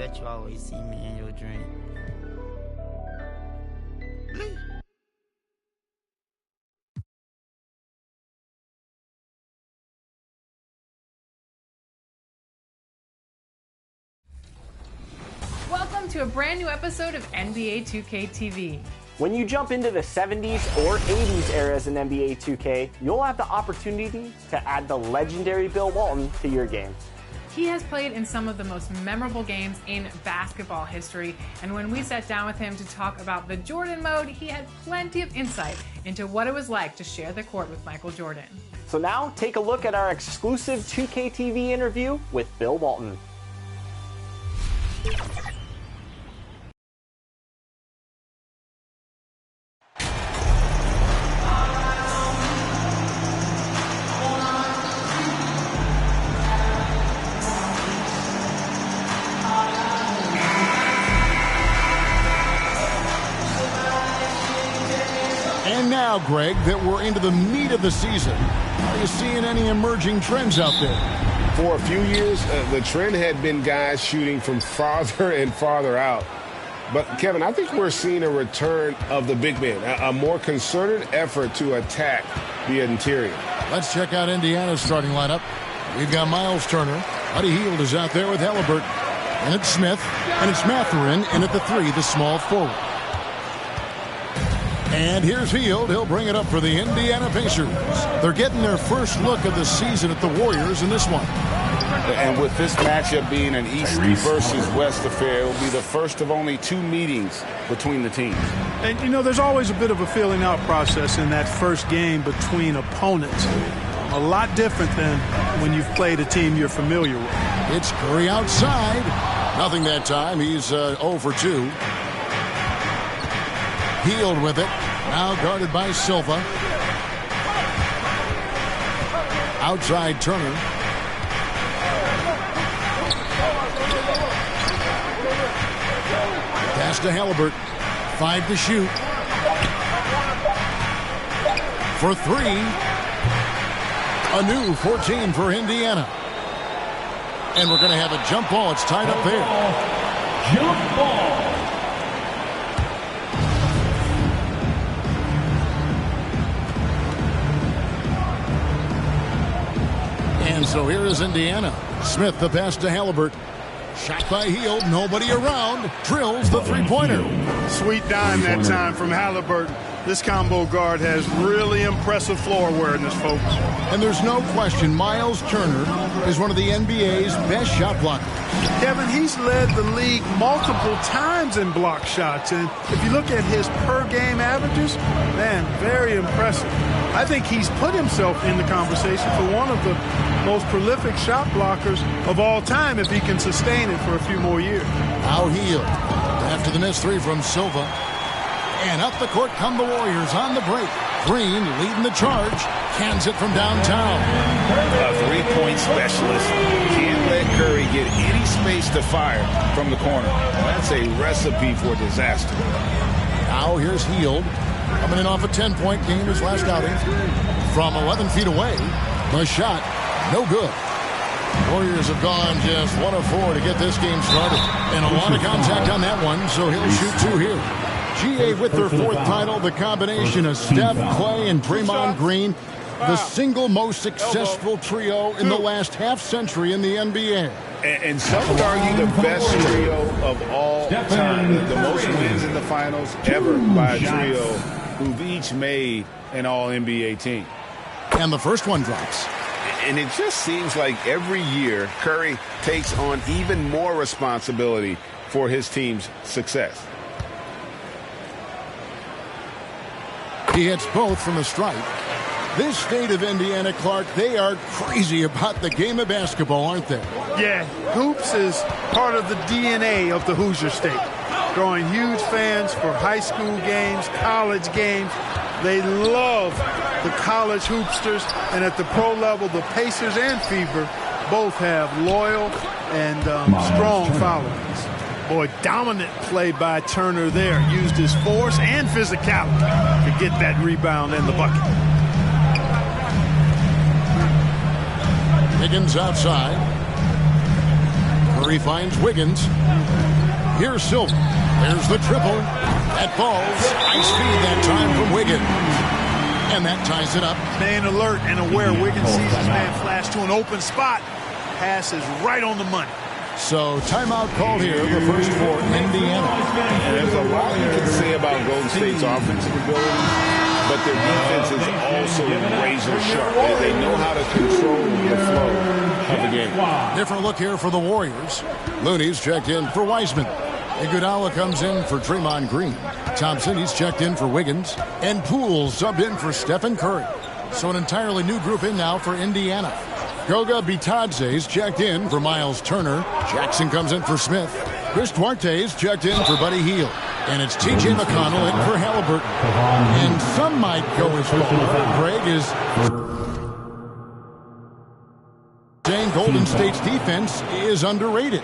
bet you always see me in your dream. Welcome to a brand new episode of NBA 2K TV. When you jump into the 70s or 80s eras in NBA 2K, you'll have the opportunity to add the legendary Bill Walton to your game. He has played in some of the most memorable games in basketball history, and when we sat down with him to talk about the Jordan mode, he had plenty of insight into what it was like to share the court with Michael Jordan. So now, take a look at our exclusive 2K TV interview with Bill Walton. And now, Greg, that we're into the meat of the season, are you seeing any emerging trends out there? For a few years, the trend had been guys shooting from farther and farther out. But, Kevin, I think we're seeing a return of the big man, a more concerted effort to attack the interior. Let's check out Indiana's starting lineup. We've got Miles Turner. Buddy Hield is out there with Halliburton. And it's Smith. And it's Mathurin. And at the 3, the small forward. And here's Hield. He'll bring it up for the Indiana Pacers. They're getting their first look of the season at the Warriors in this one. And with this matchup being an East versus West affair, it will be the first of only 2 meetings between the teams. And, you know, there's always a bit of a feeling out process in that first game between opponents. A lot different than when you've played a team you're familiar with. It's Curry outside. Nothing that time. He's 0 for 2. Hield with it. Now guarded by Silva. Outside Turner. Pass to Halliburton. 5 to shoot. For 3. A new 14 for Indiana. And we're going to have a jump ball. It's tied up there. Jump ball. And so here is Indiana. Smith the pass to Halliburton. Shot by Hield. Nobody around. Drills the three-pointer. Sweet dime that time from Halliburton. This combo guard has really impressive floor awareness, folks. And there's no question Miles Turner is one of the NBA's best shot blockers. Kevin, he's led the league multiple times in block shots. And if you look at his per-game averages, man, very impressive. I think he's put himself in the conversation for one of the most prolific shot blockers of all time if he can sustain it for a few more years. Now Hield. After the missed 3 from Silva. And up the court come the Warriors on the break. Green leading the charge. Cans it from downtown. A three-point specialist. Can't let Curry get any space to fire from the corner. That's a recipe for disaster. Now here's Hield. Coming in off a 10-point game his last outing. From 11 feet away. The shot, no good. Warriors have gone just 1 of 4 to get this game started. And a lot of contact on that one, so he'll shoot 2 here. GA with their 4th title, the combination of Steph, Clay, and Draymond Green, the single most successful trio in the last half-century in the NBA. And some would argue the best trio of all time. The most wins in the finals ever by a trio who've each made an all-NBA team. And the first one drops. And it just seems like every year Curry takes on even more responsibility for his team's success. He hits both from the stripe. This state of Indiana, Clark, they are crazy about the game of basketball, aren't they? Yeah, hoops is part of the DNA of the Hoosier State. Growing huge fans for high school games, college games. They love the college hoopsters, and at the pro level, the Pacers and Fever both have loyal and strong followings. Boy, dominant play by Turner there. Used his force and physicality to get that rebound in the bucket. Higgins outside. Curry finds Wiggins. Here's Silver. There's the triple. That falls. Nice feed that time from Wiggins. And that ties it up. Staying alert and aware. Wiggins sees his man flash to an open spot. Pass is right on the money. So timeout called here, the first for Indiana. And there's a lot you can say about Golden State's offensive ability, but their defense is also razor sharp. They know how to control the flow of the game. Different look here for the Warriors. Looney's checked in for Wiseman. Iguodala comes in for Draymond Green. Thompson, he's checked in for Wiggins. And Poole subbed in for Stephen Curry. So an entirely new group in now for Indiana. Goga Bitadze's checked in for Miles Turner. Jackson comes in for Smith. Chris Duarte's checked in for Buddy Hield. And it's T.J. McConnell in for Halliburton. And some might go as far, Greg, is saying Golden State's defense is underrated.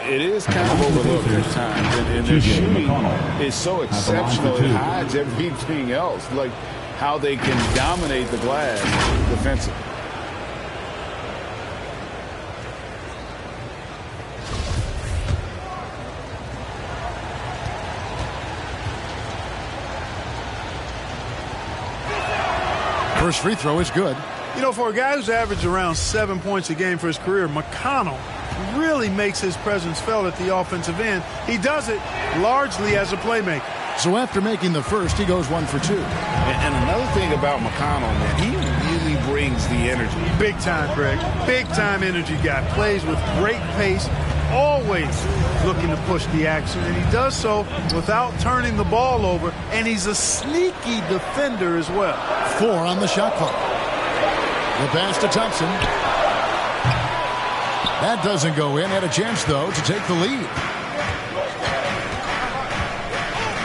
It is kind of overlooked at times, and their shooting is so exceptional it hides everything else, like how they can dominate the glass defensively. First free throw is good. You know, for a guy who's averaged around 7 points a game for his career, McConnell really makes his presence felt at the offensive end. He does it largely as a playmaker. So after making the first, he goes 1 for 2. And another thing about McConnell, man, he really brings the energy. Big time, Greg. Big time energy guy. Plays with great pace, always looking to push the action, and he does so without turning the ball over, and he's a sneaky defender as well. 4 on the shot clock. The pass to Thompson. That doesn't go in. Had a chance, though, to take the lead.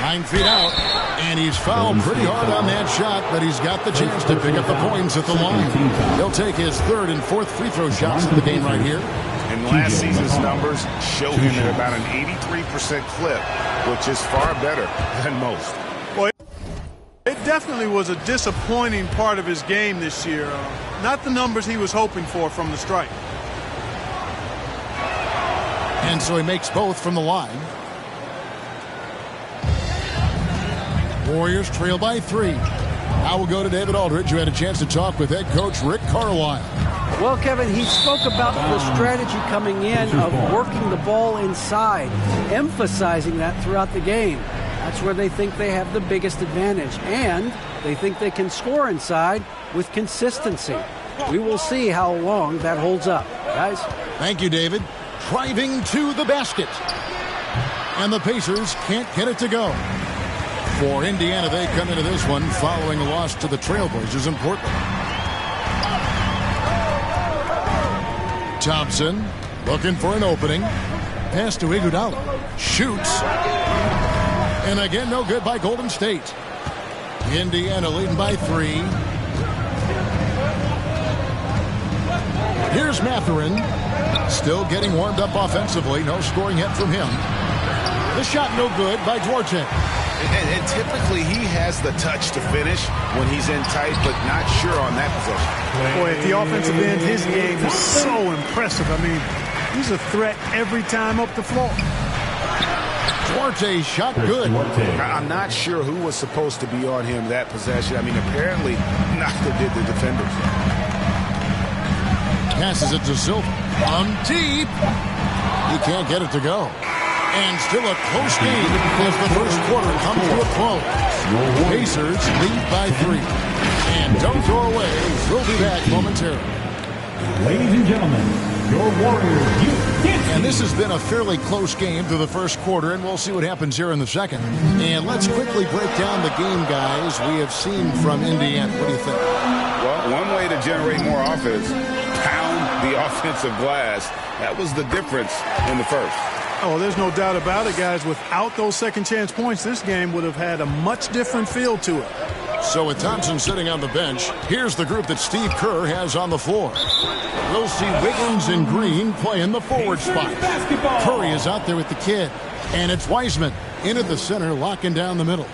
9 feet out, and he's fouled pretty hard on that shot, but he's got the chance to pick up the points at the line. He'll take his 3rd and 4th free throw shots in the game right here. And last season's numbers show him at about an 83% clip, which is far better than most. Well, it definitely was a disappointing part of his game this year. Not the numbers he was hoping for from the stripe. And so he makes both from the line. Warriors trail by 3. Now we'll go to David Aldridge, who had a chance to talk with head coach Rick Carlisle. Well, Kevin, he spoke about the strategy coming in of working the ball inside, emphasizing that throughout the game. That's where they think they have the biggest advantage, and they think they can score inside with consistency. We will see how long that holds up, guys. Thank you, David. Driving to the basket. And the Pacers can't get it to go. For Indiana, they come into this one following a loss to the Trailblazers in Portland. Thompson looking for an opening. Pass to Iguodala. Shoots. And again, no good by Golden State. Indiana leading by 3. Here's Mathurin. Still getting warmed up offensively. No scoring yet from him. The shot no good by Duarte. And typically he has the touch to finish when he's in tight, but not sure on that possession. Boy, at the offensive end, his game is so impressive. I mean, he's a threat every time up the floor. Duarte's shot good. I'm not sure who was supposed to be on him that possession. I mean, apparently neither did the defenders. Passes it to Silver. On deep. He can't get it to go. And still a close game as the first quarter comes to a close. Pacers lead by 3. And don't go away. We'll be back momentarily. Ladies and gentlemen, your Warriors, and this has been a fairly close game through the first quarter, and we'll see what happens here in the second. And let's quickly break down the game, guys, we have seen from Indiana. What do you think? Well, one way to generate more offense, pound the offensive glass. That was the difference in the first. Oh, there's no doubt about it, guys. Without those second chance points, this game would have had a much different feel to it. So with Thompson sitting on the bench, here's the group that Steve Kerr has on the floor. We'll see Wiggins and Green play in the forward spot. Curry is out there with the kid. And it's Wiseman in at the center, locking down the middle.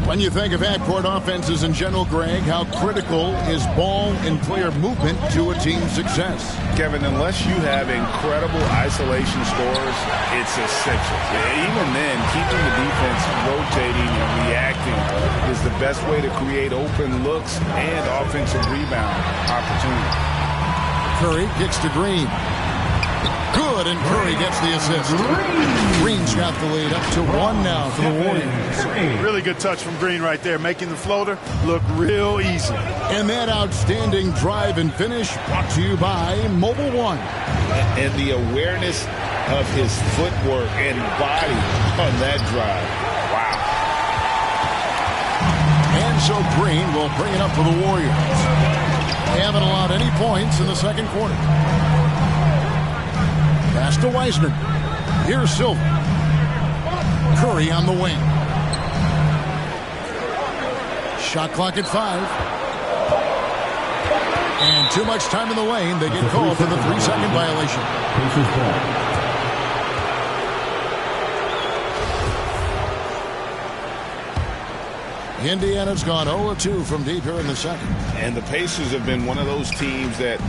When you think of half-court offenses in general, Greg, how critical is ball and player movement to a team's success? Kevin, unless you have incredible isolation scores, it's essential. Even then, keeping the defense rotating and reacting is the best way to create open looks and offensive rebound opportunities. Curry kicks to Green. Good, and Curry gets the assist. Green's got the lead up to 1 now for the Warriors. Really good touch from Green right there, making the floater look real easy. And that outstanding drive and finish brought to you by Mobile One. And the awareness of his footwork and body on that drive. Wow. And so Green will bring it up for the Warriors. They haven't allowed any points in the second quarter. Pass to Wiseman. Here's Silver. Curry on the wing. Shot clock at 5. And too much time in the lane. They get called for the 3-second violation. Indiana's gone 0-2 from deep here in the second. And the Pacers have been one of those teams that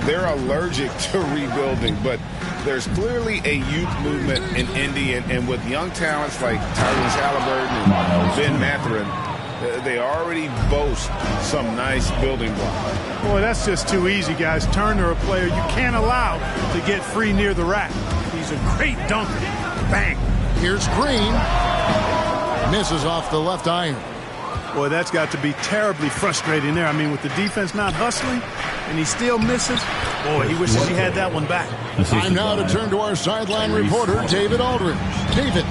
they're allergic to rebuilding, but there's clearly a youth movement in Indy, and with young talents like Tyrese Halliburton and Ben Mathurin, they already boast some nice building blocks. Boy, that's just too easy, guys. Turner, a player you can't allow to get free near the rack. He's a great dunker. Bang. Here's Green. Misses off the left iron. Boy, that's got to be terribly frustrating there. I mean, with the defense not hustling and he still misses, boy, he wishes he had that one back. Time now to turn to our sideline reporter, David Aldridge. David.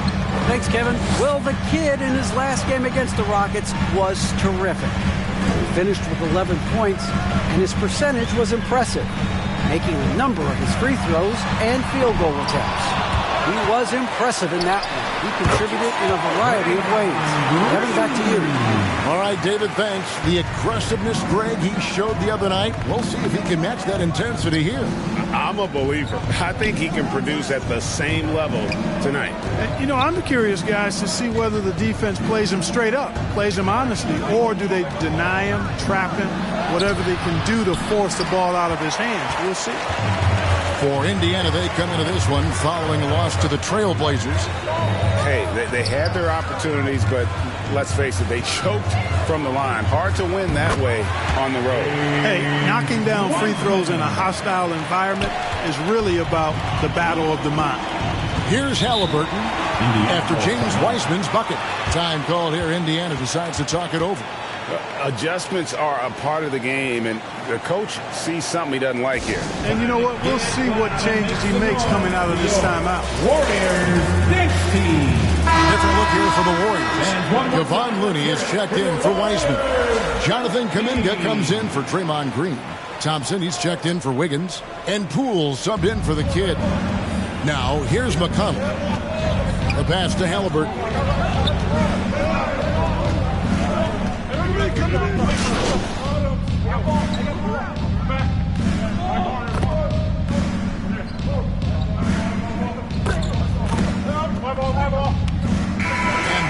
Thanks, Kevin. Well, the kid in his last game against the Rockets was terrific. He finished with 11 points, and his percentage was impressive, making a number of his free throws and field goal attempts. He was impressive in that one. He contributed in a variety of ways. Kevin, back to you. All right, David, thanks. The aggressiveness, Greg, he showed the other night. We'll see if he can match that intensity here. I'm a believer. I think he can produce at the same level tonight. You know, I'm curious, guys, to see whether the defense plays him straight up, plays him honestly, or do they deny him, trap him, whatever they can do to force the ball out of his hands. We'll see. For Indiana, they come into this one following a loss to the Trailblazers. Hey, they had their opportunities, but let's face it, they choked from the line. Hard to win that way on the road. Hey, knocking down free throws in a hostile environment is really about the battle of the mind. Here's Halliburton after James Wiseman's bucket. Time called here. Indiana decides to talk it over. Adjustments are a part of the game, and the coach sees something he doesn't like here. And you know what? We'll see what changes he makes coming out of this timeout. Warriors, next team. Different look here for the Warriors. Kevon Looney is checked in for Wiseman. Jonathan Kuminga comes in for Draymond Green. Thompson, he's checked in for Wiggins. And Poole subbed in for the kid. Now, here's McConnell. The pass to Halliburton. And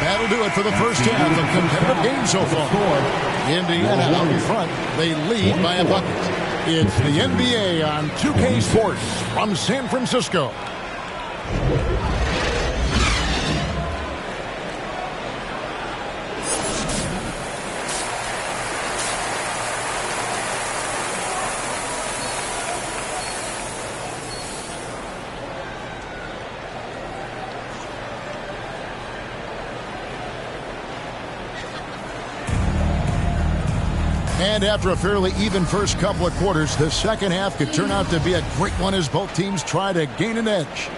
that'll do it for the first half of competitive game so far. Indiana out in front. They lead by a bucket. It's the NBA on 2K Sports from San Francisco. And after a fairly even first couple of quarters, the second half could turn out to be a great one as both teams try to gain an edge.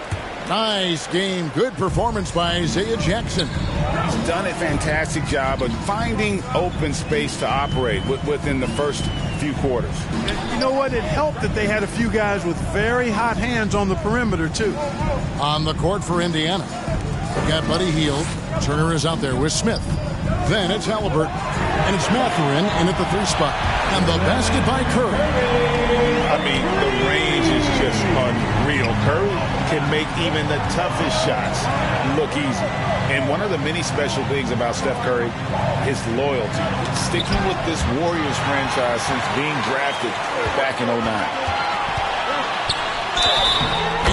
Nice game. Good performance by Isaiah Jackson. He's done a fantastic job of finding open space to operate within the first few quarters. And you know what? It helped that they had a few guys with very hot hands on the perimeter, too. On the court for Indiana. We've got Buddy Hield. Turner is out there with Smith. Then it's Halliburton. And it's Mathurin in at the 3 spot. And the basket by Curry. I mean, the range is just unreal. Curry can make even the toughest shots look easy. And one of the many special things about Steph Curry is loyalty. Sticking with this Warriors franchise since being drafted back in 09.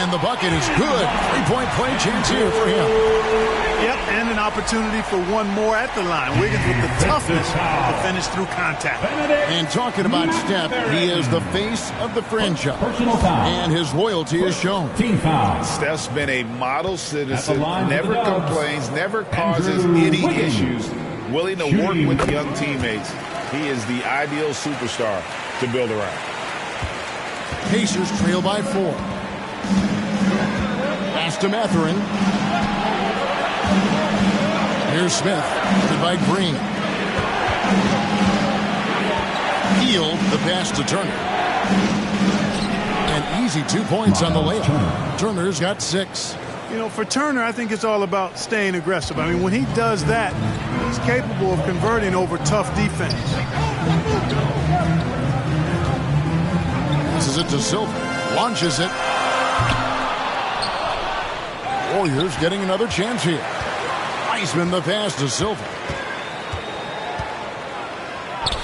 And the bucket is good. Three-point play chance here for him. Yep, and an opportunity for one more at the line. Wiggins with the toughness to finish through contact. And talking about Steph, he is the face of the franchise. And his loyalty is shown. Steph's been a model citizen, never complains, never causes any issues, willing to work with young teammates. He is the ideal superstar to build around. Pacers trail by 4. Pass to Mathurin. Here's Smith, good by Green. Hield the pass to Turner. An easy 2 points on the layup. Turner's got 6. You know, for Turner, I think it's all about staying aggressive. I mean, when he does that, he's capable of converting over tough defense. Passes it to Silva. Launches it. Warriors getting another chance here. Wiseman the pass to Silva.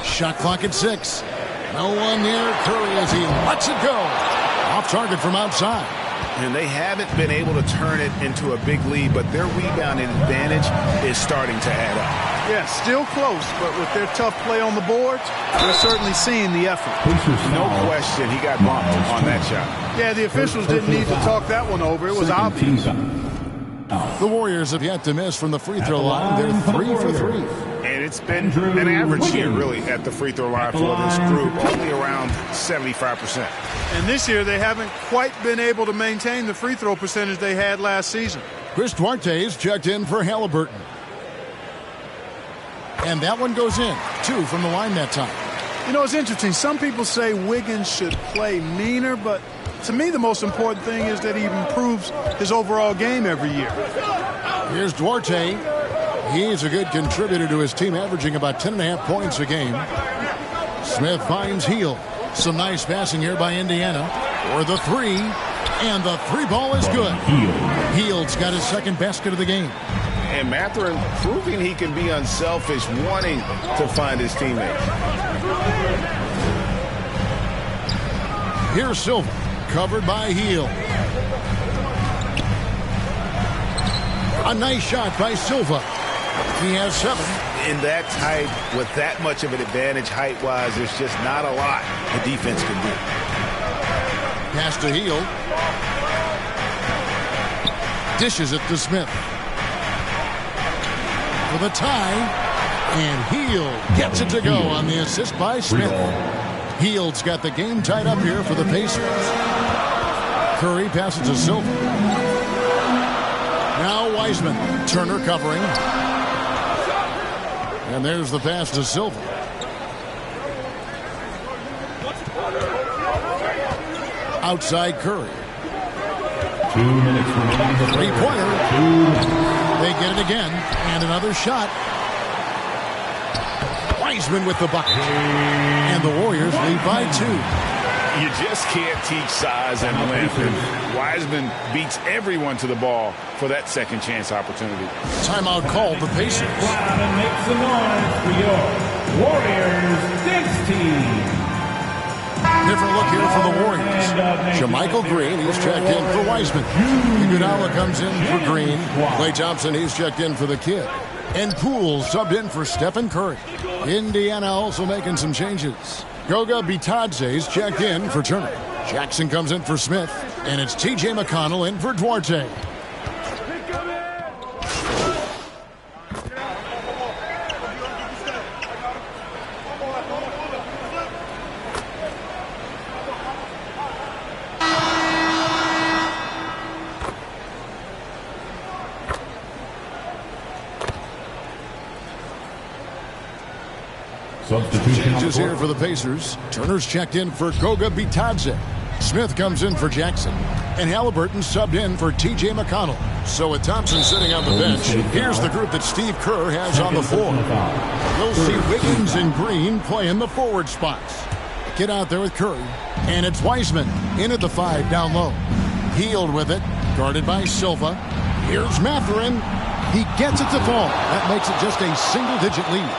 Shot clock at 6. No one near Curry as he lets it go. Off target from outside. And they haven't been able to turn it into a big lead, but their rebounding advantage is starting to add up. Yeah, still close, but with their tough play on the boards, they're certainly seeing the effort. No question he got bumped on that shot. Yeah, the officials didn't need to talk that one over. It was obvious. The Warriors have yet to miss from the free throw line. They're 3 for 3. And it's been an average here, really, at the free throw line for this group, only around 75%. And this year, they haven't quite been able to maintain the free throw percentage they had last season. Chris Duarte's checked in for Halliburton. And that one goes in. 2 from the line that time. You know, it's interesting. Some people say Wiggins should play meaner, but to me, the most important thing is that he improves his overall game every year. Here's Duarte. He's a good contributor to his team, averaging about 10.5 points a game. Smith finds Hield. Some nice passing here by Indiana. For the 3. And the 3 ball is good. Hield's got his second basket of the game. And Mathurin proving he can be unselfish, wanting to find his teammates. Here's Silva, covered by Hield. A nice shot by Silva. He has 7. In that tight, with that much of an advantage height-wise, there's just not a lot the defense can do. Pass to Hield. Dishes it to Smith. For the tie. And Hield gets it to go on the assist by Smith. Hield's got the game tied up here for the Pacers. Curry passes to Silva. Now Wiseman. Turner covering. And there's the pass to Silva. Outside Curry. 2 minutes remaining. Three-pointer. They get it again. And another shot. Wiseman with the bucket. And the Warriors lead by 2. You just can't teach size and length. And Wiseman beats everyone to the ball for that second chance opportunity. Timeout called the Pacers. And make some noise for your Warriors Dance Team. Different look here for the Warriors. Jermichael Green, he's checked in for Wiseman. Iguodala comes in for Green. Klay Thompson, he's checked in for the kid. And Poole subbed in for Stephen Curry. Indiana also making some changes. Goga Bitadze's checked in for Turner. Jackson comes in for Smith. And it's T.J. McConnell in for Duarte. Changes here for the Pacers. Turner's checked in for Goga Bitadze. Smith comes in for Jackson. And Halliburton subbed in for T.J. McConnell. So with Thompson sitting on the bench, here's the group that Steve Kerr has on the floor. We'll see Wiggins and Green play in the forward spots. Get out there with Curry. And it's Wiseman in at the 5 down low. Healed with it. Guarded by Silva. Here's Mathurin. He gets it to fall. That makes it just a single-digit lead.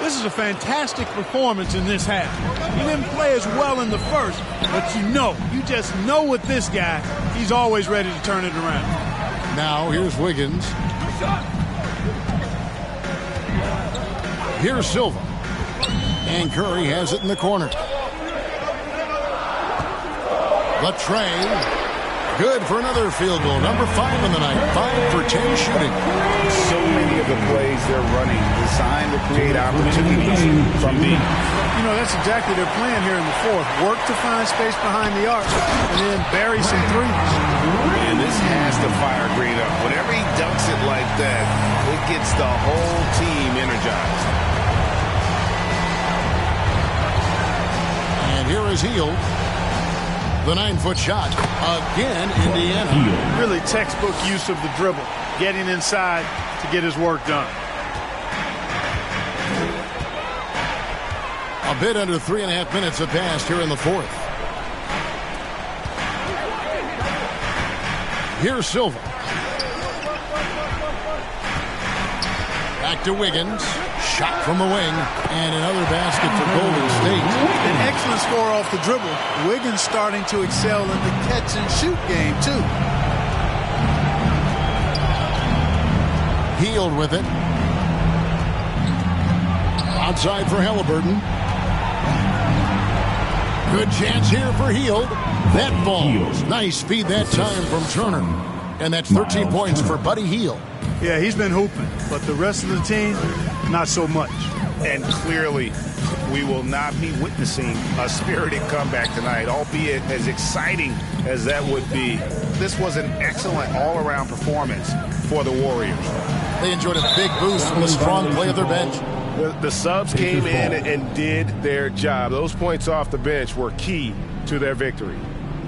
This is a fantastic performance in this half. He didn't play as well in the first, but you just know with this guy, he's always ready to turn it around. Now here's Wiggins. Here's Silva. And Curry has it in the corner. Latre. Good for another field goal. Number 5 on the night. 5 for 10 shooting. So many of the plays they're running designed to create opportunities from deep. That's exactly their plan here in the fourth. Work to find space behind the arc and then bury some threes. And this has to fire Green up. Whenever he dunks it like that, it gets the whole team energized. And here is Hield. The 9-foot shot. Again, Indiana. Really textbook use of the dribble. Getting inside to get his work done. A bit under 3.5 minutes have passed here in the fourth. Here's Silva. Back to Wiggins. Shot from the wing. And another basket for Golden State. An excellent score off the dribble. Wiggins starting to excel in the catch-and-shoot game, too. Healed with it. Outside for Halliburton. Good chance here for Hield. That falls. Nice speed that time from Turner. And that's 13 points for Buddy Hield. Yeah, he's been hooping, but the rest of the team, not so much. And clearly, we will not be witnessing a spirited comeback tonight, albeit as exciting as that would be. This was an excellent all-around performance for the Warriors. They enjoyed a big boost from the strong play of their bench. The subs came in and did their job. Those points off the bench were key to their victory.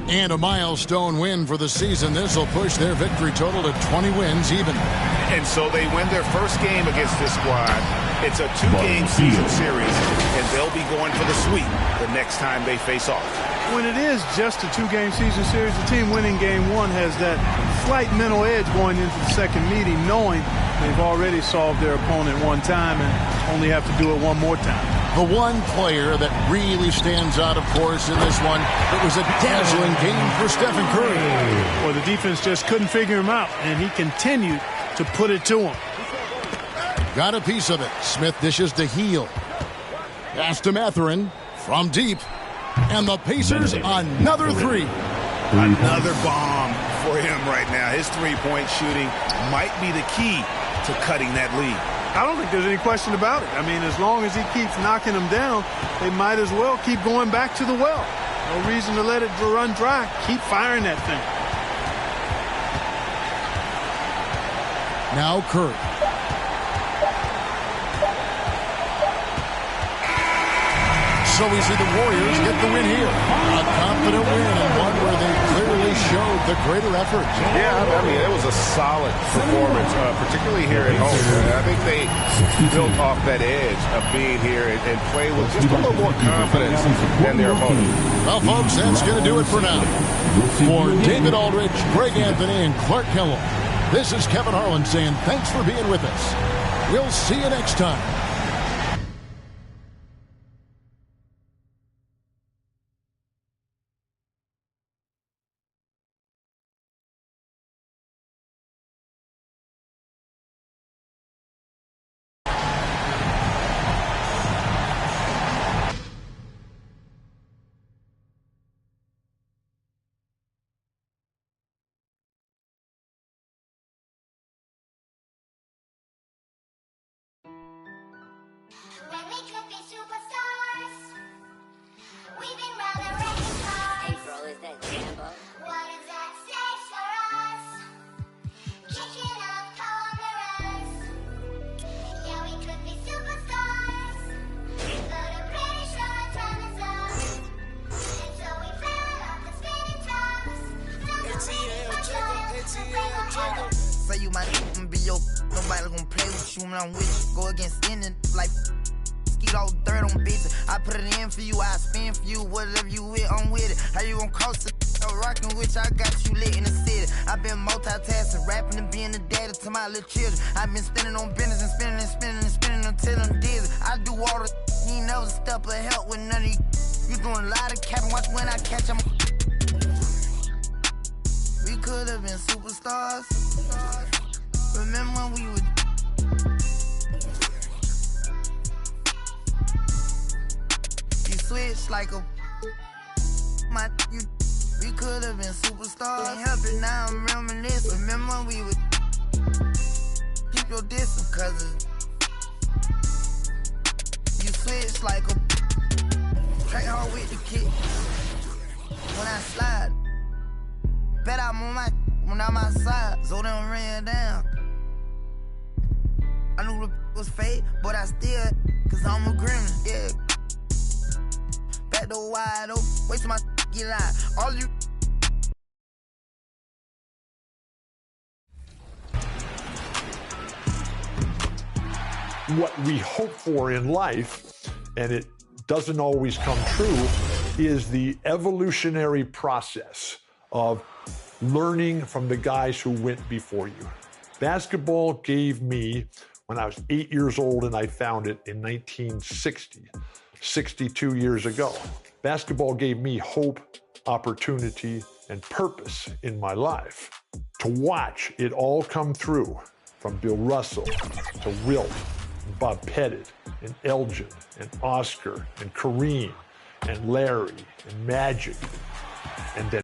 And a milestone win for the season. This will push their victory total to 20 wins even. And so they win their first game against this squad. It's a 2-game season series, and they'll be going for the sweep the next time they face off. When it is just a 2-game season series, the team winning game 1 has that slight mental edge going into the second meeting, knowing they've already solved their opponent one time and only have to do it one more time. The one player that really stands out, of course, in this one, it was a dazzling game for Stephen Curry. Well, the defense just couldn't figure him out, and he continued to put it to him. Got a piece of it. Smith dishes to Hield. Pass to Mathurin from deep. And the Pacers, another 3. Another bomb for him right now. His three-point shooting might be the key to cutting that lead. I don't think there's any question about it. I mean, as long as he keeps knocking them down, they might as well keep going back to the well. No reason to let it run dry. Keep firing that thing. Now Curry. So we see the Warriors get the win here. A confident win and one where they clearly showed the greater effort. Yeah, I mean, it was a solid performance, particularly here at home. I think they built off that edge of being here and play with just a little more confidence than their opponent. Well, folks, that's going to do it for now. For David Aldridge, Greg Anthony, and Clark Kellogg, this is Kevin Harlan saying thanks for being with us. We'll see you next time. When we could be superstars, we've been running race cars. April, is that Jambo? What is that stage for us? Kicking up cold mirrors. Yeah, we could be superstars, but I'm pretty sure time is up. And so we fell off the spinning tops. Say you might be your nobody gonna play with you when I'm with you. Go against any like all dirt on bitches. I put it in for you, I spin for you. Whatever you with, I'm with it. How you gon' coast it? Rockin' with you, I got you lit in the city. I've been multitasking, rapping and being the daddy to my little children. I've been spending on business and spending and spending and spending until I'm dizzy. I do all the you ain't never step of help with none of you. You doing a lot of capping, watch when I catch them. We could have been superstars. Remember when we would. You switch like a. My you. We could have been superstars. Ain't helping now, I'm reminiscing. Remember when we would. Keep your distance, cause you switch like a. Track hard with the kick. When I slide. Bet I'm on my. When I'm outside. So they don't ran down. I knew the was fake, but I still, cause I'm a gremlin, yeah. Back door wide open, wait till my get out. All you. What we hope for in life, and it doesn't always come true, is the evolutionary process of learning from the guys who went before you. Basketball gave me, when I was 8 years old and I found it in 1960, 62 years ago. Basketball gave me hope, opportunity, and purpose in my life. To watch it all come through, from Bill Russell to Wilt, and Bob Pettit, and Elgin, and Oscar, and Kareem, and Larry, and Magic, and then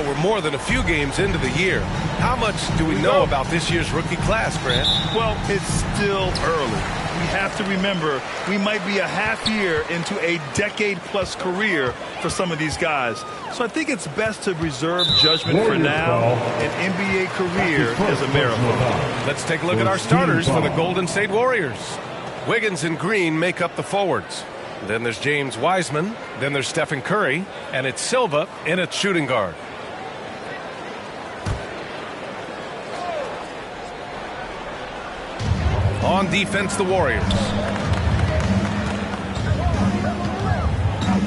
We're more than a few games into the year. How much do we know about this year's rookie class, Grant? Well, it's still early. We have to remember we might be a half year into a decade-plus career for some of these guys. So I think it's best to reserve judgment for now. An NBA career is a marathon. Let's take a look at our starters for the Golden State Warriors. Wiggins and Green make up the forwards. Then there's James Wiseman. Then there's Stephen Curry. And it's Silva in at shooting guard. On defense, the Warriors.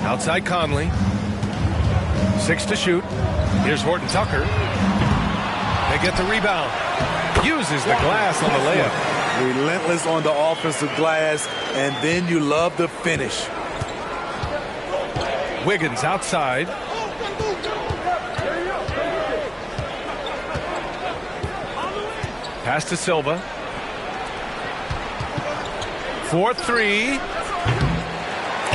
Outside Conley. 6 to shoot. Here's Horton Tucker. They get the rebound. Uses the glass on the layup. Relentless on the offensive glass, and then you love the finish. Wiggins outside. Pass to Silva. 4-3.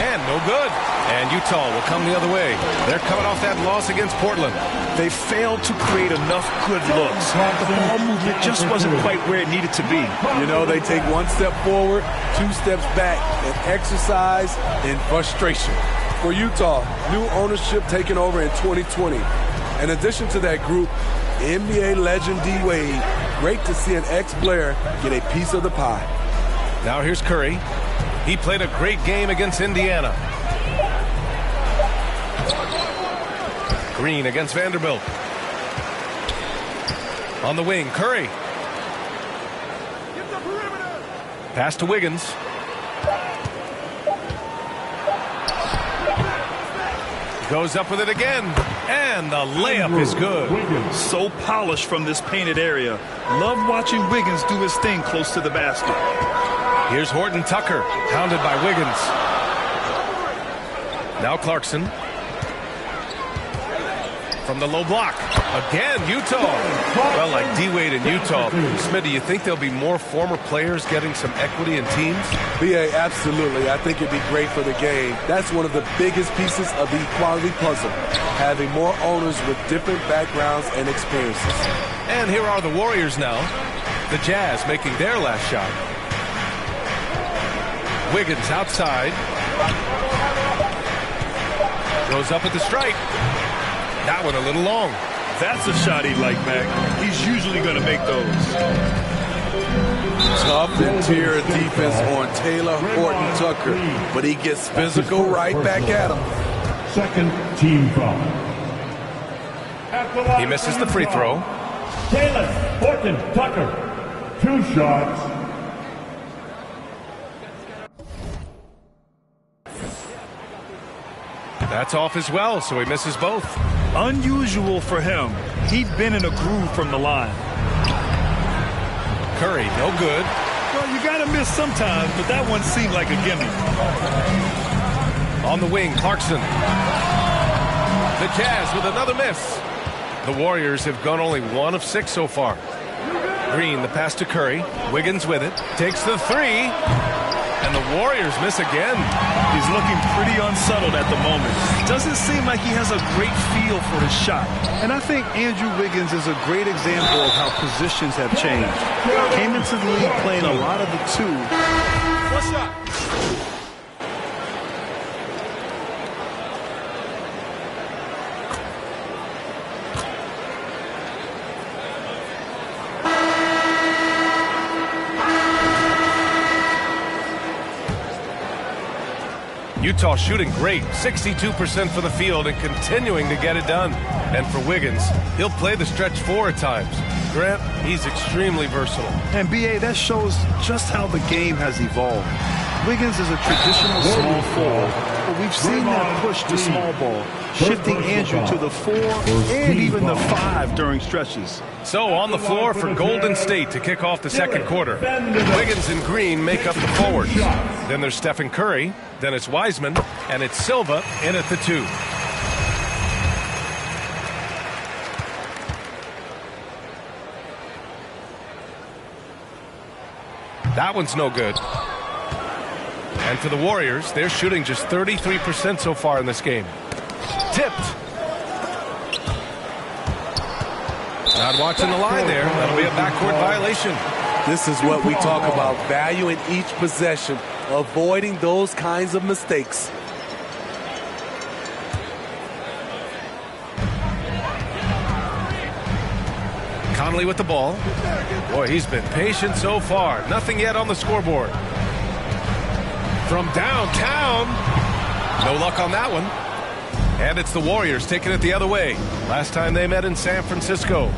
And no good. And Utah will come the other way. They're coming off that loss against Portland. They failed to create enough good looks. The ball movement just wasn't quite where it needed to be. You know, they take one step forward, 2 steps back, and exercise in frustration. For Utah, new ownership taking over in 2020. In addition to that group, NBA legend D-Wade. Great to see an ex-player get a piece of the pie. Now here's Curry. He played a great game against Indiana. Green against Vanderbilt. On the wing, Curry. Pass to Wiggins. Goes up with it again. And the layup is good. So polished from this painted area. Love watching Wiggins do his thing close to the basket. Here's Horton Tucker, hounded by Wiggins. Now Clarkson. From the low block. Again, Utah. Well, like D-Wade in Utah. Smith, do you think there'll be more former players getting some equity in teams? BA, absolutely. I think it'd be great for the game. That's one of the biggest pieces of the equality puzzle. Having more owners with different backgrounds and experiences. And here are the Warriors now. The Jazz making their last shot. Wiggins outside. Goes up at the stripe. That one a little long. That's a shot he'd like, Mac. He's usually going to make those. Tough interior defense on Taylor Horton Tucker, but he gets physical right back at him. Second team foul. He misses the free throw. Taylor Horton Tucker, 2 shots. That's off as well, so he misses both. Unusual for him. He'd been in a groove from the line. Curry, no good. Well, you got to miss sometimes, but that one seemed like a gimme. On the wing, Clarkson. The Jazz with another miss. The Warriors have gone only 1 of 6 so far. Green, the pass to Curry. Wiggins with it. Takes the 3. And the Warriors miss again. He's looking pretty unsettled at the moment. Doesn't seem like he has a great feel for his shot. And I think Andrew Wiggins is a great example of how positions have changed. Came into the league playing a lot of the 2. What's up? Utah shooting great, 62% for the field and continuing to get it done. And for Wiggins, he'll play the stretch 4 at times. Grant, he's extremely versatile. And B.A., that shows just how the game has evolved. Wiggins is a traditional small forward, but we've seen that push to small ball, shifting Andrew to the 4 and even the 5 during stretches. So on the floor for Golden State to kick off the second quarter. Wiggins and Green make up the forwards. Then there's Stephen Curry, then it's Wiseman, and it's Silva in at the 2. That one's no good. And for the Warriors, they're shooting just 33% so far in this game. Tipped. Not watching the line there. That'll be a backcourt violation. This is what we talk about, value in each possession, avoiding those kinds of mistakes. Conley with the ball. Boy, he's been patient so far. Nothing yet on the scoreboard. From downtown. No luck on that one. And it's the Warriors taking it the other way. Last time they met in San Francisco.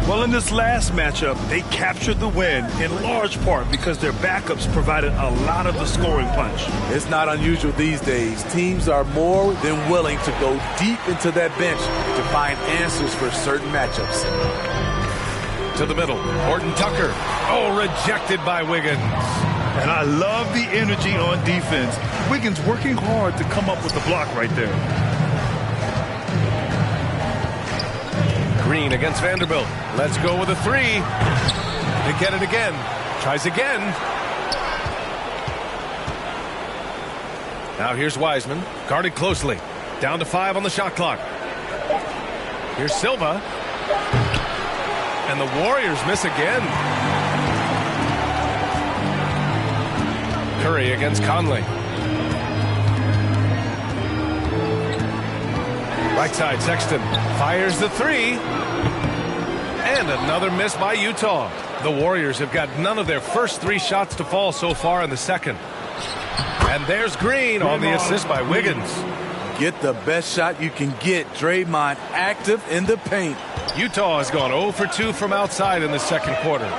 Well, in this last matchup, they captured the win in large part because their backups provided a lot of the scoring punch. It's not unusual these days. Teams are more than willing to go deep into that bench to find answers for certain matchups. To the middle, Horton Tucker. Oh, rejected by Wiggins. And I love the energy on defense. Wiggins working hard to come up with the block right there. Green against Vanderbilt. Let's go with a 3. They get it again. Tries again. Now here's Wiseman. Guarded closely. Down to 5 on the shot clock. Here's Silva. And the Warriors miss again. Curry against Conley. Right side, Sexton fires the 3. And another miss by Utah. The Warriors have got none of their first 3 shots to fall so far in the second. And there's Green on the assist by Wiggins. Get the best shot you can get. Draymond active in the paint. Utah has gone 0 for 2 from outside in the second quarter.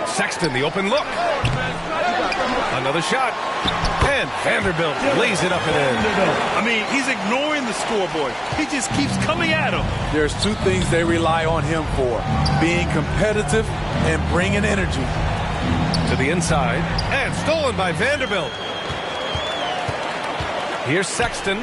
Sexton, the open look. Another shot. And Vanderbilt lays it up and in. I mean, he's ignoring the scoreboard. He just keeps coming at him. There's 2 things they rely on him for. Being competitive and bringing energy. To the inside. And stolen by Vanderbilt. Here's Sexton.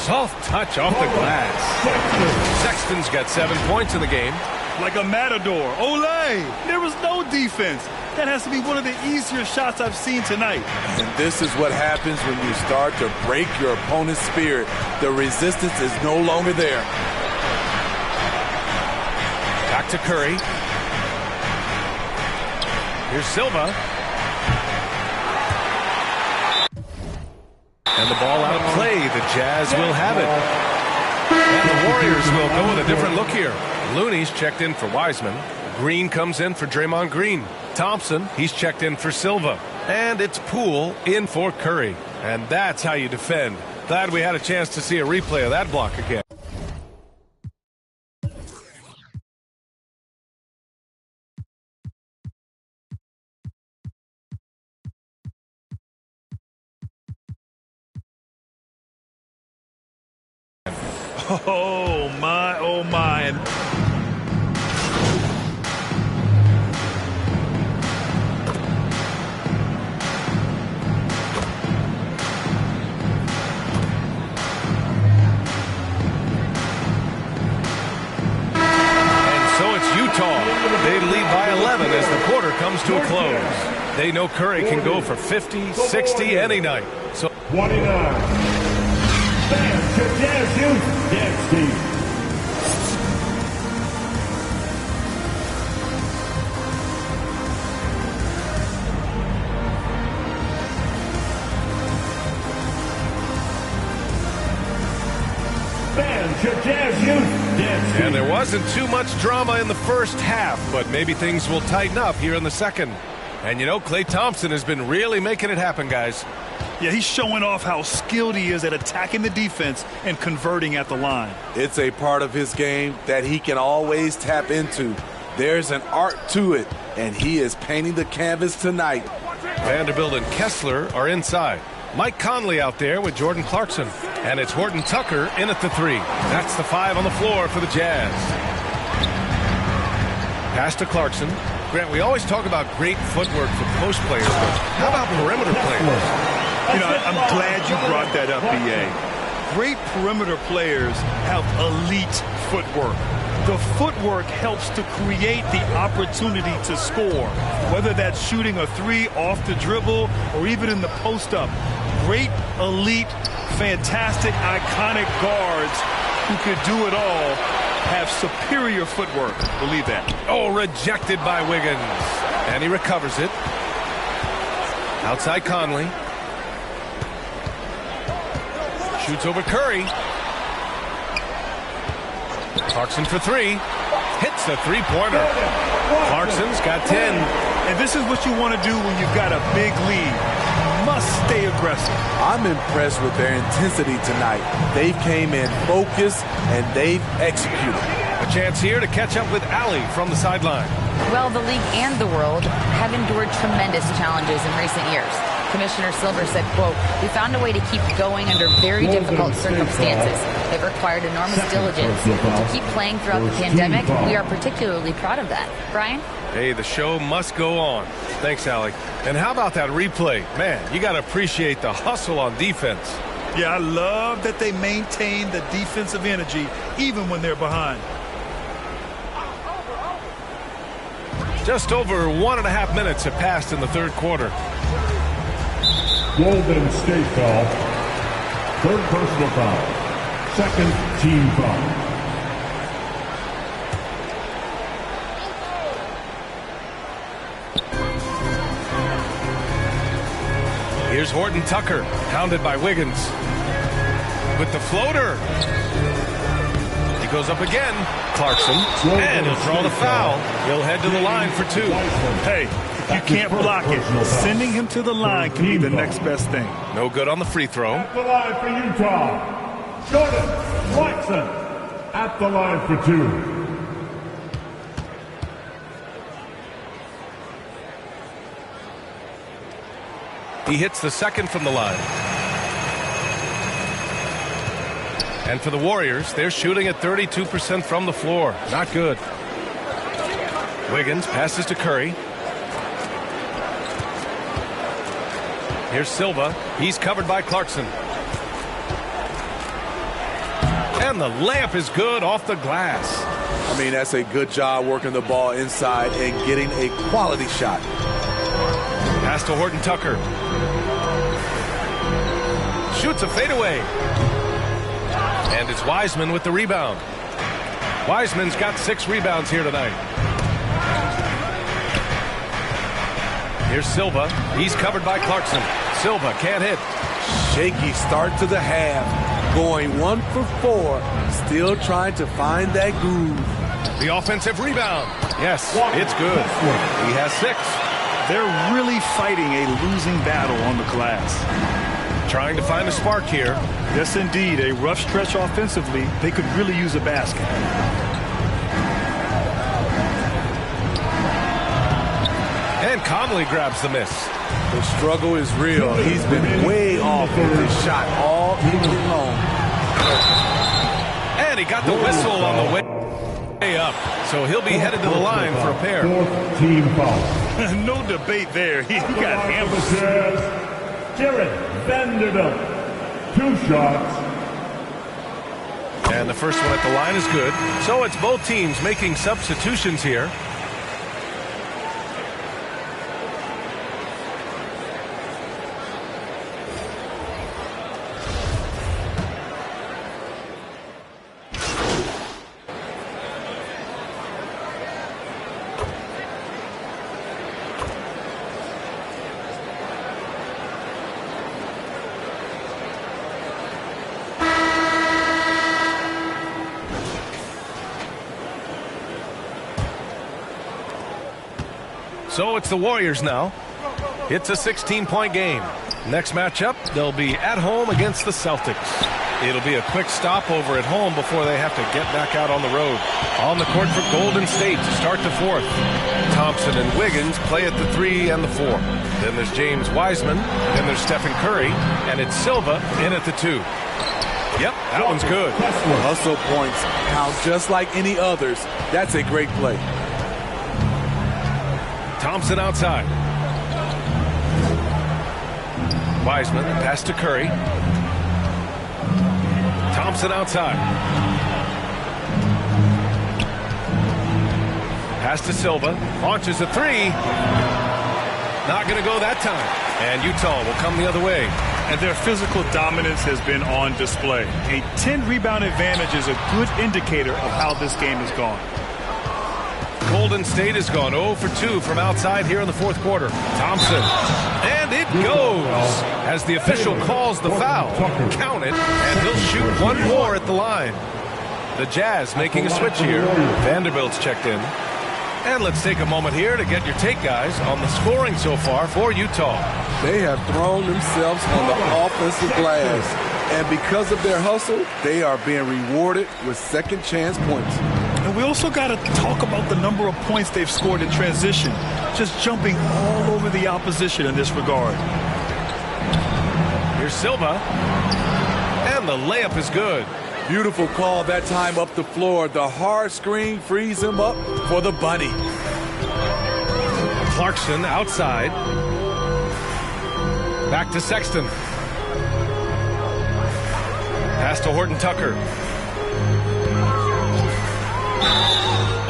Soft touch off the glass. Sexton's got 7 points in the game. Like a matador. Olay! There was no defense. That has to be one of the easier shots I've seen tonight. And this is what happens when you start to break your opponent's spirit. The resistance is no longer there. Back to Curry. Here's Silva. And the ball out of play. The Jazz will have it. And the Warriors will go with a different look here. Looney's checked in for Wiseman. Green comes in for Draymond Green. Thompson, he's checked in for Silva. And it's Poole in for Curry. And that's how you defend. Glad we had a chance to see a replay of that block again. Oh, my, oh, my. And so it's Utah. They lead by 11 as the quarter comes to a close. They know Curry can go for 50, 60 any night. So 29. Bam, Jazz Youth, next team. And there wasn't too much drama in the first half, but maybe things will tighten up here in the second. And you know, Klay Thompson has been really making it happen, guys. Yeah, he's showing off how skilled he is at attacking the defense and converting at the line. It's a part of his game that he can always tap into. There's an art to it, and he is painting the canvas tonight. Vanderbilt and Kessler are inside. Mike Conley out there with Jordan Clarkson. And it's Horton Tucker in at the 3. That's the 5 on the floor for the Jazz. Pass to Clarkson. Grant, we always talk about great footwork for post players, but how about perimeter players? You know, I'm glad you brought that up, B.A. Great perimeter players have elite footwork. The footwork helps to create the opportunity to score, whether that's shooting a 3 off the dribble or even in the post-up. Great, elite, fantastic, iconic guards who could do it all have superior footwork. Believe that. Oh, rejected by Wiggins. And he recovers it. Outside Conley. Shoots over Curry. Clarkson for 3. Hits the three-pointer. Clarkson's got 10. And this is what you want to do when you've got a big lead. Must stay aggressive. I'm impressed with their intensity tonight. They came in focused and they've executed. A chance here to catch up with Allie from the sideline. Well, the league and the world have endured tremendous challenges in recent years. Commissioner Silver said, quote, "We found a way to keep going under very difficult circumstances. It required enormous diligence. To keep playing throughout the pandemic, we are particularly proud of that." Brian? Hey, the show must go on. Thanks, Allie. And how about that replay? Man, you got to appreciate the hustle on defense. Yeah, I love that they maintain the defensive energy even when they're behind. Just over 1.5 minutes have passed in the third quarter. Golden State foul. Third personal foul. Second team foul. Here's Horton Tucker, hounded by Wiggins. With the floater. He goes up again. Clarkson. And he'll draw the foul. He'll head to the line for 2. Hey, you can't block it. Sending him to the line can be the next best thing. No good on the free throw. At the line for Utah, Jordan Clarkson. At the line for 2. He hits the second from the line. And for the Warriors, they're shooting at 32% from the floor. Not good. Wiggins passes to Curry. Here's Silva. He's covered by Clarkson. And the layup is good off the glass. I mean, that's a good job working the ball inside and getting a quality shot. Pass to Horton Tucker. Shoots a fadeaway. And it's Wiseman with the rebound. Wiseman's got 6 rebounds here tonight. Here's Silva. He's covered by Clarkson. Silva can't hit. Shaky start to the half. Going 1 for 4. Still trying to find that groove. The offensive rebound. Yes, it's good. He has 6. They're really fighting a losing battle on the glass. Trying to find a spark here. Yes, indeed. A rough stretch offensively. They could really use a basket. And Conley grabs the miss. The struggle is real. He's been way off with his shot all evening long. And he got the whistle on the way up. So he'll be headed to the line for a pair. 4th team foul. No debate there. He got hammered. Jared Vanderbilt. 2 shots. And the first one at the line is good. So it's both teams making substitutions here. So it's the Warriors now. It's a 16-point game. Next matchup, they'll be at home against the Celtics. It'll be a quick stop over at home before they have to get back out on the road. On the court for Golden State to start the 4th. Thompson and Wiggins play at the 3 and the 4. Then there's James Wiseman. Then there's Stephen Curry. And it's Silva in at the 2. Yep, that one's good. Hustle points count just like any others. That's a great play. Thompson outside. Wiseman, pass to Curry. Thompson outside. Pass to Silva. Launches a 3. Not going to go that time. And Utah will come the other way. And their physical dominance has been on display. A 10-rebound advantage is a good indicator of how this game has gone. Golden State has gone 0 for 2 from outside here in the 4th quarter. Thompson. And it goes as the official calls the foul. Count it, and he'll shoot one more at the line. The Jazz making a switch here. Vanderbilt's checked in. And let's take a moment here to get your take, guys, on the scoring so far for Utah. They have thrown themselves on the offensive glass. And because of their hustle, they are being rewarded with second chance points. And we also got to talk about the number of points they've scored in transition, just jumping all over the opposition in this regard. Here's Silva, and the layup is good. Beautiful call that time up the floor. The hard screen frees him up for the bunny. Clarkson outside. Back to Sexton. Pass to Horton Tucker.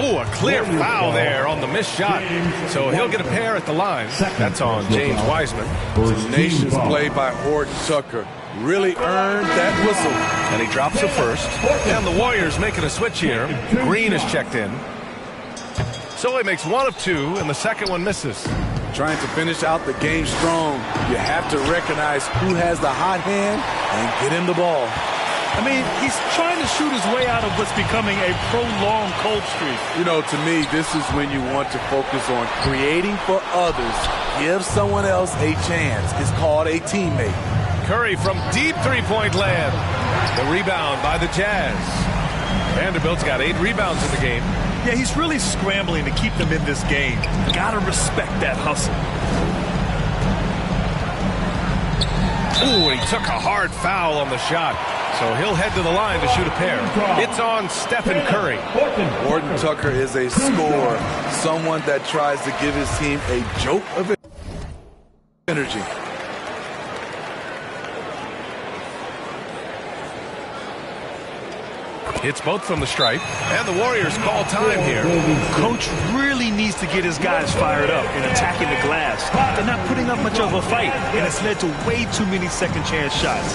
Oh, a clear foul there on the missed shot. So he'll get a pair at the line. That's on James Wiseman. Tenacious play by Horton Tucker. Really earned that whistle. And he drops the first. And the Warriors making a switch here. Green is checked in. So he makes 1 of 2, and the second one misses. Trying to finish out the game strong. You have to recognize who has the hot hand and get him the ball. I mean, he's trying to shoot his way out of what's becoming a prolonged cold streak. You know, to me, this is when you want to focus on creating for others. Give someone else a chance. It's called a teammate. Curry from deep three-point land. The rebound by the Jazz. Vanderbilt's got 8 rebounds in the game. Yeah, he's really scrambling to keep them in this game. Gotta respect that hustle. Ooh, and he took a hard foul on the shot. So he'll head to the line to shoot a pair. It's on Stephen Curry. Horton Tucker is a scorer, someone that tries to give his team a jolt of energy. It's both from the stripe, and the Warriors call time here. Coach really needs to get his guys fired up in attacking the glass. They're not putting up much of a fight, and it's led to way too many second chance shots.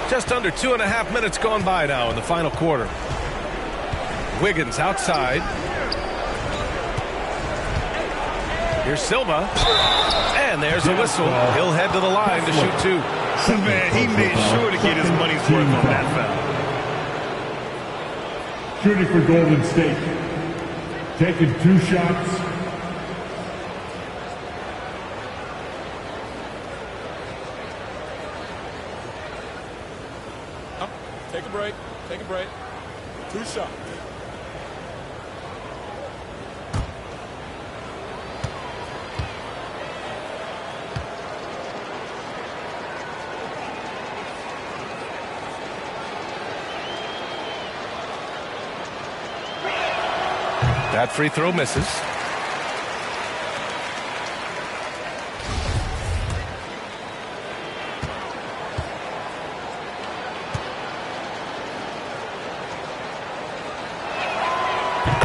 Just under 2.5 minutes gone by now in the final quarter. Wiggins outside. Here's Silva. And there's a whistle. He'll head to the line to shoot two. Man, he made sure to get his money's worth on that foul. Shooting for Golden State. Taking 2 shots. Take a break. Take a break. 2 shots. That free throw misses.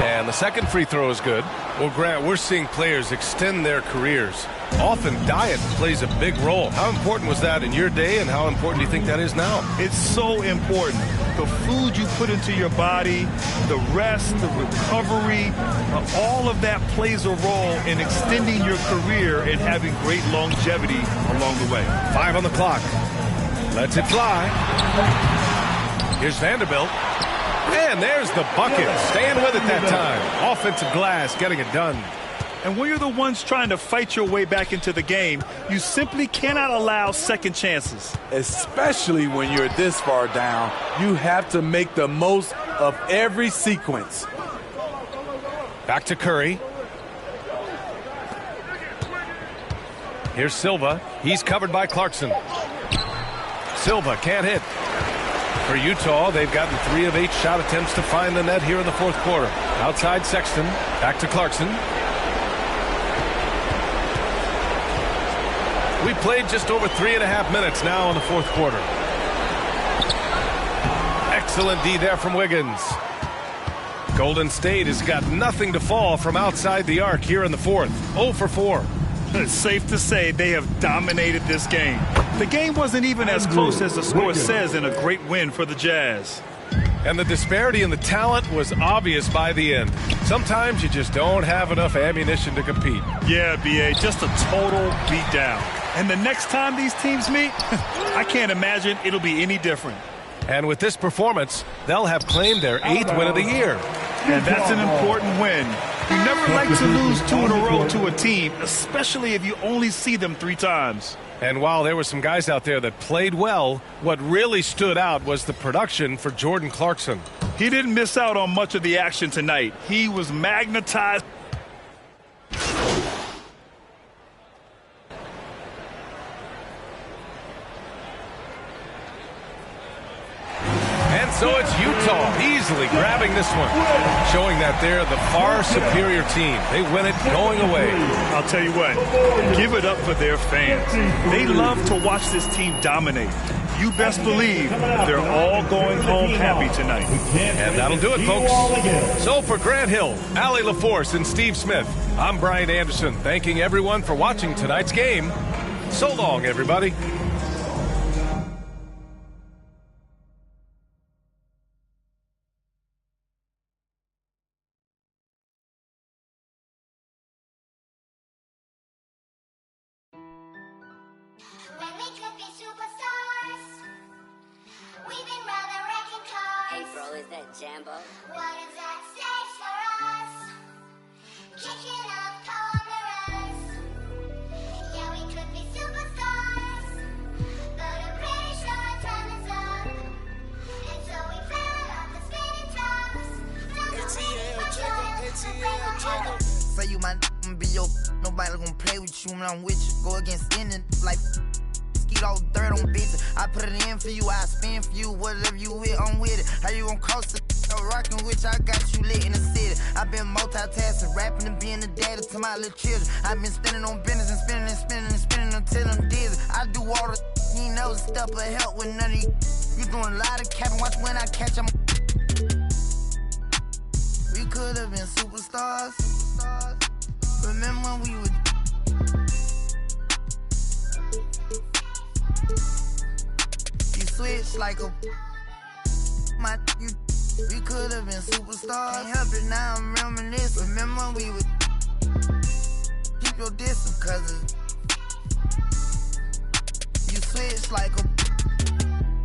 And the second free throw is good. Well, Grant, we're seeing players extend their careers. Often diet plays a big role. How important was that in your day, and how important do you think that is now? It's so important. The food you put into your body, the rest, the recovery, all of that plays a role in extending your career and having great longevity along the way. 5 on the clock. Lets it fly. Here's Vanderbilt. And there's the bucket. Staying with it that time. Offensive glass, getting it done. And when you're the ones trying to fight your way back into the game, you simply cannot allow second chances. Especially when you're this far down, you have to make the most of every sequence. Back to Curry. Here's Silva. He's covered by Clarkson. Silva can't hit. For Utah, they've gotten 3 of 8 shot attempts to find the net here in the fourth quarter. Outside Sexton. Back to Clarkson. We played just over 3.5 minutes now in the fourth quarter. Excellent D there from Wiggins. Golden State has got nothing to fall from outside the arc here in the fourth. 0 for 4. It's safe to say they have dominated this game. The game wasn't even as close as the score says in a great win for the Jazz. And the disparity in the talent was obvious by the end. Sometimes you just don't have enough ammunition to compete. Yeah, B.A., just a total beatdown. And the next time these teams meet, I can't imagine it'll be any different. And with this performance, they'll have claimed their 8th win of the year. And that's an important win. You never like to lose 2 in a row to a team, especially if you only see them 3 times. And while there were some guys out there that played well, what really stood out was the production for Jordan Clarkson. He didn't miss out on much of the action tonight. He was magnetized. And so it's Utah easily grabbing this one, showing that they're the far superior team. They win it going away. I'll tell you what, give it up for their fans. They love to watch this team dominate. You best believe they're all going home happy tonight. And that'll do it, folks. So for Grant Hill, Allie LaForce, and Steve Smith, I'm Brian Anderson, thanking everyone for watching tonight's game. So long, everybody. When we could be superstars, we've been rather wrecking cars. Hey, bro, is that Jambo? What is that stage for us? Kicking up cold mirrors. Yeah, we could be superstars, but I'm pretty sure our time is up. And so we fell off the spinning tops. Say you my be your nobody gonna play with you when I'm with you. Go against any like skeet all dirt on bitches. I put it in for you, I spin for you. Whatever you with, I'm with it. How you gon' coast it? Rockin' with you, I got you lit in the city. I've been multitasking, rapping and being the daddy to my little children. I've been spinning on business and spinning and spinning and spinning until I'm dizzy. I do all the you never step or help with none of you. You doing a lot of capping, watch when I catch them. We could have been superstars. Remember when we would. You switch like a. My you. We could have been superstars. Can't help it now, I'm reminiscing. Remember when we would. You Keep your distance, cause you switch like a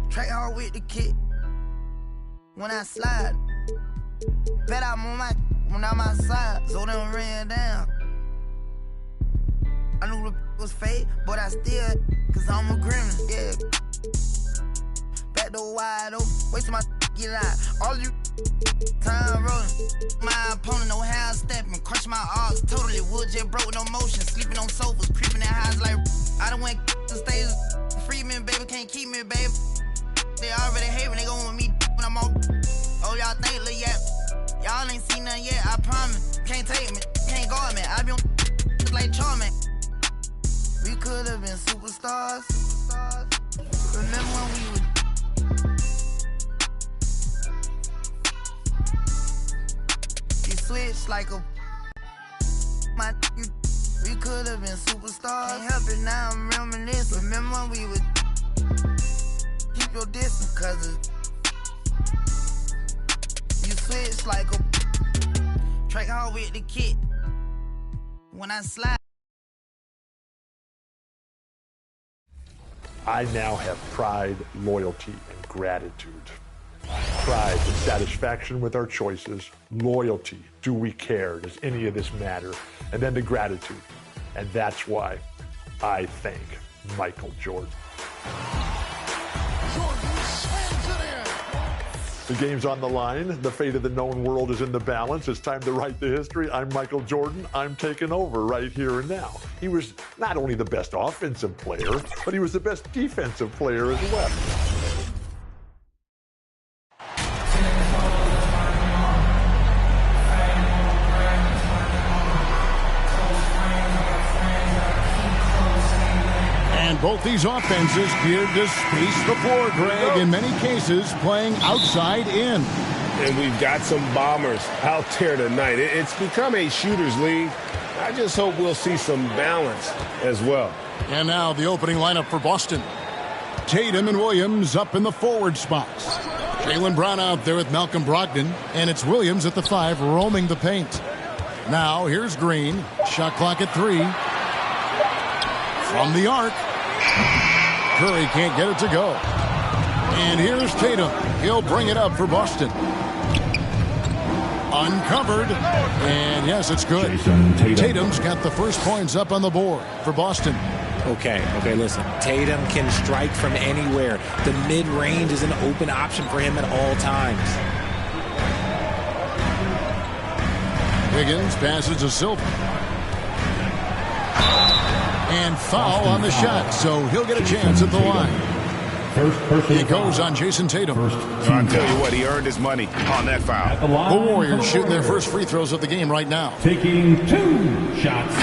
track hard with the kick. When I slide, bet I'm on my when I'm outside, so them ran down. I knew the was fake, but I still, cause I'm a gremlin, yeah. Back door wide open, wait till my get out. All you time rolling. My opponent no half stepping, crush my arms totally. Wood jet broke, no motion, sleeping on sofas, creeping in highs like I done went to stages. Free me, baby, can't keep me, baby. They already hate me, they gon' want me when I'm on. Oh, y'all think, look, yeah. Y'all ain't seen nothing yet, I promise. Can't take me, can't guard me. I be on like Charmin. We could have been superstars. Remember when we were. You switched like a. We could have been superstars. Can't help it now, I'm reminiscing. Remember when we would. Keep your distance, cause you switch like a track hard with the kit. When I slide. I now have pride, loyalty, and gratitude. Pride, the satisfaction with our choices. Loyalty, do we care? Does any of this matter? And then the gratitude. And that's why I thank Michael Jordan. The game's on the line. The fate of the known world is in the balance. It's time to write the history. I'm Michael Jordan. I'm taking over right here and now. He was not only the best offensive player, but he was the best defensive player as well. Both these offenses geared to space the floor, Greg, in many cases playing outside in. And we've got some bombers out there tonight. It's become a shooter's league. I just hope we'll see some balance as well. And now the opening lineup for Boston. Tatum and Williams up in the forward spots. Jaylen Brown out there with Malcolm Brogdon, and it's Williams at the 5 roaming the paint. Now here's Green. Shot clock at 3. From the arc. Curry can't get it to go. And here's Tatum. He'll bring it up for Boston. Uncovered. And yes, it's good. Tatum's got the first points up on the board for Boston. Okay, listen. Tatum can strike from anywhere. The mid-range is an open option for him at all times. Higgins passes to Silva. And foul on the shot, so he'll get a chance at the line. It goes on Jason Tatum. I'll tell you what, he earned his money on that foul. The Warriors shooting their first free throws of the game right now. Taking 2 shots.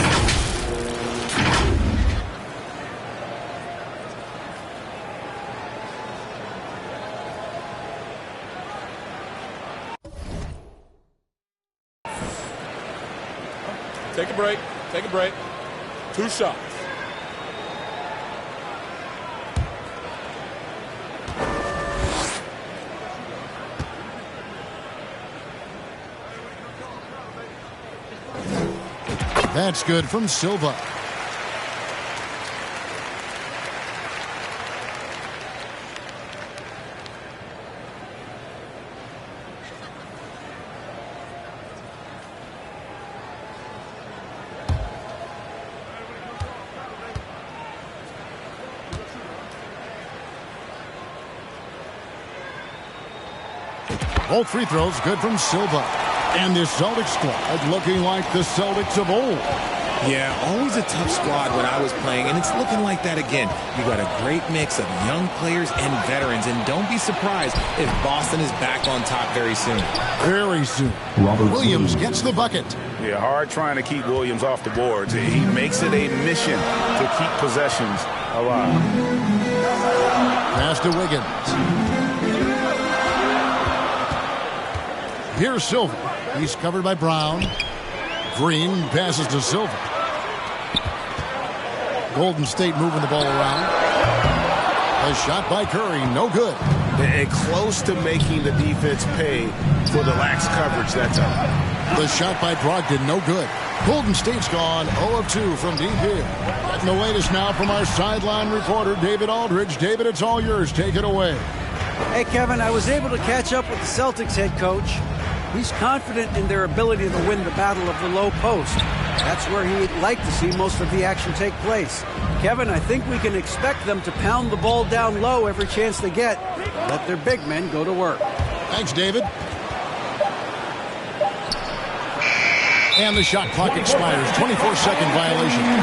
Take a break. 2 shots. That's good from Silva. Both free throws good from Silva. And this Celtics squad looking like the Celtics of old. Yeah, always a tough squad when I was playing, and it's looking like that again. You got a great mix of young players and veterans, and don't be surprised if Boston is back on top very soon. Very soon. Williams gets the bucket. Yeah, hard trying to keep Williams off the boards. He makes it a mission to keep possessions alive. Pass to Wiggins. Here's Silva. He's covered by Brown. Green passes to Silva. Golden State moving the ball around. A shot by Curry, no good. And close to making the defense pay for the lax coverage that time. The shot by Brogdon, no good. Golden State's gone 0 of 2 from deep here. Getting the latest now from our sideline reporter, David Aldridge. David, it's all yours. Take it away. Hey, Kevin, I was able to catch up with the Celtics head coach. He's confident in their ability to win the battle of the low post. That's where he'd like to see most of the action take place. Kevin, I think we can expect them to pound the ball down low every chance they get. Let their big men go to work. Thanks, David. And the shot clock expires. 24-second violation.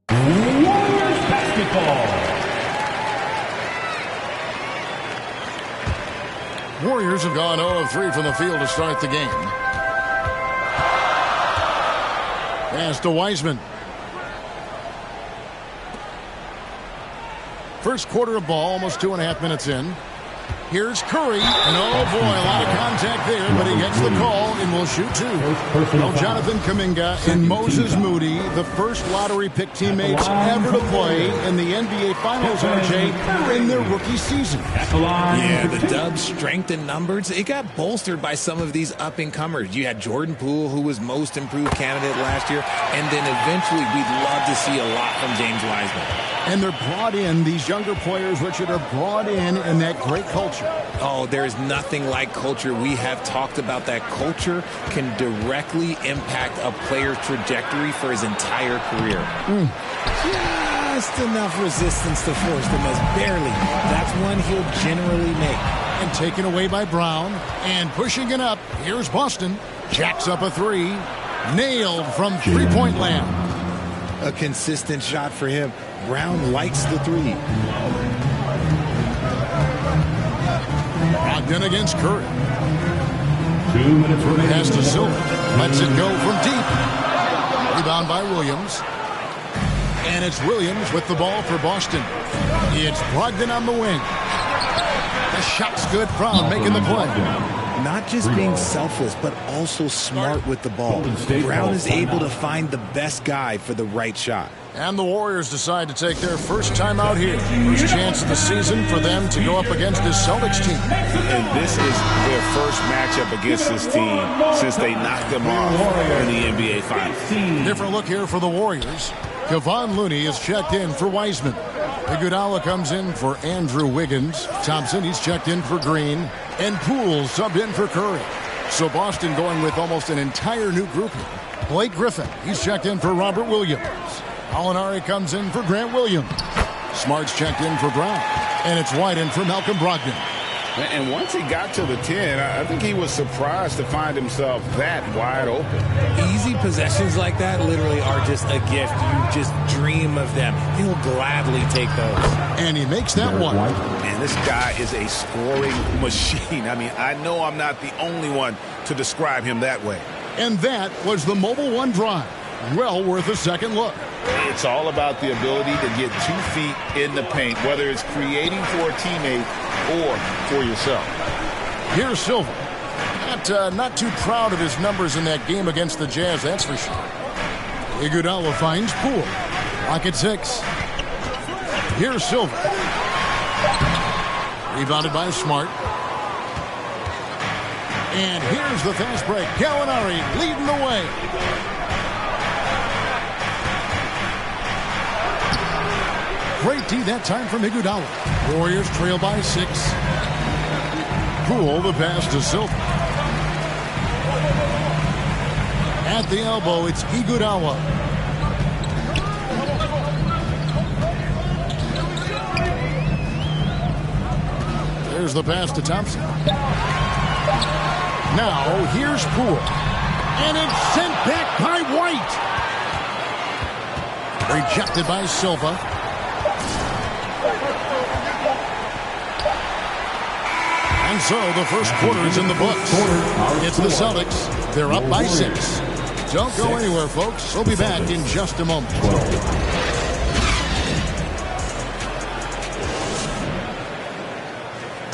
Warriors basketball. Warriors have gone 0 of 3 from the field to start the game. Pass to Wiseman. First quarter of ball, almost 2.5 minutes in. Here's Curry, and oh boy, a lot of contact there, but he gets the call and will shoot two. Well, Jonathan Kuminga and Moses Moody, the first lottery pick teammates ever to play in the NBA Finals, RJ, in their rookie season. Yeah, the Dubs' strength in numbers, it got bolstered by some of these up-and-comers. You had Jordan Poole, who was most improved candidate last year, and then eventually we'd love to see a lot from James Wiseman. And they're brought in, these younger players, Richard, are brought in that great culture. Oh, there's nothing like culture. We have talked about that. Culture can directly impact a player's trajectory for his entire career. Just enough resistance to force the miss. Barely. That's one he'll generally make. And taken away by Brown. And pushing it up. Here's Boston. Jacks up a three. Nailed from three-point land. A consistent shot for him. Brown likes the three. Brogdon against Curry. 2 minutes remaining. Pass to Silva. Lets it go from deep. Rebound by Williams. And it's Williams with the ball for Boston. It's Brogdon on the wing. The shot's good. Brown making the play. Not just being selfless, but also smart with the ball. Brown is able to find the best guy for the right shot. And the Warriors decide to take their first time out here. First chance of the season for them to go up against this Celtics team. And this is their first matchup against this team since they knocked them off in the NBA Finals. Different look here for the Warriors. Kevon Looney is checked in for Wiseman. Iguodala comes in for Andrew Wiggins. Thompson, he's checked in for Green. And Poole subbed in for Curry. So Boston going with almost an entire new group here. Blake Griffin, he's checked in for Robert Williams. Alinari comes in for Grant Williams. Smart's checked in for Brown. And it's White in for Malcolm Brogdon. And once he got to the 10, I think he was surprised to find himself that wide open. Easy possessions like that literally are just a gift. You just dream of them. He'll gladly take those. And he makes that one. Man, this guy is a scoring machine. I mean, I know I'm not the only one to describe him that way. And that was the Mobile One drive. Well worth a second look. It's all about the ability to get 2 feet in the paint, whether it's creating for a teammate or for yourself. Here's Silva. Not too proud of his numbers in that game against the Jazz, that's for sure. Iguodala finds Poole. Lock at 6. Here's Silva. Rebounded by Smart. And here's the fast break. Gallinari leading the way. Great D that time from Iguodala. Warriors trail by 6. Poole, the pass to Silva. At the elbow, it's Iguodala. There's the pass to Thompson. Now, here's Poole. And it's sent back by White. Rejected by Silva. And so the first quarter is in the books. It's the Celtics. They're up by 6. Don't go anywhere, folks. We'll be back in just a moment.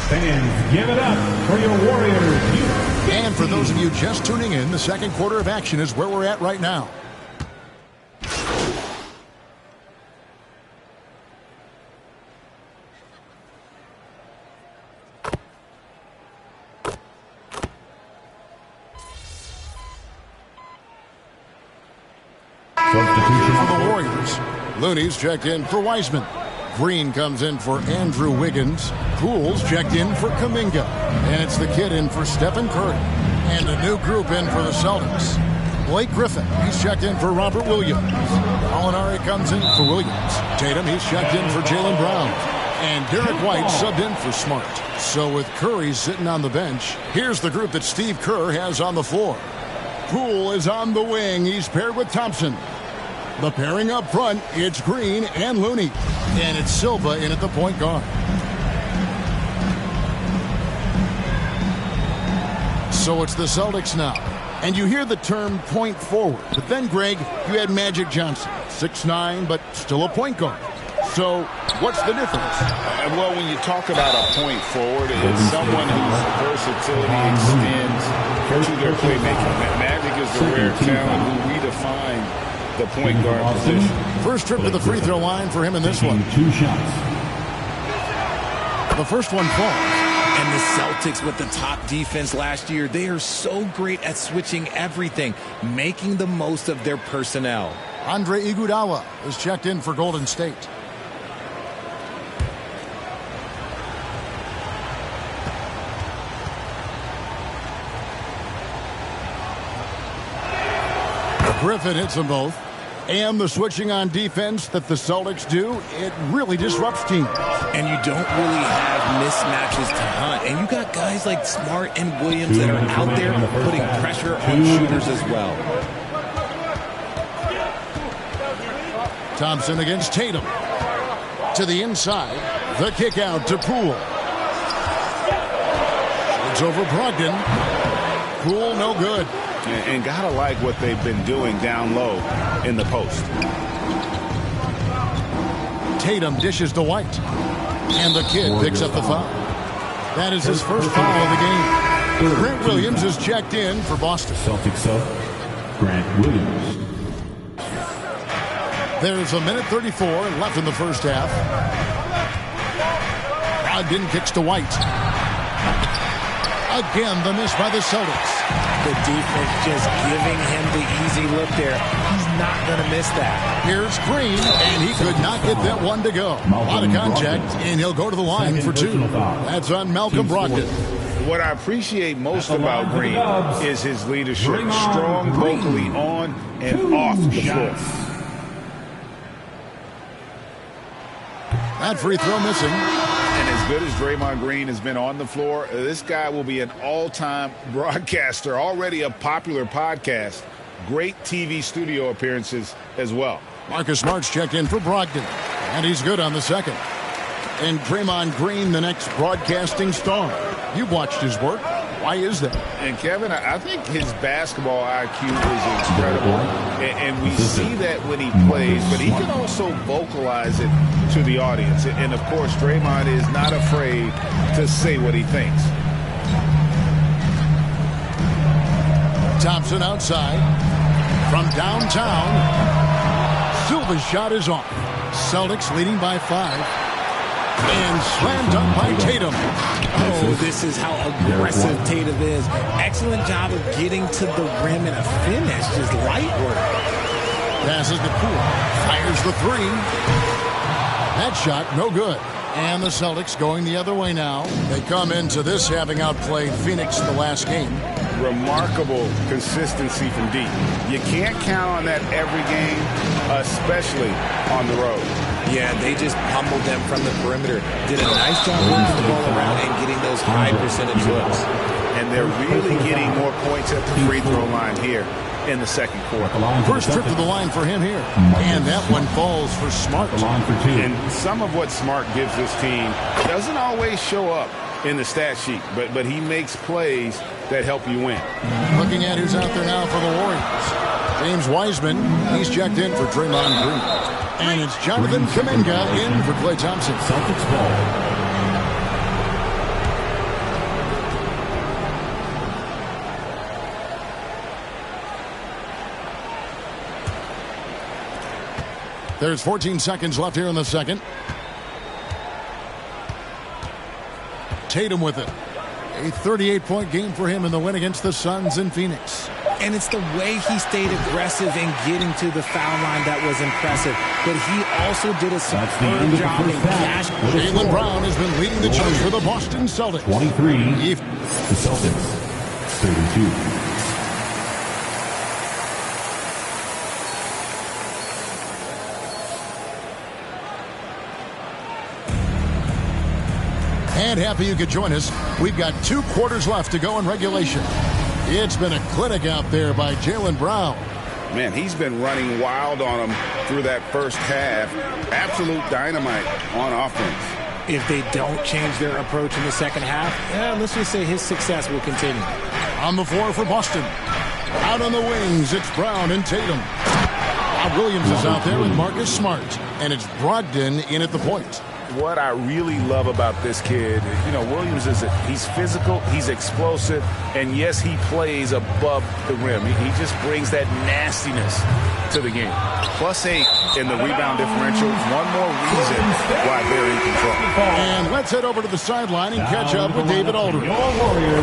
Fans, give it up for your Warriors. And for those of you just tuning in, the second quarter of action is where we're at right now. For the Warriors, Looney's checked in for Wiseman. Green comes in for Andrew Wiggins. Poole's checked in for Kuminga. And it's the kid in for Stephen Curry. And a new group in for the Celtics. Blake Griffin, he's checked in for Robert Williams. Gallinari comes in for Williams. Tatum, he's checked in for Jaylen Brown. And Derek White subbed in for Smart. So with Curry sitting on the bench, here's the group that Steve Kerr has on the floor. Poole is on the wing. He's paired with Thompson. The pairing up front, it's Green and Looney. And it's Silva in at the point guard. So it's the Celtics now. And you hear the term point forward. But then, Greg, you had Magic Johnson, 6'9", but still a point guard. So what's the difference? Well, when you talk about a point forward, it's someone whose versatility extends to their playmaking. Magic is the rare talent who redefined the point guard position. First trip to the free throw line for him in this one. 2 shots. The first one falls. And the Celtics with the top defense last year, they are so great at switching everything, making the most of their personnel. Andre Iguodala is checked in for Golden State. Griffin hits them both. And the switching on defense that the Celtics do, it really disrupts teams. And you don't really have mismatches to hunt. And you got guys like Smart and Williams that are out there putting pressure on shooters as well. Thompson against Tatum. To the inside. The kick out to Poole. It's over Brogdon. Poole no good. And gotta like what they've been doing down low in the post. Tatum dishes to White. And the kid picks up the foul. That is his first foul of the game. Grant Williams is checked in for Boston. Celtics up. Grant Williams. There's a minute 34 left in the first half. Brogdon kicks to White. Again, the miss by the Celtics. The defense just giving him the easy look there. He's not going to miss that. Here's Green, and he could not get that one to go. A lot of contact, and he'll go to the line for 2. That's on Malcolm Brogdon. What I appreciate most about Green is his leadership. Strong vocally on and off the floor. That free throw missing. And as good as Draymond Green has been on the floor, this guy will be an all-time broadcaster, already a popular podcast. Great TV studio appearances as well. Marcus Smart's checked in for Brogdon, and he's good on the second. And Draymond Green, the next broadcasting star. You've watched his work. Why is that? And Kevin, I think his basketball IQ is incredible. And we see that when he plays, but he can also vocalize it to the audience. And of course, Draymond is not afraid to say what he thinks. Thompson outside. From downtown. Silva's shot is off. Celtics leading by 5. And slammed up by Tatum. Oh, this is how aggressive Tatum is. Excellent job of getting to the rim and a finish. Just light work. Passes to Poole. Fires the 3. That shot, no good. And the Celtics going the other way now. They come into this having outplayed Phoenix the last game. Remarkable consistency from deep. You can't count on that every game, especially on the road. Yeah, they just pummeled them from the perimeter. Did a nice job moving the ball around and getting those high percentage looks. And they're really getting more points at the free throw line here in the second quarter. First trip to the line for him here. And that one falls for Smart. And some of what Smart gives this team doesn't always show up in the stat sheet, but he makes plays that help you win. Looking at who's out there now for the Warriors. James Wiseman, he's checked in for Draymond Green. And it's Jonathan Kuminga in for Klay Thompson. Celtics ball. There's 14 seconds left here in the second. Tatum with it. A 38-point game for him in the win against the Suns in Phoenix. And it's the way he stayed aggressive in getting to the foul line that was impressive. But he also did a superb job in cash. Jaylen Brown has been leading the charge for the Boston Celtics. 23. The Celtics, 32. And happy you could join us. We've got 2 quarters left to go in regulation. It's been a clinic out there by Jaylen Brown. Man, he's been running wild on him through that first half. Absolute dynamite on offense. If they don't change their approach in the second half, let's just say his success will continue. On the floor for Boston. Out on the wings, it's Brown and Tatum. Williams is out there with Marcus Smart. And it's Brogdon in at the point. What I really love about this kid, Williams he's physical, he's explosive, and yes, he plays above the rim. He just brings that nastiness to the game. +8 in the rebound differential. One more reason why they're in control. And let's head over to the sideline and catch up with David Aldridge.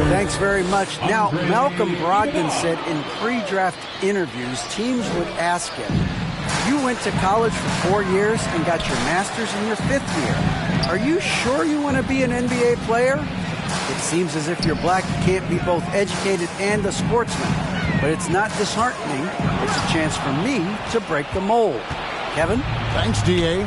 Thanks very much. Now, Malcolm Brogdon said in pre-draft interviews, teams would ask him, you went to college for 4 years and got your master's in your 5th year. Are you sure you want to be an NBA player? It seems as if you're black, you can't be both educated and a sportsman. But it's not disheartening. It's a chance for me to break the mold. Kevin? Thanks, D.A.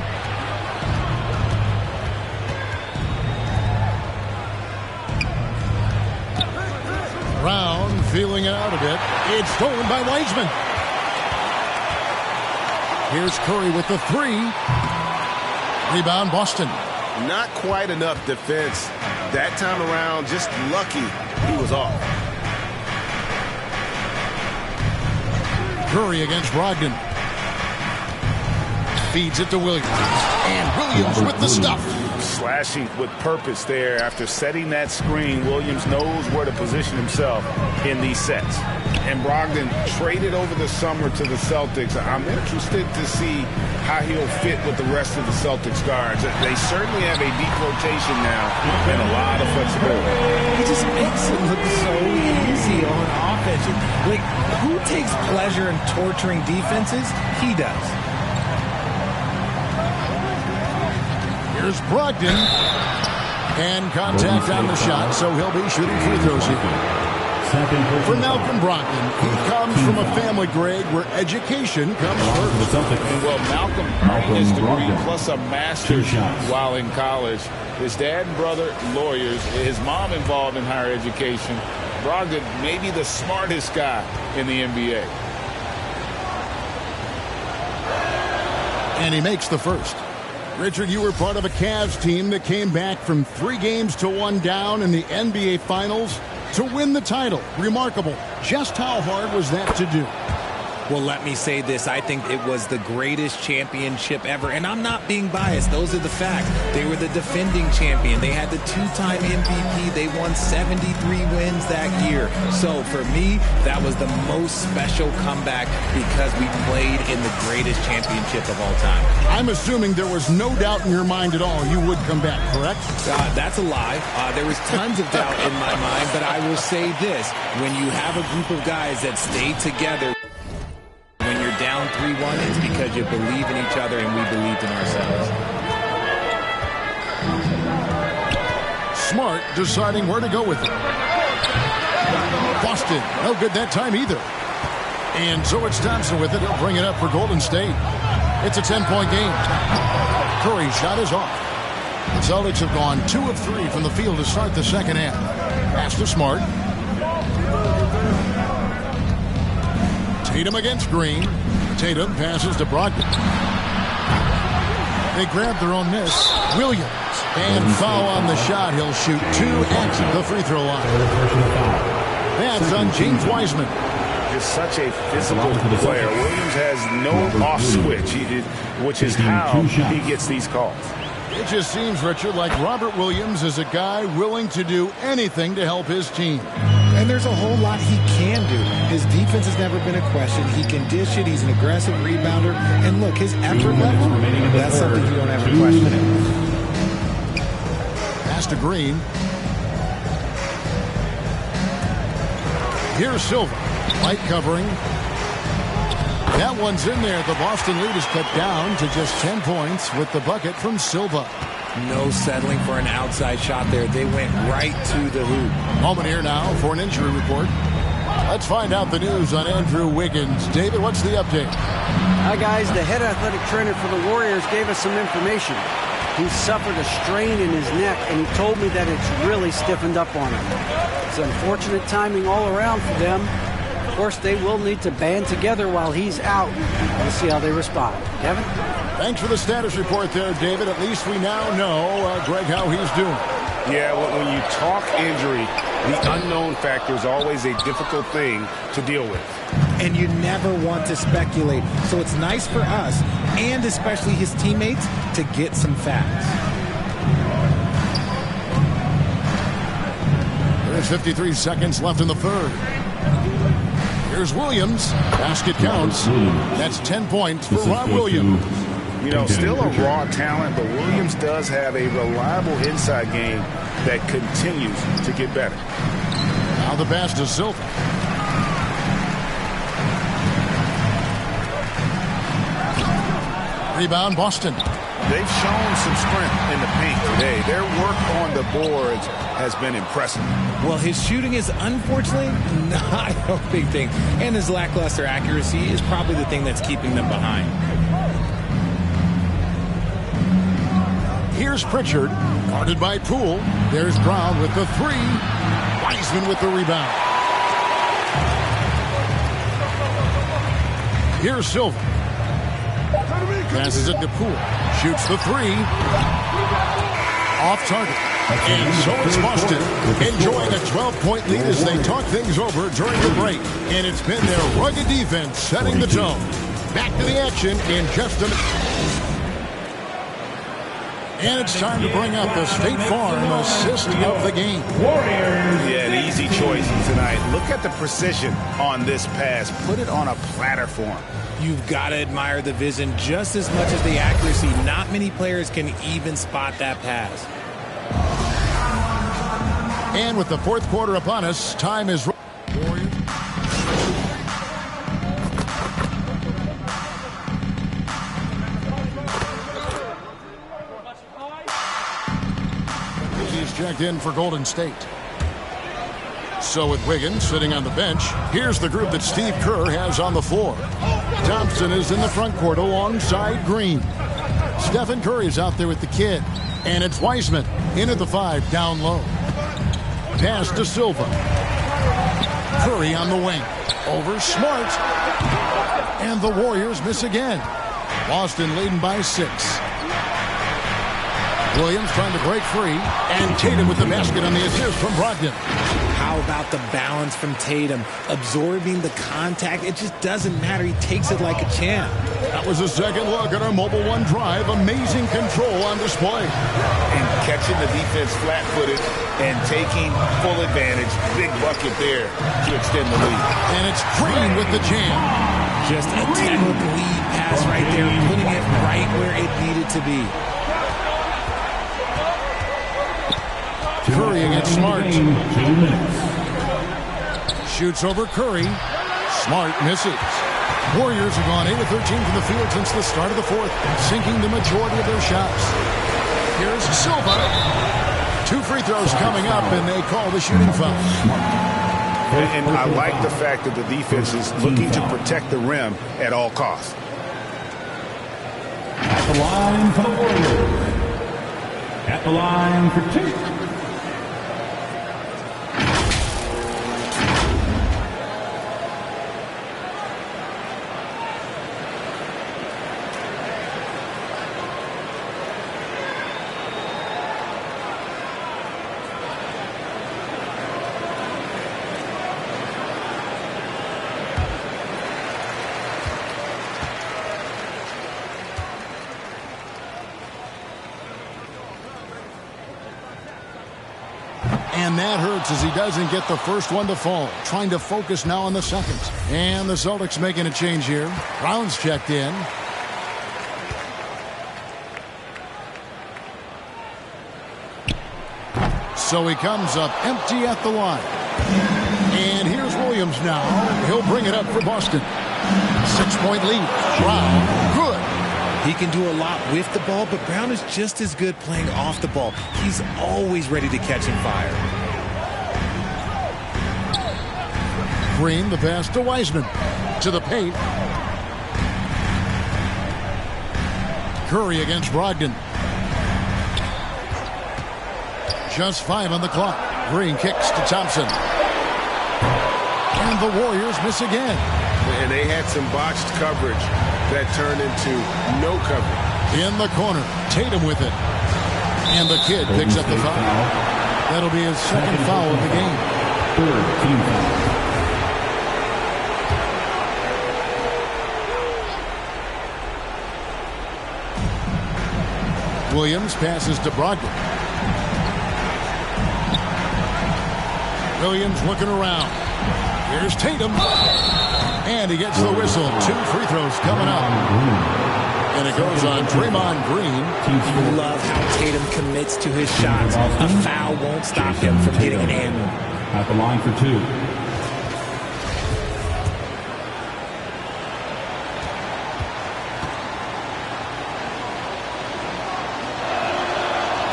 Brown feeling it out a bit. It's stolen by Wiseman. Here's Curry with the 3. Rebound, Boston. Not quite enough defense that time around. Just lucky he was off. Curry against Brogdon. Feeds it to Williams. And Williams with the stuff. Slashing with purpose there. After setting that screen, Williams knows where to position himself in these sets. And Brogdon traded over the summer to the Celtics. I'm interested to see how he'll fit with the rest of the Celtics guards. They certainly have a deep rotation now and a lot of flexibility. He just makes it look so easy on offense. Like, who takes pleasure in torturing defenses? He does. Here's Brogdon. And contact on the shot, so he'll be shooting free throws here. For Malcolm Brogdon, he comes from a family, Greg, where education comes first. Well, Malcolm earned his degree plus a master's while in college. His dad and brother, lawyers. His mom involved in higher education. Brogdon, maybe the smartest guy in the NBA. And he makes the first. Richard, you were part of a Cavs team that came back from 3 games to 1 down in the NBA Finals to win the title. Remarkable. Just how hard was that to do? Well, let me say this. I think it was the greatest championship ever. And I'm not being biased. Those are the facts. They were the defending champion. They had the 2-time MVP. They won 73 wins that year. So for me, that was the most special comeback because we played in the greatest championship of all time. I'm assuming there was no doubt in your mind at all you would come back, correct? That's a lie. There was tons of doubt in my mind, but I will say this. When you have a group of guys that stay together, when you're down 3-1, it's because you believe in each other and we believed in ourselves. Smart deciding where to go with it. Boston, no good that time either. And so it's Thompson with it. He'll bring it up for Golden State. It's a 10-point game. Curry's shot is off. The Celtics have gone 2 of 3 from the field to start the second half. Pass to Smart. Tatum against Green. Tatum passes to Brogdon. They grab their own miss. Williams. And foul on the shot. He'll shoot 2 at the free throw line. That's on James Wiseman. Just such a physical player. Williams has no off switch, which is how he gets these calls. It just seems, Richard, like Robert Williams is a guy willing to do anything to help his team. And there's a whole lot he can do. His defense has never been a question. He can dish it. He's an aggressive rebounder. And look, his effort level, that's something you don't ever question. Pass to Green. Here's Silva. Light covering. That one's in there. The Boston lead is cut down to just 10 points with the bucket from Silva. No settling for an outside shot there. They went right to the hoop. Moment here now for an injury report. Let's find out the news on Andrew Wiggins. David, what's the update? Hi, guys. The head athletic trainer for the Warriors gave us some information. He suffered a strain in his neck, and he told me that it's really stiffened up on him. It's unfortunate timing all around for them. Of course, they will need to band together while he's out. We'll see how they respond. Kevin? Thanks for the status report there, David. At least we now know, Greg, how he's doing. Yeah, well, when you talk injury, the unknown factor is always a difficult thing to deal with. And you never want to speculate. So it's nice for us, and especially his teammates, to get some facts. There's 53 seconds left in the third. Here's Williams. Basket counts. That's 10 points for Rob Williams. You know, still a raw talent, but Williams does have a reliable inside game that continues to get better. Now the pass to Silva. Rebound, Boston. They've shown some strength in the paint today. Their work on the boards has been impressive. Well, his shooting is unfortunately not a big thing, and his lackluster accuracy is probably the thing that's keeping them behind. Here's Pritchard, guarded by Poole. There's Brown with the three. Wiseman with the rebound. Here's Silva. Passes it to Poole. Shoots the three. Off target. And so it's Boston enjoying a 12-point lead as they talk things over during the break. And it's been their rugged defense setting the tone. Back to the action in just a minute. And it's time to bring up the State Farm assist of the game. Yeah, an easy choice tonight. Look at the precision on this pass. Put it on a platter for him. You've got to admire the vision just as much as the accuracy. Not many players can even spot that pass. And with the fourth quarter upon us, time is... He's checked in for Golden State. So with Wiggins sitting on the bench, here's the group that Steve Kerr has on the floor. Thompson is in the front court alongside Green. Stephen Curry's out there with the kid. And it's Wiseman in at the 5, down low. Pass to Silva. Curry on the wing. Over Smart. And the Warriors miss again. Boston leading by 6. Williams trying to break free. And Tatum with the basket on the assist from Brogdon. How about the balance from Tatum? Absorbing the contact. It just doesn't matter. He takes it like a champ. That was a second look at our Mobile One drive. Amazing control on display. And catching the defense flat-footed and taking full advantage. Big bucket there to extend the lead. And it's Green with the jam. Just a technical lead pass right there, putting it right where it needed to be. Curry against Smart. Shoots over Curry. Smart misses. Warriors have gone 8 of 13 from the field since the start of the fourth, sinking the majority of their shots. Here's Silva. 2 free throws coming up, and they call the shooting foul. And I like the fact that the defense is looking to protect the rim at all costs. At the line for the Warriors. At the line for 2. And that hurts as he doesn't get the first one to fall. Trying to focus now on the second. And the Celtics making a change here. Brown's checked in. So he comes up empty at the line. And here's Williams. Williams now. He'll bring it up for Boston. 6-point lead. Brown, good. He can do a lot with the ball, but Brown is just as good playing off the ball. He's always ready to catch and fire. Green, the pass to Wiseman. To the paint. Curry against Brogdon. Just 5 on the clock. Green kicks to Thompson. And the Warriors miss again. And they had some botched coverage that turned into no coverage. In the corner, Tatum with it. And the kid picks up the foul. That'll be his second foul of the game. Third team foul. Williams passes to Brogdon. Williams looking around. Here's Tatum. And he gets the whistle. 2 free throws coming up. And it goes on Draymond Green. You love how Tatum commits to his shots. A foul won't stop him from getting an and one. At the line for 2.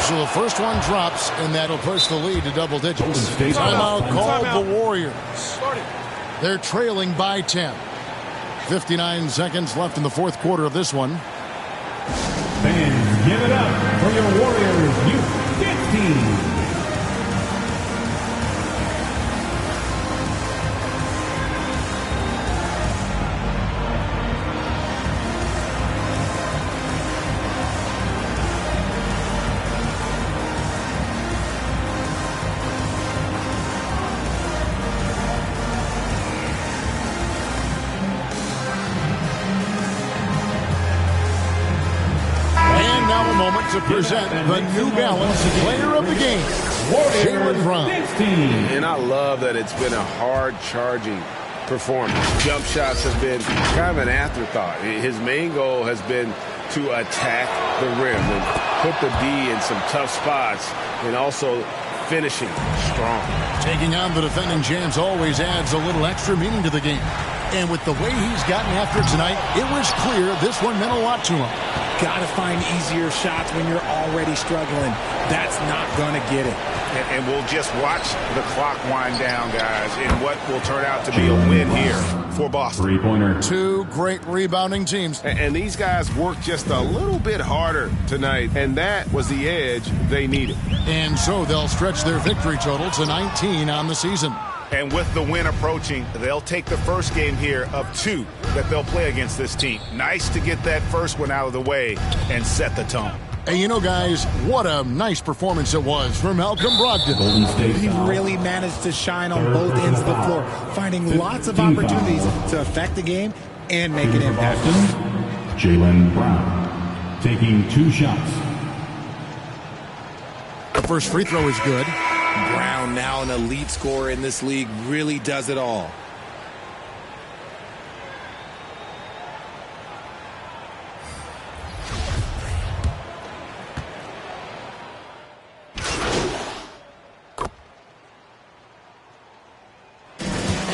So the first one drops, and that'll push the lead to double digits. Timeout called the Warriors. They're trailing by 10. 59 seconds left in the fourth quarter of this one. Fans, give it up for your Warriors U15. To present the New Balance Player of the Game, Jaylen Brown. And I love that it's been a hard-charging performance. Jump shots have been kind of an afterthought. His main goal has been to attack the rim and put the D in some tough spots and also finishing strong. Taking on the defending champs always adds a little extra meaning to the game. And with the way he's gotten after it tonight, it was clear this one meant a lot to him. Gotta find easier shots when you're already struggling. That's not gonna get it. And we'll just watch the clock wind down, guys, in what will turn out to be a win here for Boston. 3-pointer. 2 great rebounding teams. And these guys worked just a little bit harder tonight, and that was the edge they needed. And so they'll stretch their victory total to 19 on the season. And with the win approaching, they'll take the first game here of 2 that they'll play against this team. Nice to get that first one out of the way and set the tone. And you know, guys, what a nice performance it was from Malcolm Brogdon. He really managed to shine on both ends of the floor, finding lots of opportunities to affect the game and make an impact. Jaylen Brown taking 2 shots. The first free throw is good. Brown, now an elite scorer in this league, really does it all.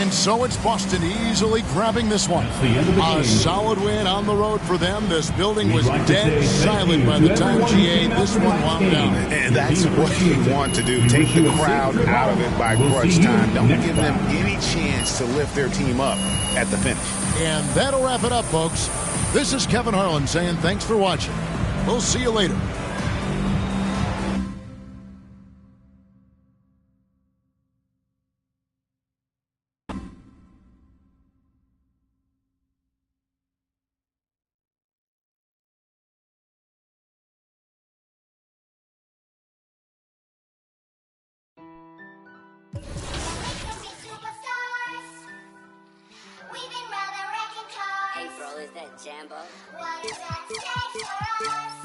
And so it's Boston easily grabbing this one. A solid win on the road for them. This building was dead silent by the time GA this one wound down. And that's what you want to do. Take the crowd out of it by crunch time. Don't give them any chance to lift their team up at the finish. And that'll wrap it up, folks. This is Kevin Harlan saying thanks for watching. We'll see you later. Jambo. What does that say for us?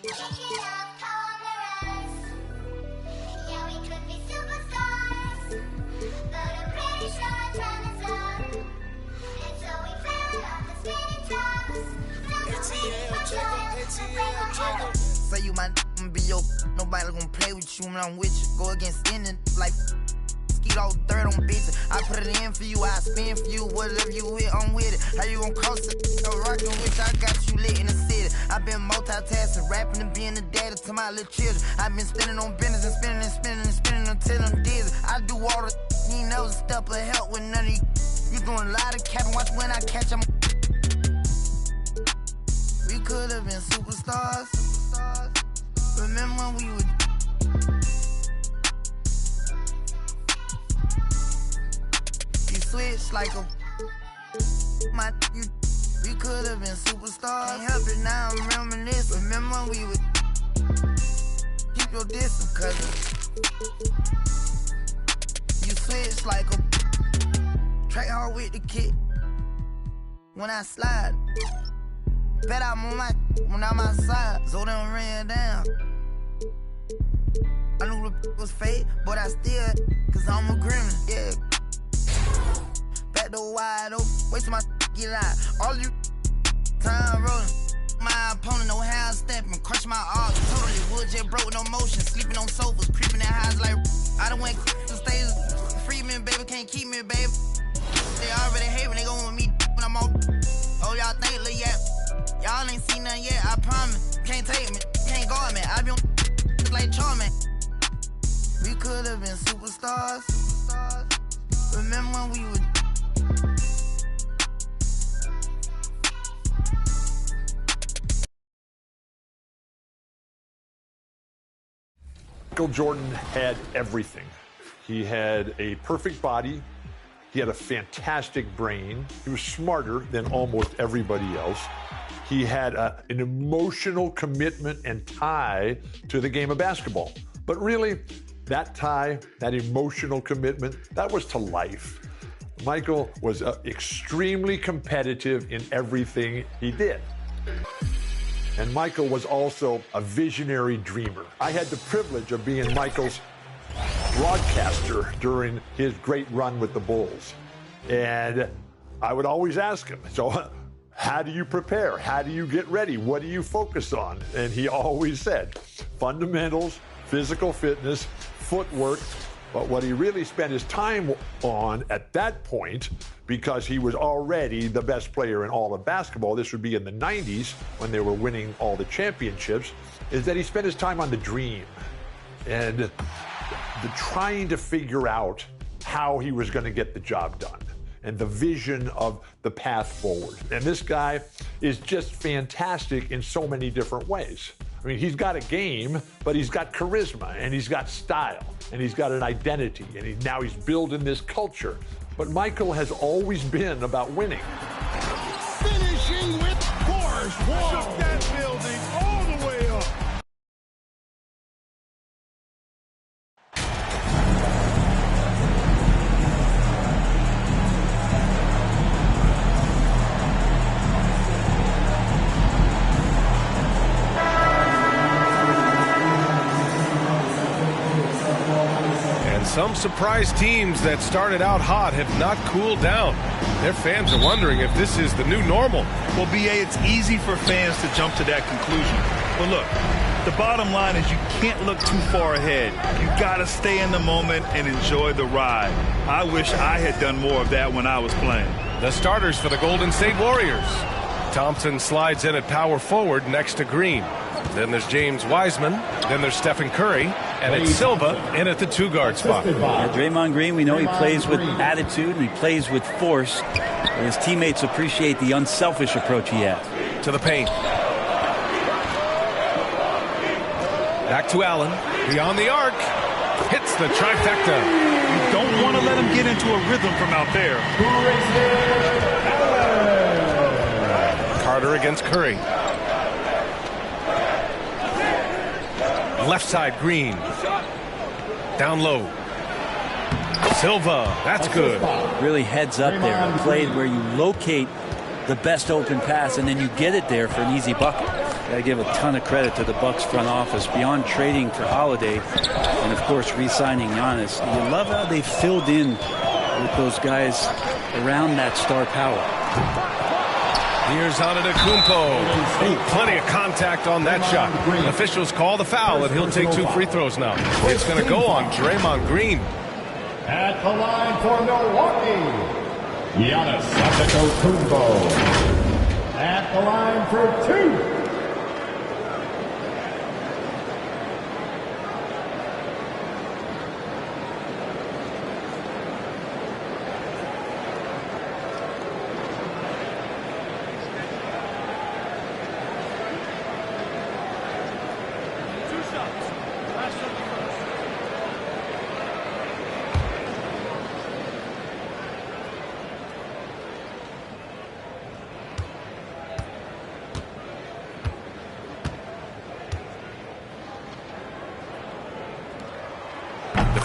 Kicking up corners. Yeah, we could be superstars, but I'm pretty sure our time is up. And so we fell off the spinning tops. Say you my be your nobody gonna play with you when I'm with you. Go against any like skeet off dirt on bitches. I put it in for you, I spin for you. Whatever you with, I'm with it. How you gon' cross it? No rockin' with I got you lit in the city. I been multitasking, rapping and being the daddy to my little children. I been spinning on business and spinning and spinning and spinning until I'm dizzy. I do all the you ain't never step of help with none of you. You doing a lot of capping, watch when I catch them. We could have been superstars. Remember when we would. You switch like a. My you. We could have been superstars. Can't help it now, I'm reminiscing. Remember when we would. Keep your distance, cause you switch like a. Track hard with the kick. When I slide. Bet I'm on my when I'm outside, so them ran down. I knew the was fake, but I still, cause I'm a gremlin, yeah. Back door wide open, wait till my get out. All you time rolling. My opponent, no hand stepping, crush my arms, totally wood jet broke, no motion, sleeping on sofas, creeping in highs like I done went to stages. Free me, baby, can't keep me, baby. They already hate when they go with me when I'm off. Oh, y'all think, look, yeah. Y'all ain't seen nothing yet, I promise. Can't take me, can't guard me. I be on like Charmin. We could have been superstars. Remember when we would. Michael Jordan had everything. He had a perfect body. He had a fantastic brain. He was smarter than almost everybody else. He had an emotional commitment and tie to the game of basketball. But really, that tie, that emotional commitment, that was to life. Michael was extremely competitive in everything he did. And Michael was also a visionary dreamer. I had the privilege of being Michael's broadcaster during his great run with the Bulls. And I would always ask him, so how do you prepare? How do you get ready? What do you focus on? And he always said, fundamentals, physical fitness, footwork. But what he really spent his time on at that point, because he was already the best player in all of basketball, this would be in the 90s when they were winning all the championships, is that he spent his time on the dream and the trying to figure out how he was going to get the job done and the vision of the path forward. And this guy is just fantastic in so many different ways. I mean, he's got a game, but he's got charisma, and he's got style, and he's got an identity, and now he's building this culture. But Michael has always been about winning. Finishing with force. Shook that building all the way up. Some surprise teams that started out hot have not cooled down. Their fans are wondering if this is the new normal. Well, BA, it's easy for fans to jump to that conclusion. But look, the bottom line is you can't look too far ahead. You got to stay in the moment and enjoy the ride. I wish I had done more of that when I was playing. The starters for the Golden State Warriors. Thompson slides in at power forward next to Green. Then there's James Wiseman. Then there's Stephen Curry. And it's Silva in at the two-guard spot. Yeah, Draymond Green, we know he plays with attitude and he plays with force. And his teammates appreciate the unselfish approach he has. To the paint. Back to Allen. Beyond the arc. Hits the trifecta. You don't want to let him get into a rhythm from out there. Carter against Curry. Left side, Green. Down low. Silva, that's good. Really heads up there. Played where you locate the best open pass and then you get it there for an easy bucket. I give a ton of credit to the Bucks front office beyond trading for Holiday and of course re-signing Giannis. You love how they filled in with those guys around that star power. Here's Antetokounmpo. Plenty of contact on that shot. Officials call the foul, and he'll take 2 free throws now. It's going to go on Draymond Green. At the line for Milwaukee, Giannis Antetokounmpo. At the line for 2.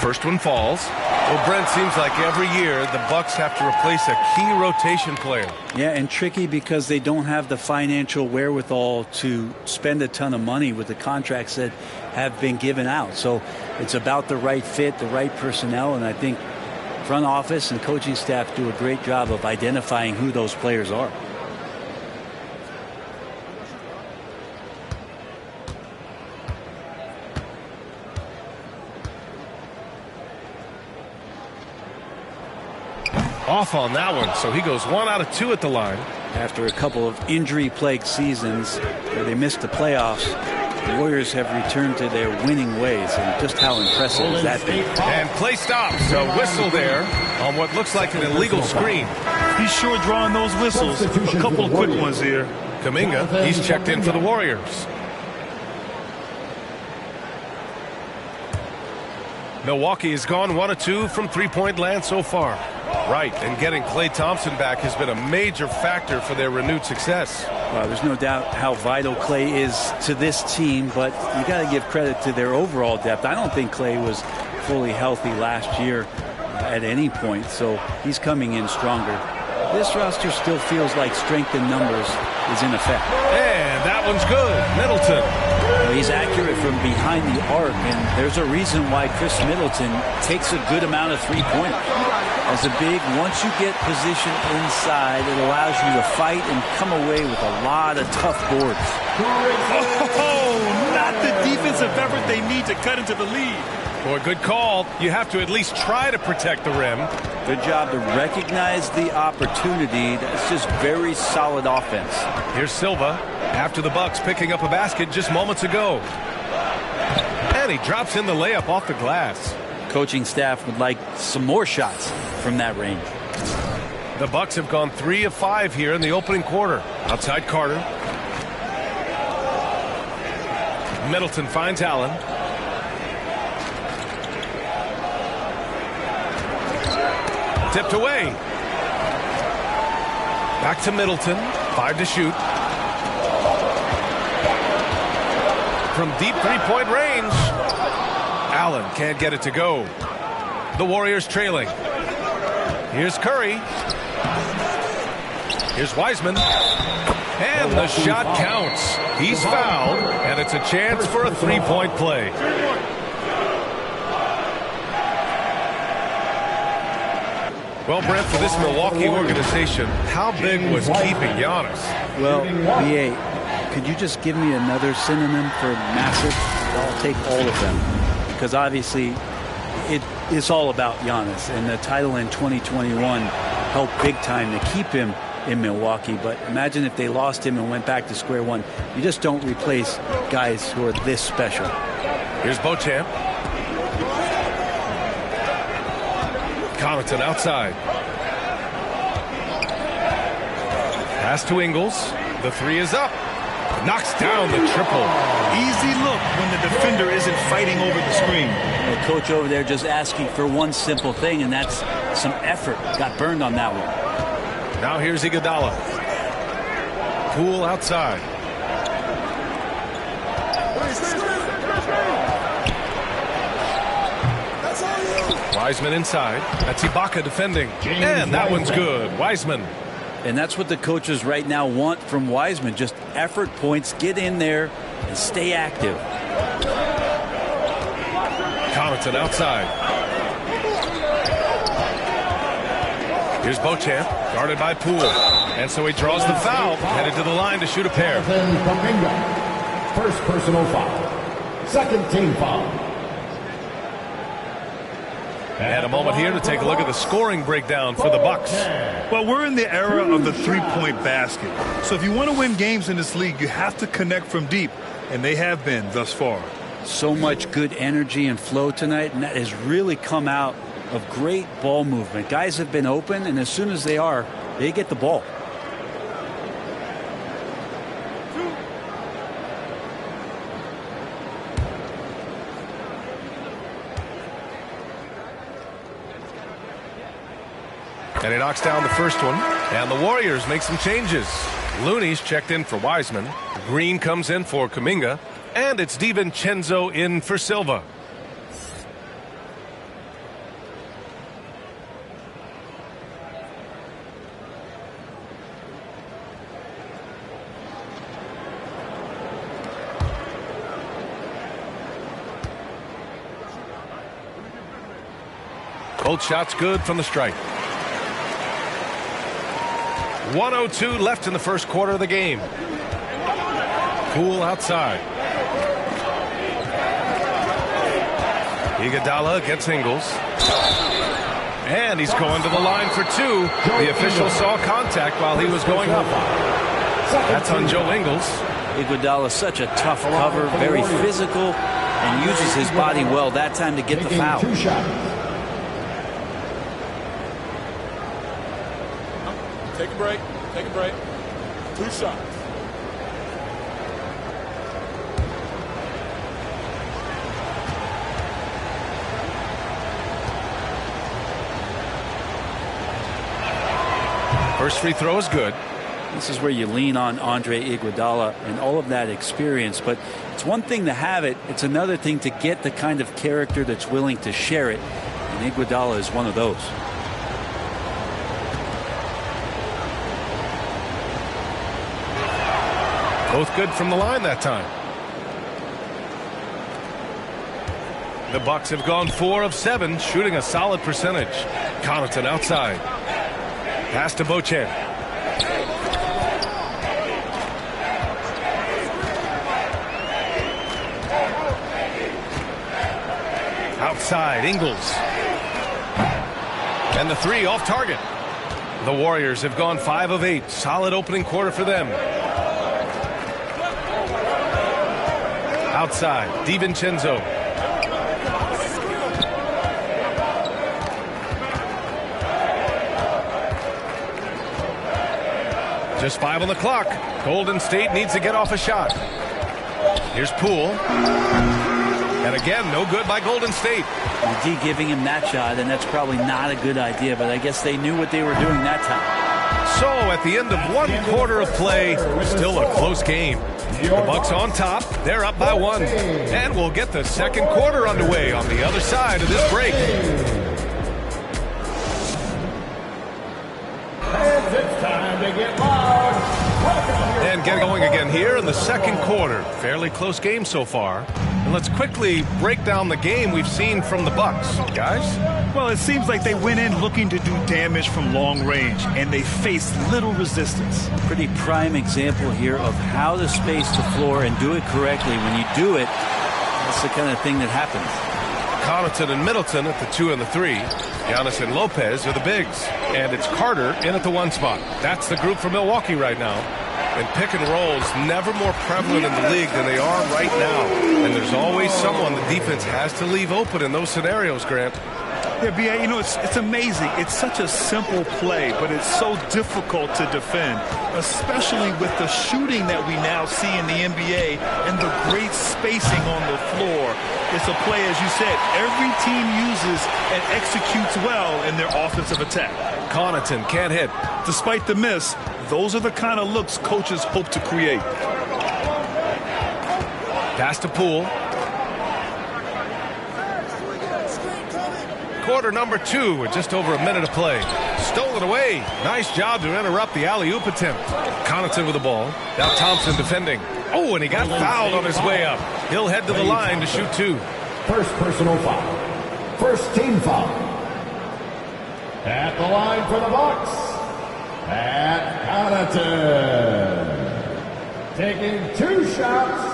First one falls. Well, Brent, seems like every year the Bucks have to replace a key rotation player. Yeah, and tricky because they don't have the financial wherewithal to spend a ton of money with the contracts that have been given out. So it's about the right fit, the right personnel, and I think front office and coaching staff do a great job of identifying who those players are. Off on that one, so he goes 1 out of 2 at the line. After a couple of injury-plagued seasons where they missed the playoffs, the Warriors have returned to their winning ways, and just how impressive is that been? And play stops. A whistle there on what looks like an illegal screen. He's sure drawing those whistles. A couple of quick ones here. Kuminga, he's checked in for the Warriors. Milwaukee has gone 1 of 2 from three-point land so far. Right, and getting Klay Thompson back has been a major factor for their renewed success. Well, there's no doubt how vital Klay is to this team, but you got to give credit to their overall depth. I don't think Klay was fully healthy last year at any point, so he's coming in stronger. This roster still feels like strength in numbers is in effect. And that one's good. Middleton. He's accurate from behind the arc, and there's a reason why Chris Middleton takes a good amount of three-pointers. As a big, once you get position inside, it allows you to fight and come away with a lot of tough boards. Oh, not the defensive effort they need to cut into the lead. Boy, good call. You have to at least try to protect the rim. Good job to recognize the opportunity. That's just very solid offense. Here's Silva after the Bucks picking up a basket just moments ago. And he drops in the layup off the glass. Coaching staff would like some more shots from that range. The Bucks have gone 3 of 5 here in the opening quarter. Outside Carter. Middleton finds Allen. Tipped away. Back to Middleton. 5 to shoot. From deep three-point range. Allen can't get it to go. The Warriors trailing. Here's Curry. Here's Wiseman. And the shot counts. He's fouled, and it's a chance for a three-point play. Well, Brent, for this Milwaukee organization, how big was keeping Giannis? Well, BA, could you just give me another synonym for massive? I'll take all of them. Because obviously, it's all about Giannis. And the title in 2021 helped big time to keep him in Milwaukee. But imagine if they lost him and went back to square one. You just don't replace guys who are this special. Here's Beauchamp. Connaughton outside. Pass to Ingles. The 3 is up. Knocks down the triple. Easy look when the defender isn't fighting over the screen. The coach over there just asking for one simple thing, and that's some effort. Got burned on that one. Now here's Iguodala. Poole outside. Wiseman inside. That's Ibaka defending. And that one's good. Wiseman. And that's what the coaches right now want from Wiseman. Just effort points. Get in there and stay active. Connaughton outside. Here's Beauchamp. Guarded by Poole. And so he draws the foul. Headed to the line to shoot a pair. First personal foul. Second team foul. And a moment here to take a look at the scoring breakdown for the Bucks. Well, we're in the era of the three-point basket. So if you want to win games in this league, you have to connect from deep, and they have been thus far. So much good energy and flow tonight, and that has really come out of great ball movement. Guys have been open, and as soon as they are, they get the ball. And he knocks down the first one. And the Warriors make some changes. Looney's checked in for Wiseman. Green comes in for Kuminga. And it's DiVincenzo in for Silva. Both shots good from the stripe. 1:02 left in the first quarter of the game. Poole outside. Iguodala against Ingles. And he's going to the line for two. The official saw contact while he was going up. That's on Joe Ingles. Iguodala, such a tough cover, very physical, and uses his body well that time to get the foul. Take a break. Take a break. 2 shots. First free throw is good. This is where you lean on Andre Iguodala and all of that experience. But it's one thing to have it. It's another thing to get the kind of character that's willing to share it. And Iguodala is one of those. Both good from the line that time. The Bucks have gone 4 of 7, shooting a solid percentage. Connaughton outside. Pass to Beauchamp. Outside, Ingles. And the three off target. The Warriors have gone 5 of 8. Solid opening quarter for them. Outside, DiVincenzo. Just 5 on the clock. Golden State needs to get off a shot. Here's Poole. And again, no good by Golden State. D giving him that shot, and that's probably not a good idea, but I guess they knew what they were doing that time. So at the end of 1 quarter of play, still a close game. The Bucks on top. They're up by 1. And we'll get the second quarter underway on the other side of this break. It's time to get loud. And get going again here in the second quarter. Fairly close game so far. And let's quickly break down the game we've seen from the Bucks. Guys? Well, it seems like they went in looking to do damage from long range, and they faced little resistance. Pretty prime example here of how to space the floor and do it correctly. When you do it, that's the kind of thing that happens. Connaughton and Middleton at the 2 and the 3. Giannis and Lopez are the bigs. And it's Carter in at the 1 spot. That's the group for Milwaukee right now. And pick and rolls never more prevalent in the league than they are right now. And there's always someone the defense has to leave open in those scenarios, Grant. Yeah, B.A., you know, it's amazing. It's such a simple play, but it's so difficult to defend, especially with the shooting that we now see in the NBA and the great spacing on the floor. It's a play, as you said, every team uses and executes well in their offensive attack. Connaughton can't hit. Despite the miss, those are the kind of looks coaches hope to create. Pass to Poole. Quarter number 2 with just over a minute of play. Stolen away. Nice job to interrupt the alley-oop attempt. Connaughton with the ball. Now Thompson defending. Oh, and he got fouled on his way up. He'll head to the line to shoot 2. First personal foul. First team foul. At the line for the Bucks, Pat Connaughton. Taking 2 shots.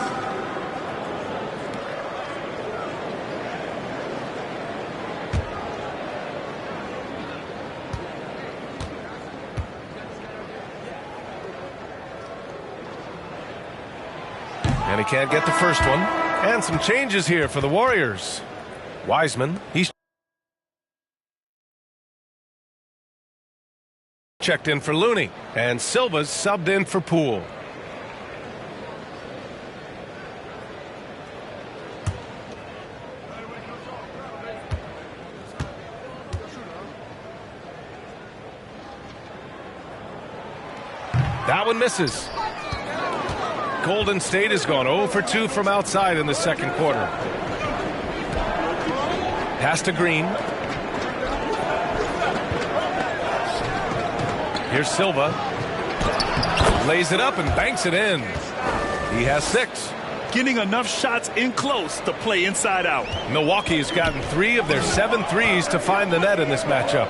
And he can't get the first one. And some changes here for the Warriors. Wiseman, he's checked in for Looney. And Silva's subbed in for Poole. That one misses. Golden State has gone 0 for 2 from outside in the second quarter. Pass to Green. Here's Silva. Lays it up and banks it in. He has 6. Getting enough shots in close to play inside out. Milwaukee has gotten 3 of their 7 threes to find the net in this matchup.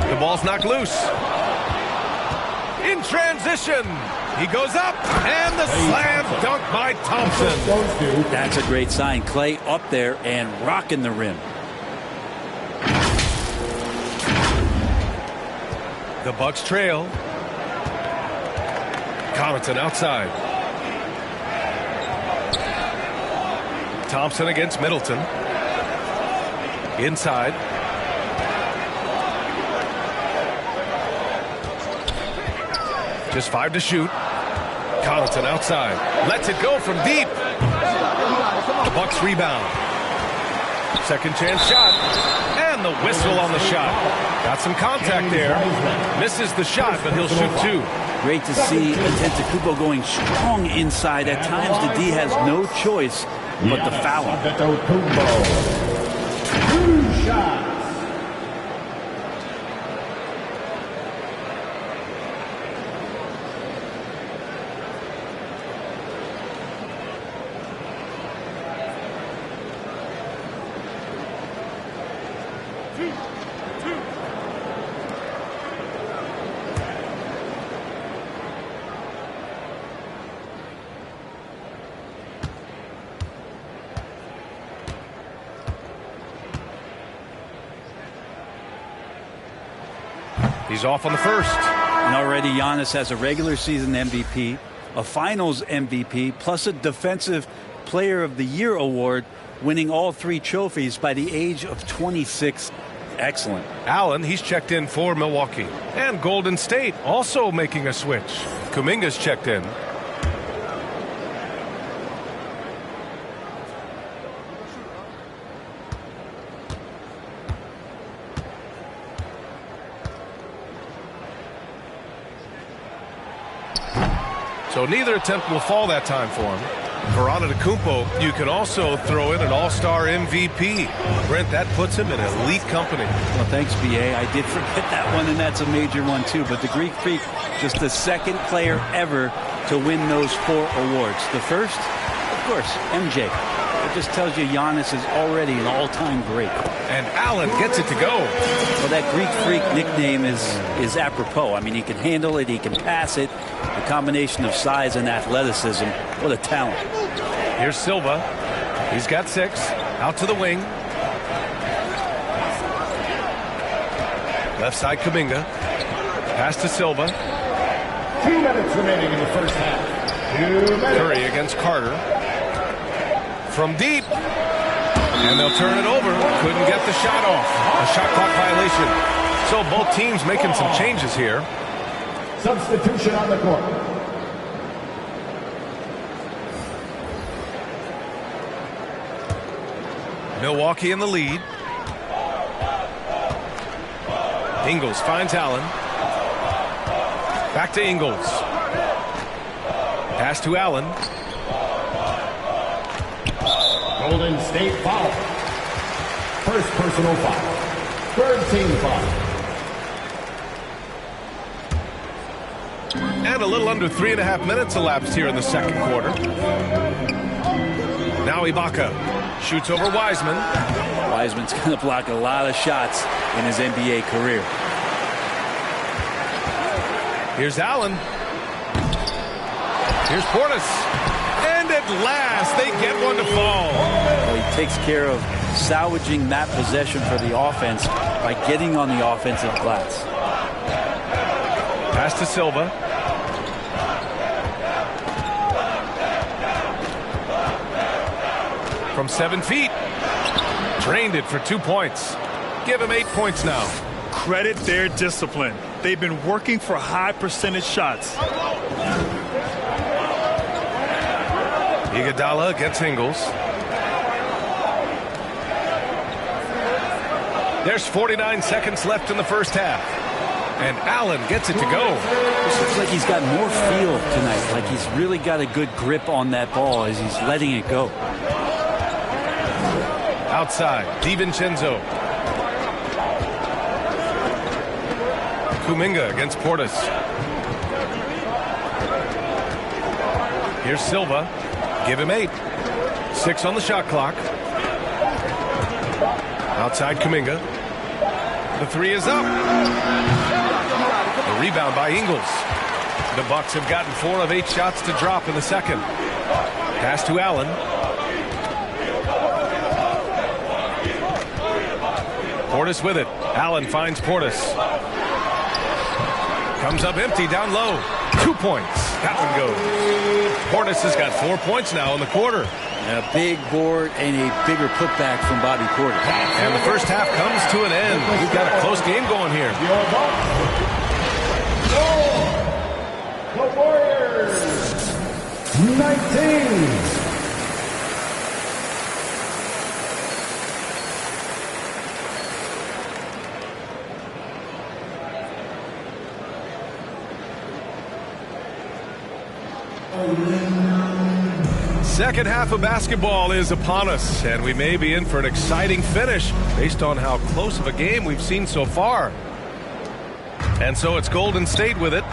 The ball's knocked loose. In transition. He goes up, and the slam dunk by Thompson. That's a great sign. Clay up there and rocking the rim. The Bucks trail. Connaughton outside. Thompson against Middleton. Inside. Just 5 to shoot. Connaughton outside. Lets it go from deep. The Bucks rebound. Second chance shot. And the whistle on the shot. Got some contact there. Misses the shot, but he'll shoot 2. Great to see Antetokounmpo going strong inside. At times, the D has no choice but to foul him. 2 shots. He's off on the first. And already Giannis has a regular season MVP, a finals MVP, plus a defensive player of the year award, winning all 3 trophies by the age of 26. Excellent. Allen, he's checked in for Milwaukee. And Golden State also making a switch. Kuminga's checked in. So neither attempt will fall that time for him. For Antetokounmpo, you can also throw in an all-star MVP. Brent, that puts him in elite company. Well, thanks, BA. I did forget that one, and that's a major one, too. But the Greek Freak, just the second player ever to win those 4 awards. The first, of course, MJ. It just tells you Giannis is already an all-time great. And Allen gets it to go. Well, that Greek Freak nickname is apropos. I mean, he can handle it, he can pass it. The combination of size and athleticism, what a talent. Here's Silva. He's got 6. Out to the wing. Left side Kuminga. Pass to Silva. 2 minutes remaining in the first half. 2 minutes. Curry against Carter. From deep. And they'll turn it over. Couldn't get the shot off. A shot clock violation. So both teams making some changes here. Substitution on the court. Milwaukee in the lead. Ingles finds Allen. Back to Ingles. Pass to Allen. Golden State foul. First personal foul. Third team foul. And a little under 3.5 minutes elapsed here in the second quarter. Now Ibaka shoots over Wiseman. Wiseman's going to block a lot of shots in his NBA career. Here's Allen. Here's Portis. And at last, they get one to fall. Well, he takes care of salvaging that possession for the offense by getting on the offensive glass. Pass to Silva. from 7 feet. Drained it for 2 points. Give him 8 points now. Credit their discipline. They've been working for high percentage shots. Iguodala against Ingles. There's 49 seconds left in the first half. And Allen gets it to go. It looks like he's got more feel tonight. Like he's really got a good grip on that ball as he's letting it go. Outside, DiVincenzo. Kuminga against Portis. Here's Silva. Give him 8. 6 on the shot clock. Outside Kuminga. The 3 is up. The rebound by Ingles. The Bucks have gotten 4 of 8 shots to drop in the second. Pass to Allen. Portis with it. Allen finds Portis. Comes up empty down low. 2 points. That one goes. Portis has got 4 points now in the quarter. A big board and a bigger putback from Bobby Portis. And the first half comes to an end. We've got a close game going here. The Warriors, 19. Second half of basketball is upon us, and we may be in for an exciting finish based on how close of a game we've seen so far. And so it's Golden State with it.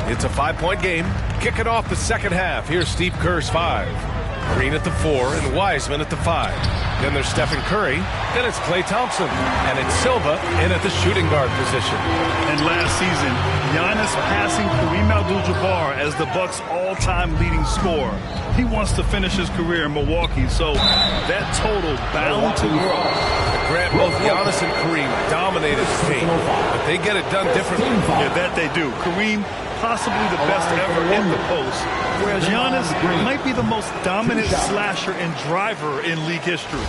It's a 5-point game. Kicking off the second half. Here's Steve Kerr's 5. Green at the 4 and Wiseman at the 5. Then there's Stephen Curry. Then it's Klay Thompson. And it's Silva in at the shooting guard position. And last season, Giannis passing Kareem Abdul-Jabbar as the Bucks' all-time leading scorer. He wants to finish his career in Milwaukee, so that total bound to grow. Grant, both Giannis and Kareem dominated the paint, but they get it done differently. Yeah, that they do. Kareem, possibly the best ever in the post, whereas Giannis might be the most dominant slasher and driver in league history.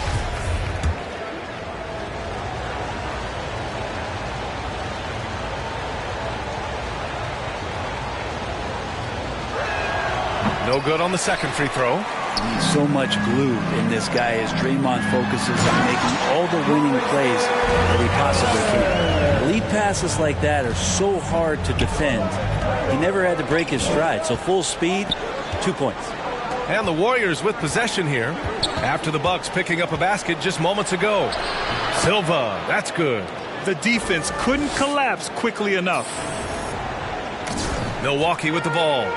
No good on the second free throw. He's so much glue in this guy as Draymond focuses on making all the winning plays that he possibly can. Lead passes like that are so hard to defend. He never had to break his stride, so full speed, 2 points. And the Warriors with possession here after the Bucks picking up a basket just moments ago. Silva, that's good. The defense couldn't collapse quickly enough. Milwaukee with the ball.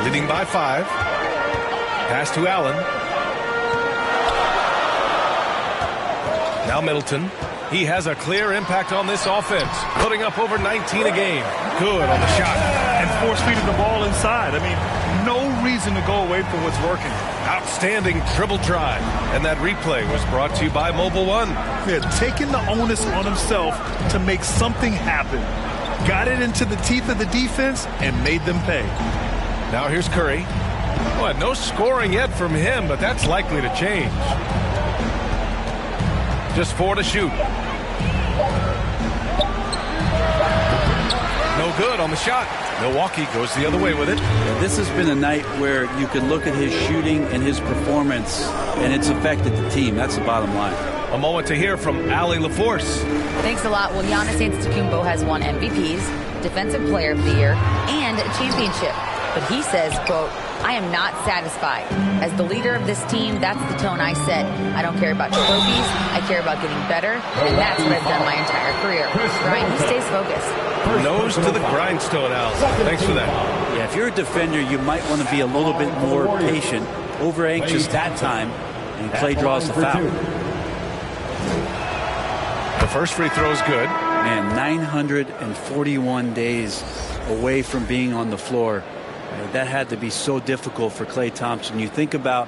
Leading by 5. Pass to Allen. Now Middleton. He has a clear impact on this offense, putting up over 19 a game. Good on the shot. And force-feeding the ball inside. I mean, no reason to go away from what's working. Outstanding dribble drive. And that replay was brought to you by Mobile One. Yeah, taking the onus on himself to make something happen. Got it into the teeth of the defense and made them pay. Now here's Curry. Well, no scoring yet from him, but that's likely to change. Just 4 to shoot. No good on the shot. Milwaukee goes the other way with it. Yeah, this has been a night where you can look at his shooting and his performance, and it's affected the team. That's the bottom line. A moment to hear from Allie LaForce. Thanks a lot. Well, Giannis Antetokounmpo has won MVPs, Defensive Player of the Year, and a championship. But he says, quote, I am not satisfied. As the leader of this team, that's the tone I set. I don't care about trophies. I care about getting better. And that's what I've done my entire career. Brian, he stays focused. Nose to the grindstone, Al. Thanks for that. Yeah, if you're a defender, you might want to be a little bit more patient, over anxious that time, and Klay draws the foul. The first free throw is good. Man, 941 days away from being on the floor. That had to be so difficult for Klay Thompson. You think about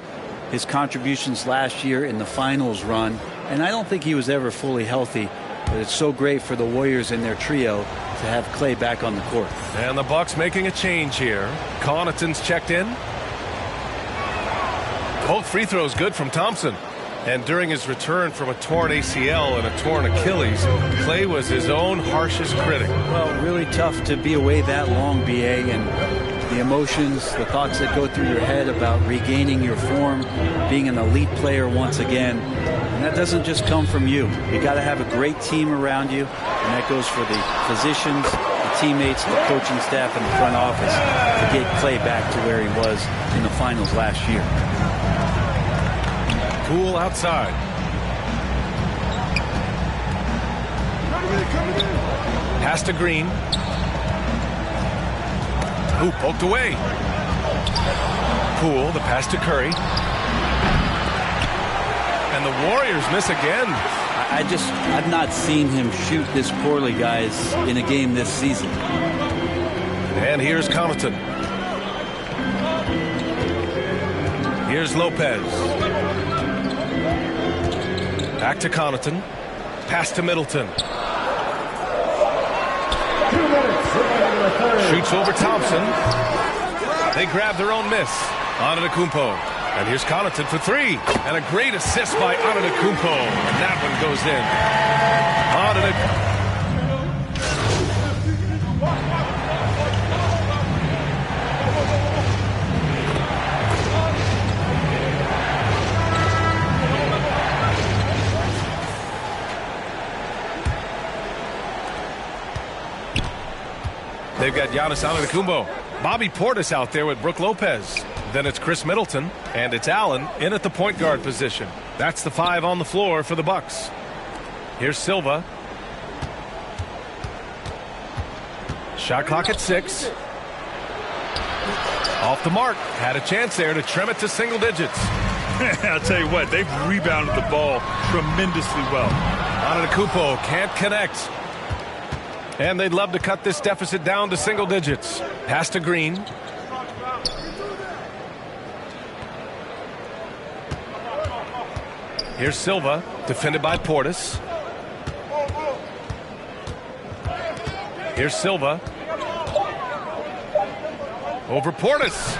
his contributions last year in the finals run, and I don't think he was ever fully healthy, but it's so great for the Warriors and their trio to have Klay back on the court. And the Bucks making a change here. Connaughton's checked in. Both free throws good from Thompson. And during his return from a torn ACL and a torn Achilles, Clay was his own harshest critic. Well, really tough to be away that long, BA, and the emotions, the thoughts that go through your head about regaining your form, being an elite player once again. And that doesn't just come from you. You got to have a great team around you, and that goes for the physicians, the teammates, the coaching staff, and the front office to get Clay back to where he was in the finals last year. Cool outside. Pass to Green. Ooh, poked away. Poole, the pass to Curry. And the Warriors miss again. I've not seen him shoot this poorly, guys, in a game this season. And here's Connaughton. Here's Lopez. Back to Connaughton. Pass to Middleton. Shoots over Thompson. They grab their own miss. Antetokounmpo. And here's Connaughton for three. And a great assist by Antetokounmpo. And that one goes in. They've got Giannis Antetokounmpo. Bobby Portis out there with Brook Lopez. Then it's Chris Middleton, and it's Allen in at the point guard position. That's the 5 on the floor for the Bucks. Here's Silva. Shot clock at 6. Off the mark. Had a chance there to trim it to single digits. I'll tell you what, they've rebounded the ball tremendously well. Antetokounmpo can't connect. And they'd love to cut this deficit down to single digits. Pass to Green. Here's Silva, defended by Portis. Here's Silva. Over Portis.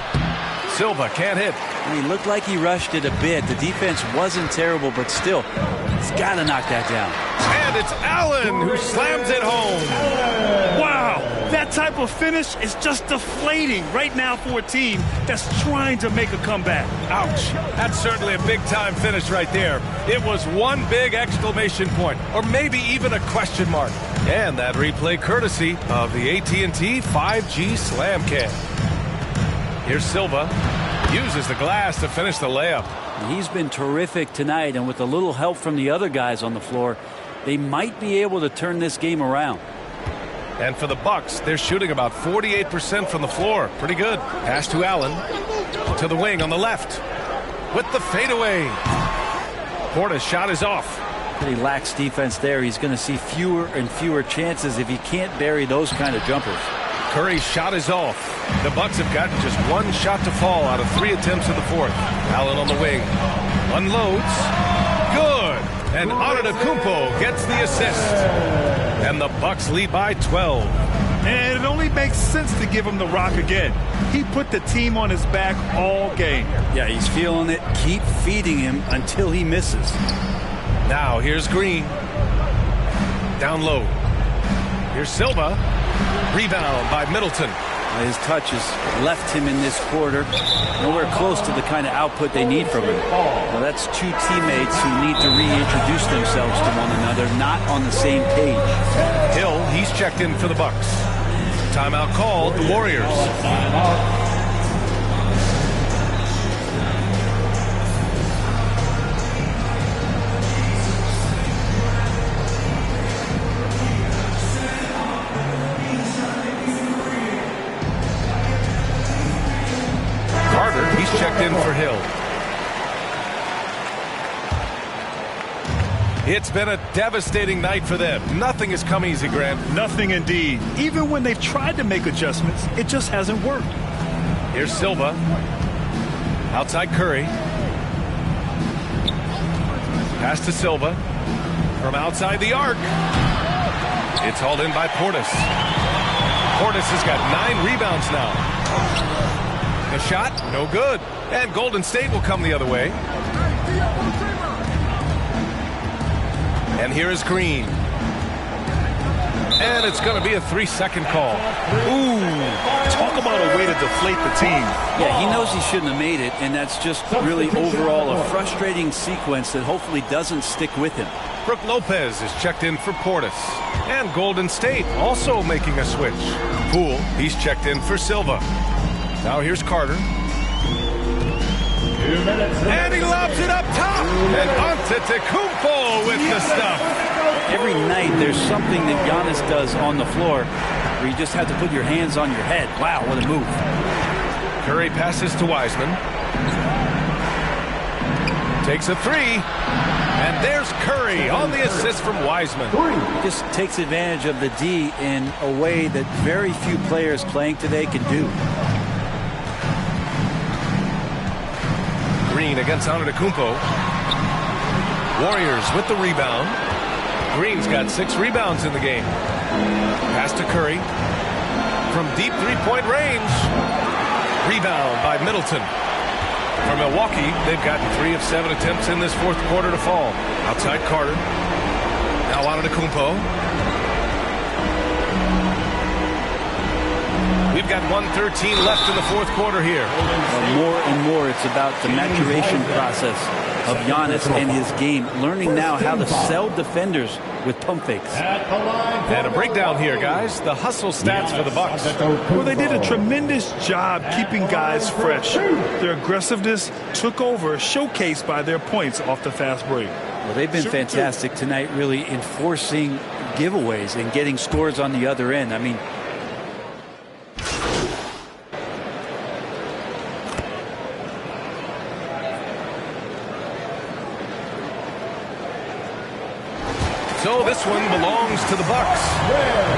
Silva can't hit. He looked like he rushed it a bit. The defense wasn't terrible, but still, he's got to knock that down. And it's Allen who slams it home. Wow, that type of finish is just deflating right now for a team that's trying to make a comeback. Ouch. That's certainly a big-time finish right there. It was one big exclamation point, or maybe even a question mark. And that replay courtesy of the AT&T 5G Slam Cam. Here's Silva. Uses the glass to finish the layup. He's been terrific tonight, and with a little help from the other guys on the floor, they might be able to turn this game around. And for the Bucks, they're shooting about 48% from the floor. Pretty good. Pass to Allen. To the wing on the left. With the fadeaway. Portis' shot is off. Pretty lax defense there. He's going to see fewer and fewer chances if he can't bury those kind of jumpers. Curry's shot is off. The Bucks have gotten just one shot to fall out of 3 attempts in the fourth. Allen on the wing. Unloads. Good. And Antetokounmpo gets the assist. And the Bucks lead by 12. And it only makes sense to give him the rock again. He put the team on his back all game. Yeah, he's feeling it. Keep feeding him until he misses. Now here's Green. Down low. Here's Silva. Rebound by Middleton. His touch has left him in this quarter. Nowhere close to the kind of output they need from him. Well, that's two teammates who need to reintroduce themselves to one another, not on the same page. Hill, he's checked in for the Bucks. Timeout called, the Warriors. He's checked in for Hill. It's been a devastating night for them. Nothing has come easy, Grant. Nothing indeed. Even when they've tried to make adjustments, it just hasn't worked. Here's Silva. Outside Curry. Pass to Silva. From outside the arc. It's hauled in by Portis. Portis has got 9 rebounds now. The shot, no good. And Golden State will come the other way. And here is Green. And it's going to be a 3-second call. Ooh, talk about a way to deflate the team. Yeah, he knows he shouldn't have made it, and that's just really overall a frustrating sequence that hopefully doesn't stick with him. Brook Lopez is checked in for Portis. And Golden State also making a switch. Poole, he's checked in for Silva. Now here's Carter. And he lobs it up top. And Antetokounmpo with the stuff. Every night there's something that Giannis does on the floor where you just have to put your hands on your head. Wow, what a move. Curry passes to Wiseman. Takes a three. And there's Curry on the assist from Wiseman. He just takes advantage of the D in a way that very few players playing today can do. Green against Antetokounmpo. Warriors with the rebound. Green's got 6 rebounds in the game. Pass to Curry. From deep three-point range. Rebound by Middleton. For Milwaukee, they've gotten 3 of 7 attempts in this fourth quarter to fall. Outside Carter. Now Antetokounmpo. We've got 1:13 left in the fourth quarter here. More and more, it's about the maturation process of Giannis and his game. Learning now how to sell defenders with pump fakes. And a breakdown here, guys. The hustle stats for the Bucks. Well, they did a tremendous job keeping guys fresh. Their aggressiveness took over, showcased by their points off the fast break. Well, they've been fantastic tonight, really enforcing giveaways and getting scores on the other end. I mean, so this one belongs to the Bucks.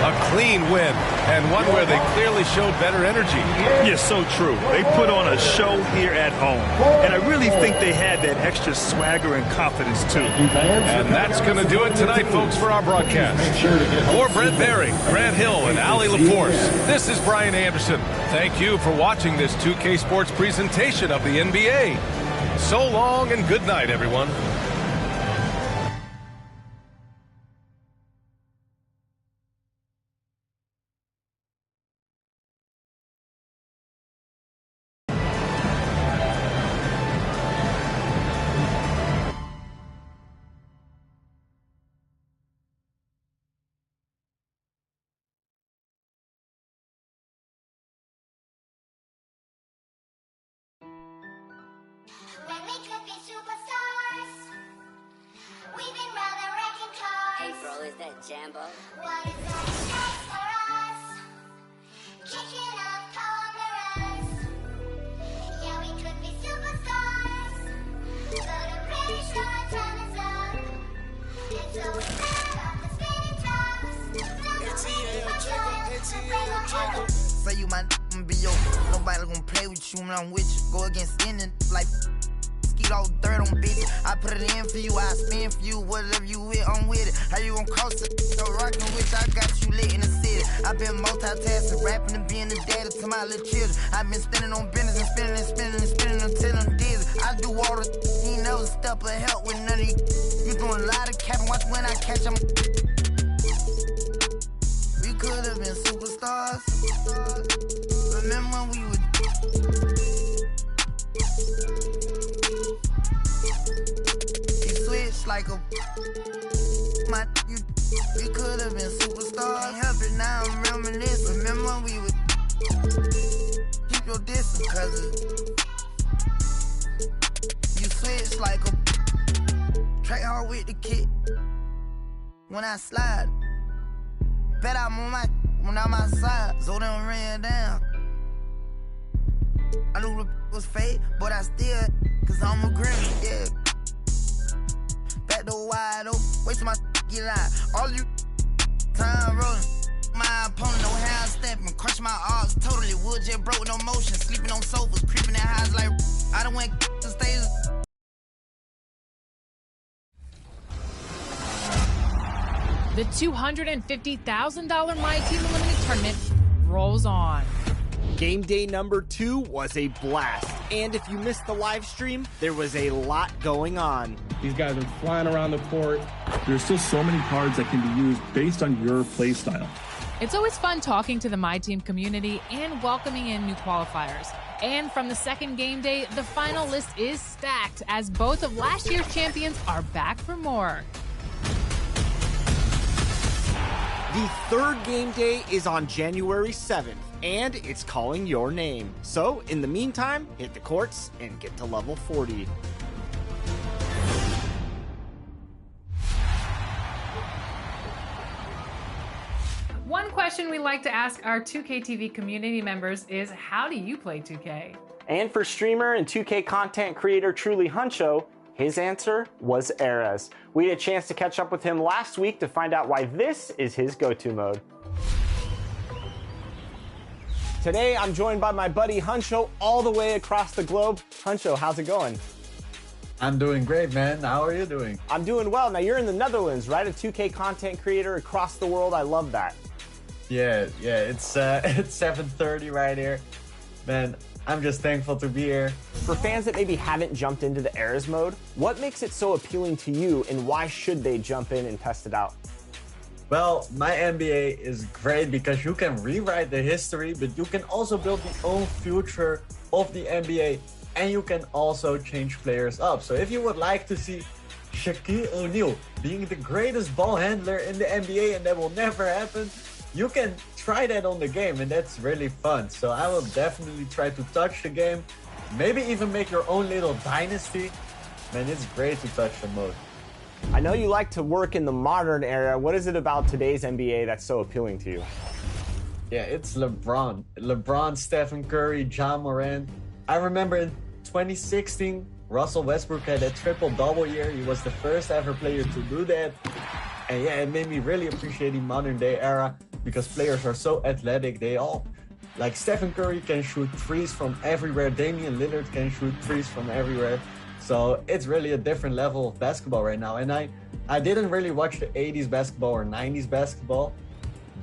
A clean win, and one where they clearly showed better energy. Yes, so true. They put on a show here at home, and I really think they had that extra swagger and confidence too. And that's going to do it tonight, folks, for our broadcast. For Brent Berry, Grant Hill, and Ali LaForce, this is Brian Anderson. Thank you for watching this 2K Sports presentation of the NBA. So long and good night, everyone. When we could be superstars, we've been rather wrecking cars. Hey bro, is that Jambo? What is that next for us? Kicking up cameras. Yeah, we could be superstars, but I'm pretty sure our time is up. And so we set up the spinning tops. Say you my be your nobody gonna play with you when I'm with you. Go against any like skeet all dirt on bitch. I put it in for you, I spin for you. Whatever you with, I'm with it. How you gon' cross it? So rockin' with I got you lit in the city. I been multitasking, rapping and being the daddy to my little children. I been spending on business and spending and spending and spending until I'm dizzy. I do all the he never step or help with none of you. You doing a lot of capping, watch when I catch them. We could have been superstars. Remember when we would you switched like a my you we could have been superstars. Can't help it now, I'm reminiscing. Remember when we would keep your distance, cause you switched like a track hard with the kid. When I slide, bet I'm on my when I'm outside, so them ran down. I knew the was fake, but I still, cause I'm a grin, yeah. Back door wide open, wait till my get out. All you time rolling. My opponent know how I'm stepping, crush my arms totally. Wood jet broke, no motion, sleeping on sofas, creeping in highs like I done went to stages. The $250,000 My Team Unlimited tournament rolls on. Game day number 2 was a blast, and if you missed the live stream, there was a lot going on. These guys are flying around the court. There's still so many cards that can be used based on your play style. It's always fun talking to the My Team community and welcoming in new qualifiers. And from the second game day, the final list is stacked as both of last year's champions are back for more. The third game day is on January 7th, and it's calling your name. So, in the meantime, hit the courts and get to level 40. One question we like to ask our 2K TV community members is, how do you play 2K? And for streamer and 2K content creator Truly Huncho, his answer was eras. We had a chance to catch up with him last week to find out why this is his go-to mode. Today, I'm joined by my buddy Huncho all the way across the globe. Huncho, how's it going? I'm doing great, man. How are you doing? I'm doing well. Now, you're in the Netherlands, right? A 2K content creator across the world. I love that. Yeah, it's 7:30 right here. Man, I'm just thankful to be here. For fans that maybe haven't jumped into the eras mode, what makes it so appealing to you, and why should they jump in and test it out? Well, my NBA is great because you can rewrite the history, but you can also build the own future of the NBA, and you can also change players up. So if you would like to see Shaquille O'Neal being the greatest ball handler in the NBA, and that will never happen, you can try that on the game, and that's really fun. So I will definitely try to touch the game, maybe even make your own little dynasty. Man, it's great to touch the mode. I know you like to work in the modern era. What is it about today's NBA that's so appealing to you? Yeah, it's LeBron. LeBron, Stephen Curry, John Morant. I remember in 2016, Russell Westbrook had a triple-double year. He was the first ever player to do that. And yeah, it made me really appreciate the modern day era because players are so athletic. They all, like Stephen Curry can shoot threes from everywhere. Damian Lillard can shoot threes from everywhere. So it's really a different level of basketball right now. And I didn't really watch the 80s basketball or 90s basketball,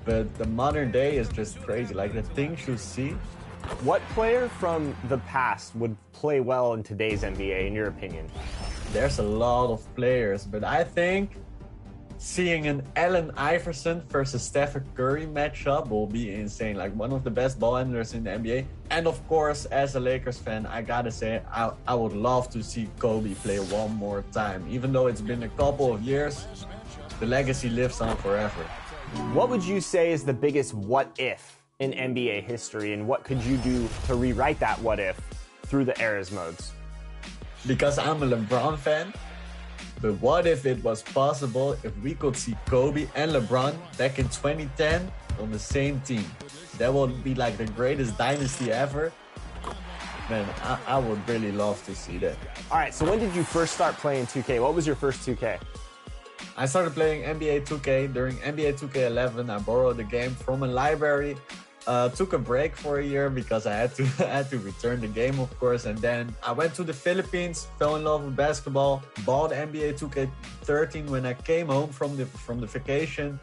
but the modern day is just crazy. Like the things you see. What player from the past would play well in today's NBA, in your opinion? There's a lot of players, but I think seeing an Allen Iverson versus Stephen Curry matchup will be insane. Like one of the best ball handlers in the NBA. And of course, as a Lakers fan, I gotta say, I would love to see Kobe play one more time. Even though it's been a couple of years, the legacy lives on forever. What would you say is the biggest what if in NBA history, and what could you do to rewrite that what if through the eras modes? Because I'm a LeBron fan, but what if it was possible if we could see Kobe and LeBron back in 2010 on the same team? That would be like the greatest dynasty ever. Man, I would really love to see that. All right, so when did you first start playing 2K? What was your first 2K? I started playing NBA 2K during NBA 2K11. I borrowed the game from a library. Took a break for a year because I had to return the game, of course. And then I went to the Philippines, fell in love with basketball, bought NBA 2K13 when I came home from the vacation,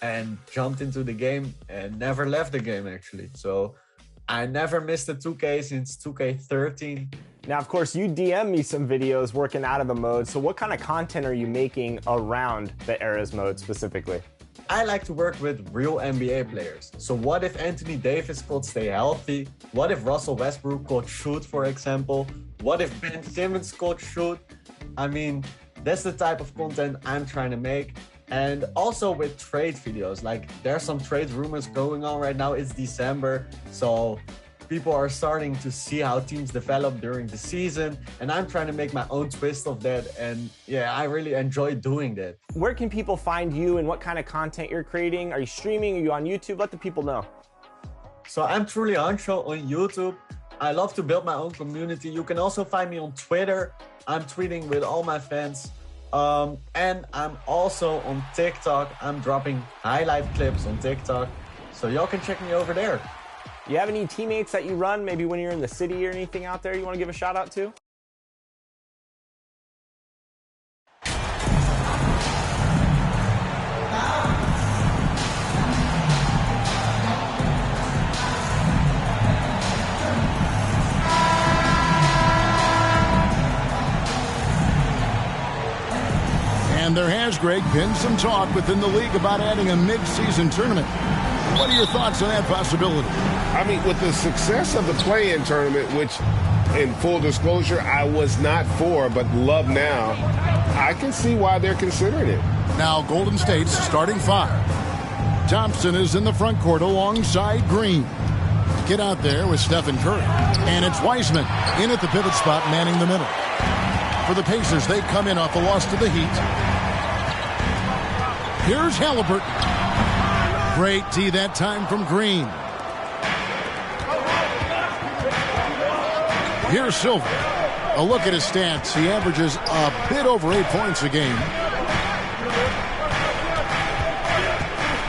and jumped into the game and never left the game actually. So I never missed a 2K since 2K13. Now, of course, you DM me some videos working out of the mode. So what kind of content are you making around the eras mode specifically? I like to work with real NBA players. So what if Anthony Davis could stay healthy? What if Russell Westbrook could shoot, for example? What if Ben Simmons could shoot? I mean, that's the type of content I'm trying to make. And also with trade videos, like there's some trade rumors going on right now. It's December, so people are starting to see how teams develop during the season, and I'm trying to make my own twist of that. And yeah, I really enjoy doing that. Where can people find you and what kind of content you're creating? Are you streaming? Are you on YouTube? Let the people know. So I'm Truly Huncho on YouTube. I love to build my own community. You can also find me on Twitter. I'm tweeting with all my fans. And I'm also on TikTok. I'm dropping highlight clips on TikTok. So y'all can check me over there. You have any teammates that you run, maybe when you're in the city or anything out there you want to give a shout out to? And there has, Greg, been some talk within the league about adding a mid-season tournament. What are your thoughts on that possibility? I mean, with the success of the play-in tournament, which, in full disclosure, I was not for, but love now, I can see why they're considering it. Now, Golden State's starting five. Thompson is in the front court alongside Green. Get out there with Stephen Curry. And it's Wiseman in at the pivot spot, manning the middle. For the Pacers, they come in off a loss to the Heat. Here's Halliburton. Great D that time from Green. Here's Silver. A look at his stats. He averages a bit over 8 points a game.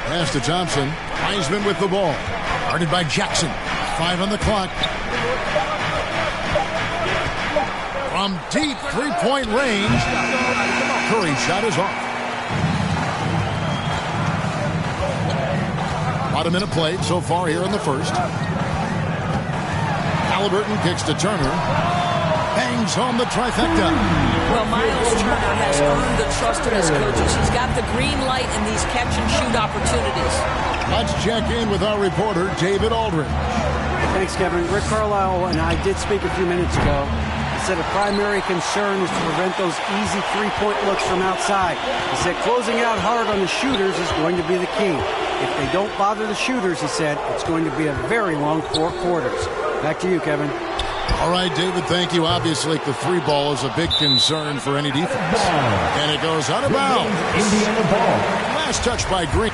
Pass to Thompson. Wiseman with the ball. Guarded by Jackson. 5 on the clock. From deep three-point range. Curry's shot is off. About a minute played so far here in the first. Halliburton kicks to Turner. Bangs home the trifecta. Well, Miles Turner has earned the trust of his coaches. He's got the green light in these catch-and-shoot opportunities. Let's check in with our reporter, David Aldridge. Thanks, Kevin. Rick Carlisle and I did speak a few minutes ago. He said a primary concern is to prevent those easy three-point looks from outside. He said closing out hard on the shooters is going to be the key. If they don't bother the shooters, he said, it's going to be a very long 4 quarters. Back to you, Kevin. All right, David, thank you. Obviously, the three ball is a big concern for any defense. And it goes out of bounds. Indiana ball. Last touch by Green.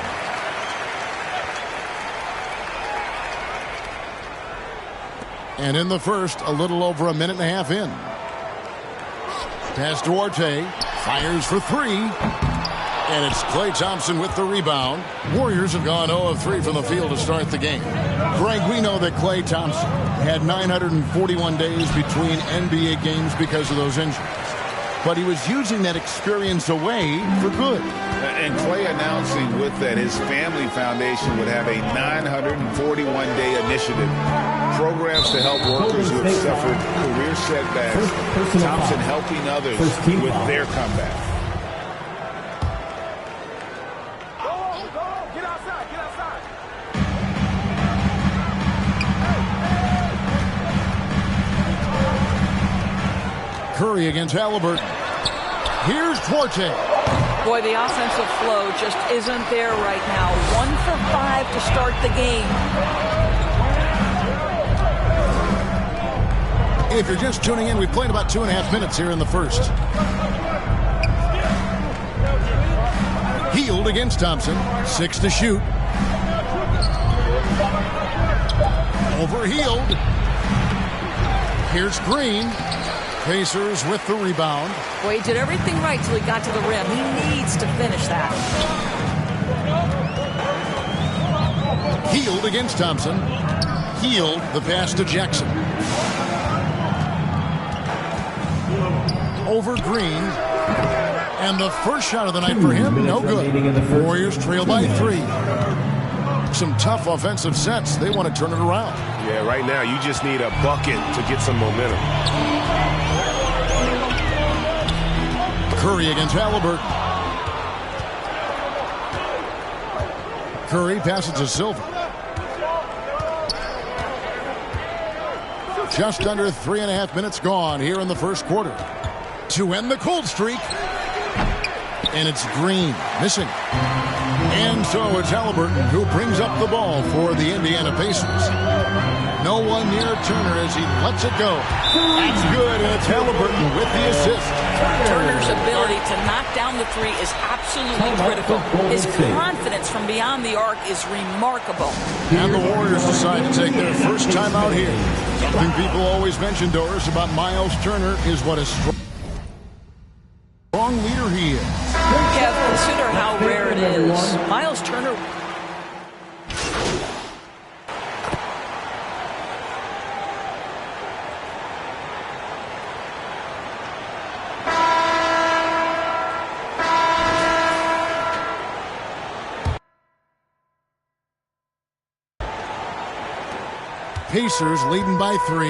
And in the first, a little over a minute and a half in. Pass to Duarte. Fires for three. And it's Klay Thompson with the rebound. Warriors have gone 0 of 3 from the field to start the game. Greg, we know that Klay Thompson had 941 days between NBA games because of those injuries. But he was using that experience away for good. And Klay announcing with that his family foundation would have a 941-day initiative. Programs to help workers who have suffered career setbacks. Thompson helping others with their comeback. Curry against Halliburton. Here's Duarte. Boy, the offensive flow just isn't there right now. 1 for 5 to start the game. If you're just tuning in, we've played about 2.5 minutes here in the first. Hield against Thompson. 6 to shoot. Over Hield. Here's Green. Pacers with the rebound. Well, he did everything right till he got to the rim. He needs to finish that. Hield against Thompson. Hield the pass to Jackson. Over Green. And the first shot of the night for him, no good. Warriors trail by 3. Some tough offensive sets. They want to turn it around. Yeah, right now you just need a bucket to get some momentum. Curry against Halliburton. Curry passes to Silver. Just under 3.5 minutes gone here in the first quarter. To end the cold streak. And it's Green missing. And so it's Halliburton who brings up the ball for the Indiana Pacers. No one near Turner as he lets it go. That's good, and it's Halliburton with the assist. Turner's ability to knock down the three is absolutely critical. His confidence from beyond the arc is remarkable. And the Warriors decide to take their first time out here. Something people always mention, Doris, about Miles Turner is what a strong leader he is. Kev, consider how rare it is. Miles Turner. Pacers leading by 3.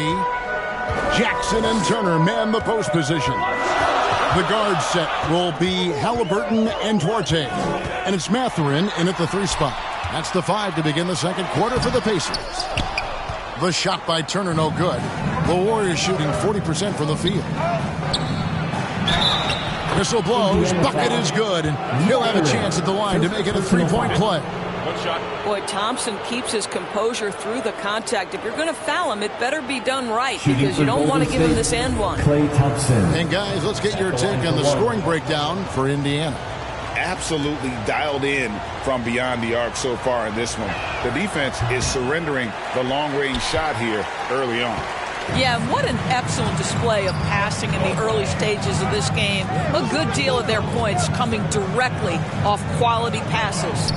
Jackson and Turner man the post position. The guard set will be Halliburton and Duarte. And it's Mathurin in at the 3 spot. That's the 5 to begin the second quarter for the Pacers. The shot by Turner, no good. The Warriors shooting 40% from the field. Whistle blows. Bucket is good. And he'll have a chance at the line to make it a 3-point play. Boy, Thompson keeps his composure through the contact. If you're going to foul him, it better be done right because you don't want to give him this and one. And guys, let's get your take on the scoring breakdown for Indiana. Absolutely dialed in from beyond the arc so far in this one. The defense is surrendering the long-range shot here early on. Yeah, and what an excellent display of passing in the early stages of this game. A good deal of their points coming directly off quality passes.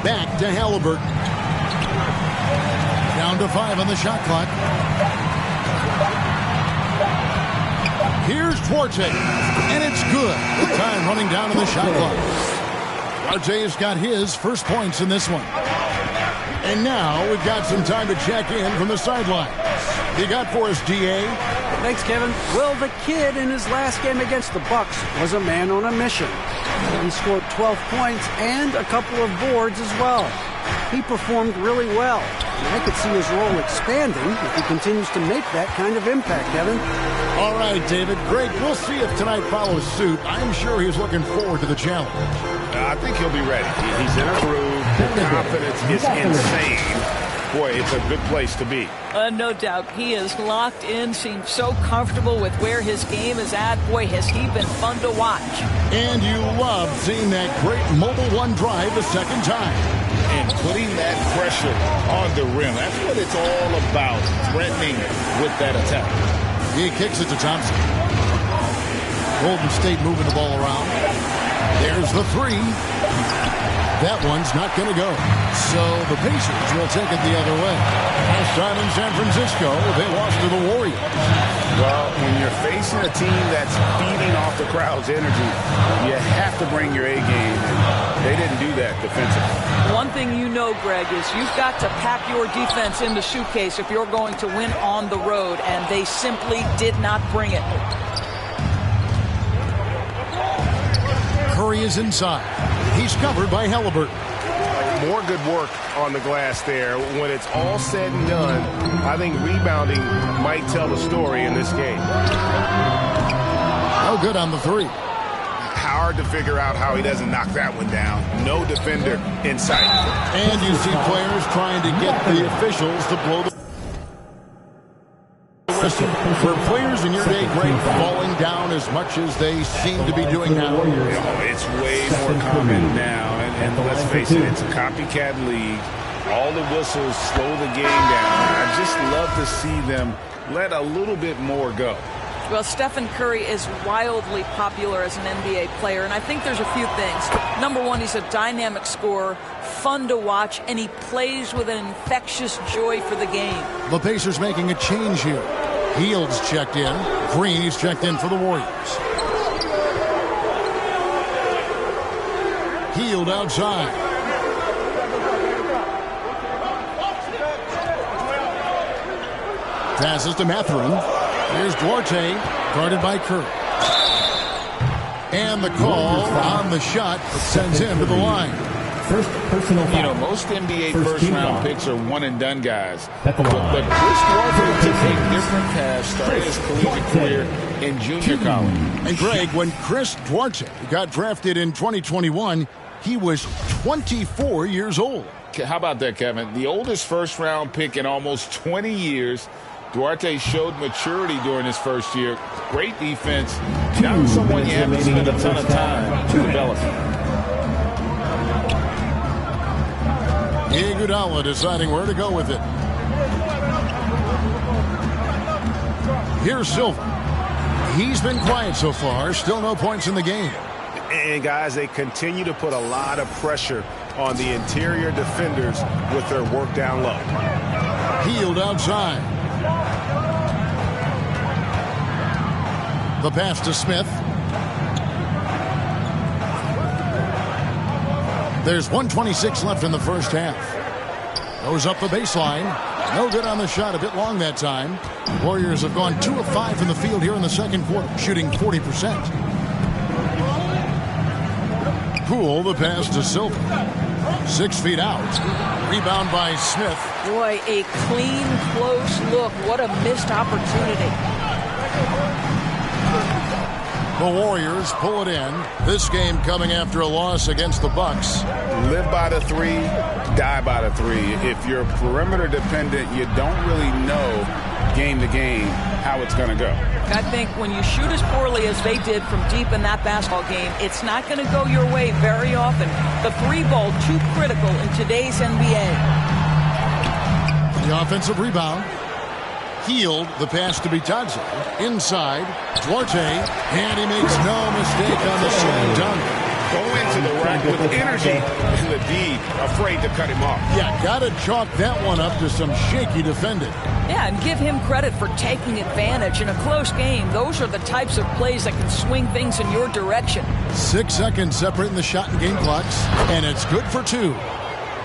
Back to Halliburton. Down to 5 on the shot clock. Here's Duarte, and it's good. Time running down on the shot clock. Duarte has got his first points in this one. And now we've got some time to check in from the sideline. You got for us, D.A.? Thanks, Kevin. Well, the kid in his last game against the Bucks was a man on a mission. He scored 12 points and a couple of boards as well. He performed really well. And I could see his role expanding if he continues to make that kind of impact, Kevin. All right, David. Great. We'll see if tonight follows suit. I'm sure he's looking forward to the challenge. I think he'll be ready. He's in a groove. The confidence is insane. Boy, it's a good place to be. No doubt. He is locked in, seems so comfortable with where his game is at. Boy, has he been fun to watch. And you love seeing that great mobile one drive the second time. And putting that pressure on the rim. That's what it's all about, threatening with that attack. He kicks it to Thompson. Golden State moving the ball around. There's the 3. That one's not going to go. So the Pacers will take it the other way. Last time in San Francisco, they lost to the Warriors. Well, when you're facing a team that's feeding off the crowd's energy, you have to bring your A game. And they didn't do that defensively. One thing you know, Greg, is you've got to pack your defense in the suitcase if you're going to win on the road, and they simply did not bring it. Curry is inside. He's covered by Halliburton. More good work on the glass there. When it's all said and done, I think rebounding might tell the story in this game. No good on the 3. Hard to figure out how he doesn't knock that one down. No defender in sight. And you see players trying to get the officials to blow the whistle. For players in your day, Greg, falling down as much as they seem to be doing now. It's way more common now. And let's face it, it's a copycat league. All the whistles slow the game down. I just love to see them let a little bit more go. Well, Stephen Curry is wildly popular as an NBA player, and I think there's a few things. Number one, he's a dynamic scorer, fun to watch, and he plays with an infectious joy for the game. The Pacers making a change here. Hield's checked in. Green is checked in for the Warriors. Hield outside. Passes to Mathurin. Here's Duarte, guarded by Curry. And the call on the shot sends him to the line. First personal foul. You know, most NBA first-round picks are one-and-done guys. But Chris Duarte took a different path, started his collegiate career in junior college. And Greg, when Chris Duarte got drafted in 2021, he was 24 years old. How about that, Kevin? The oldest first-round pick in almost 20 years. Duarte showed maturity during his first year. Great defense. Not someone you haven't spent a ton of time to develop. Iguodala deciding where to go with it. Here's Silva. He's been quiet so far. Still no points in the game. And guys, they continue to put a lot of pressure on the interior defenders with their work down low. Hield outside. The pass to Smith. There's 1:26 left in the first half. Goes up the baseline. No good on the shot. A bit long that time. Warriors have gone 2 of 5 from the field here in the second quarter, shooting 40%. Poole, the pass to Silva. 6 feet out. Rebound by Smith. Boy, a clean, close look. What a missed opportunity. The Warriors pull it in. This game coming after a loss against the Bucks. Live by the 3, die by the 3. If you're perimeter dependent, you don't really know game to game how it's going to go. I think when you shoot as poorly as they did from deep in that basketball game, it's not going to go your way very often. The 3 ball, too critical in today's NBA. The offensive rebound. Healed, the pass to Bitadze. Inside, Duarte, and he makes no mistake on the slam dunk. Go into the rack with energy, and the D afraid to cut him off. Yeah, gotta chalk that one up to some shaky defending. Yeah, and give him credit for taking advantage in a close game. Those are the types of plays that can swing things in your direction. 6 seconds separating the shot and game clocks, and it's good for 2.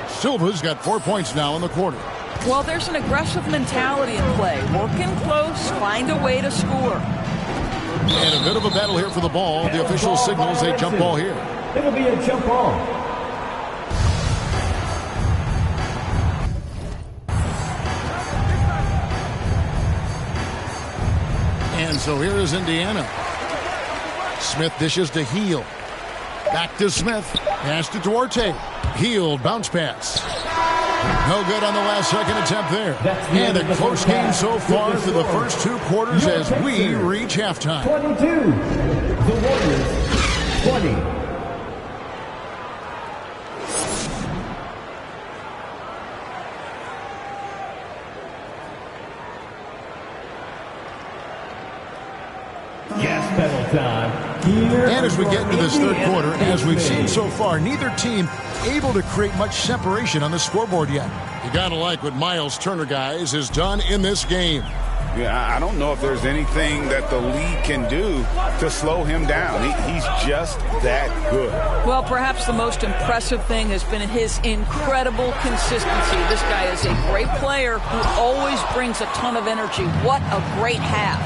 Silva's got 4 points now in the quarter. Well, there's an aggressive mentality in play. Working close, find a way to score. And a bit of a battle here for the ball. The official signals a jump ball here. It'll be a jump ball. And so here is Indiana. Smith dishes to Heel. Back to Smith. Pass to Duarte. Healed, bounce pass. No good on the last second attempt there. And a close game so far through the first 2 quarters as we reach halftime. 22. The Warriors, 20. Gas pedal time. And as we get into this third quarter, as we've seen so far, neither team able to create much separation on the scoreboard yet. You gotta like what Miles Turner, guys, has done in this game. Yeah, I don't know if there's anything that the league can do to slow him down. He's just that good. Well, perhaps the most impressive thing has been his incredible consistency. This guy is a great player who always brings a ton of energy. What a great half.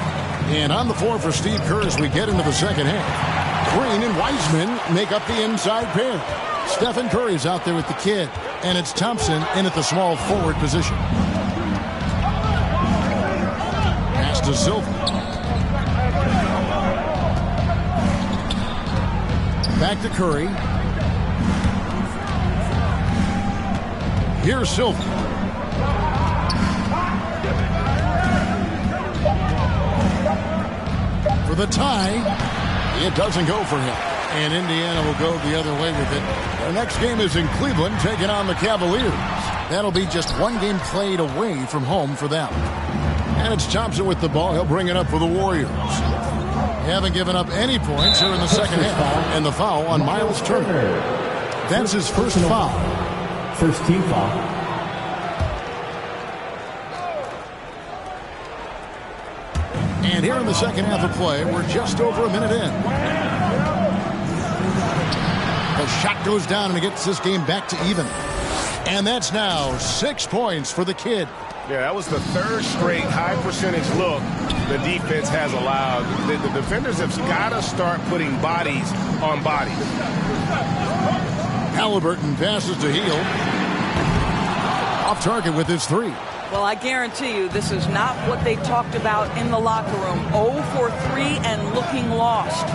And on the floor for Steve Kerr as we get into the second half. Green and Wiseman make up the inside pair. Stephen Curry's out there with the kid, and it's Thompson in at the small forward position. Pass to Silva. Back to Curry. Here's Silva. For the tie, it doesn't go for him. And Indiana will go the other way with it. Their next game is in Cleveland, taking on the Cavaliers. That'll be just 1 game played away from home for them. And it's Thompson with the ball. He'll bring it up for the Warriors. They haven't given up any points here in the second half. And the foul on Miles Turner. That's his first foul. First team foul. And here in the second half of play, we're just over a minute in. The shot goes down and it gets this game back to even. And that's now 6 points for the kid. Yeah, that was the 3rd straight high percentage look the defense has allowed. The defenders have got to start putting bodies on bodies. Halliburton passes to Heel. Off target with his 3. Well, I guarantee you this is not what they talked about in the locker room. 0 for 3 and looking lost.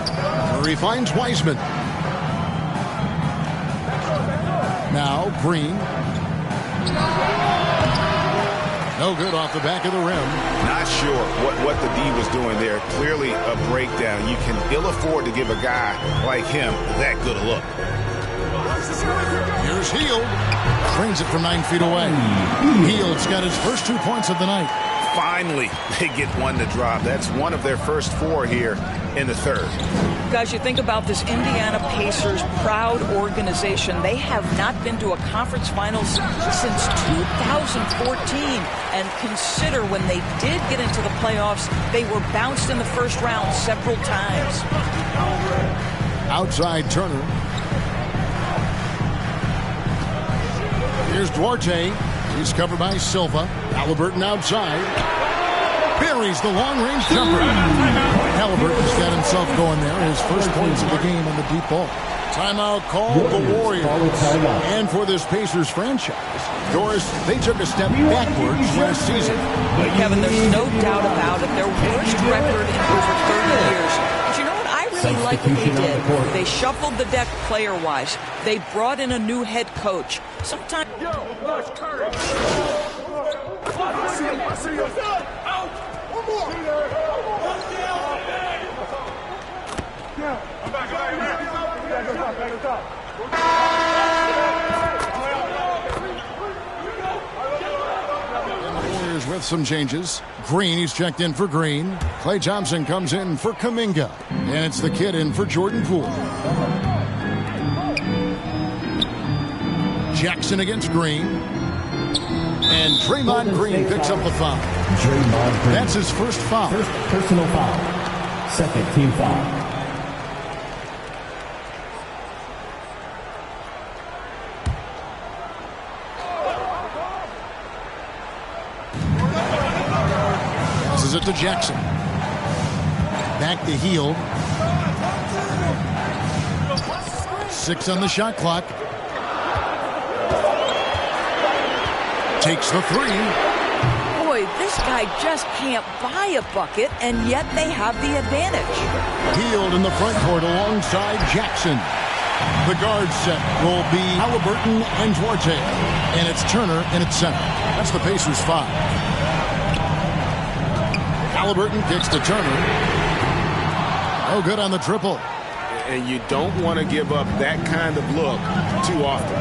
Curry finds Wiseman. Now Green. No good off the back of the rim. Not sure what the D was doing there. Clearly a breakdown. You can ill afford to give a guy like him that good a look. Here's Heel. Brings it from 9 feet away. Heel's got his first 2 points of the night. Finally, they get one to drop. That's one of their first 4 here in the third. Guys, you think about this Indiana Pacers proud organization. They have not been to a conference finals since 2014. And consider when they did get into the playoffs, they were bounced in the first round several times. Outside Turner. Here's Duarte. He's covered by Silva. Halliburton outside. Buries the long-range jumper. Halliburton's got himself going there. His first points of the game on the deep ball. Timeout called the Warriors. And for this Pacers franchise, Doris, they took a step backwards last season. Kevin, there's no doubt about it. Their worst record in over 30 years. But you know what? I really like what they did. They shuffled the deck player-wise. They brought in a new head coach. Sometimes... Warriors with some changes. Green, he's checked in for Green. Klay Thompson comes in for Kuminga. And it's the kid in for Jordan Poole. Jackson against Green. And Draymond Green picks up the foul. That's his first foul. First personal foul. Second team foul. Passes it to Jackson. Back to Hield. 6 on the shot clock. Takes the 3. Boy, this guy just can't buy a bucket, and yet they have the advantage. Hield in the front court alongside Jackson. The guard set will be Halliburton and Duarte. And it's Turner in its center. That's the Pacers 5. Halliburton kicks to Turner. Oh, good on the triple. And you don't want to give up that kind of look too often.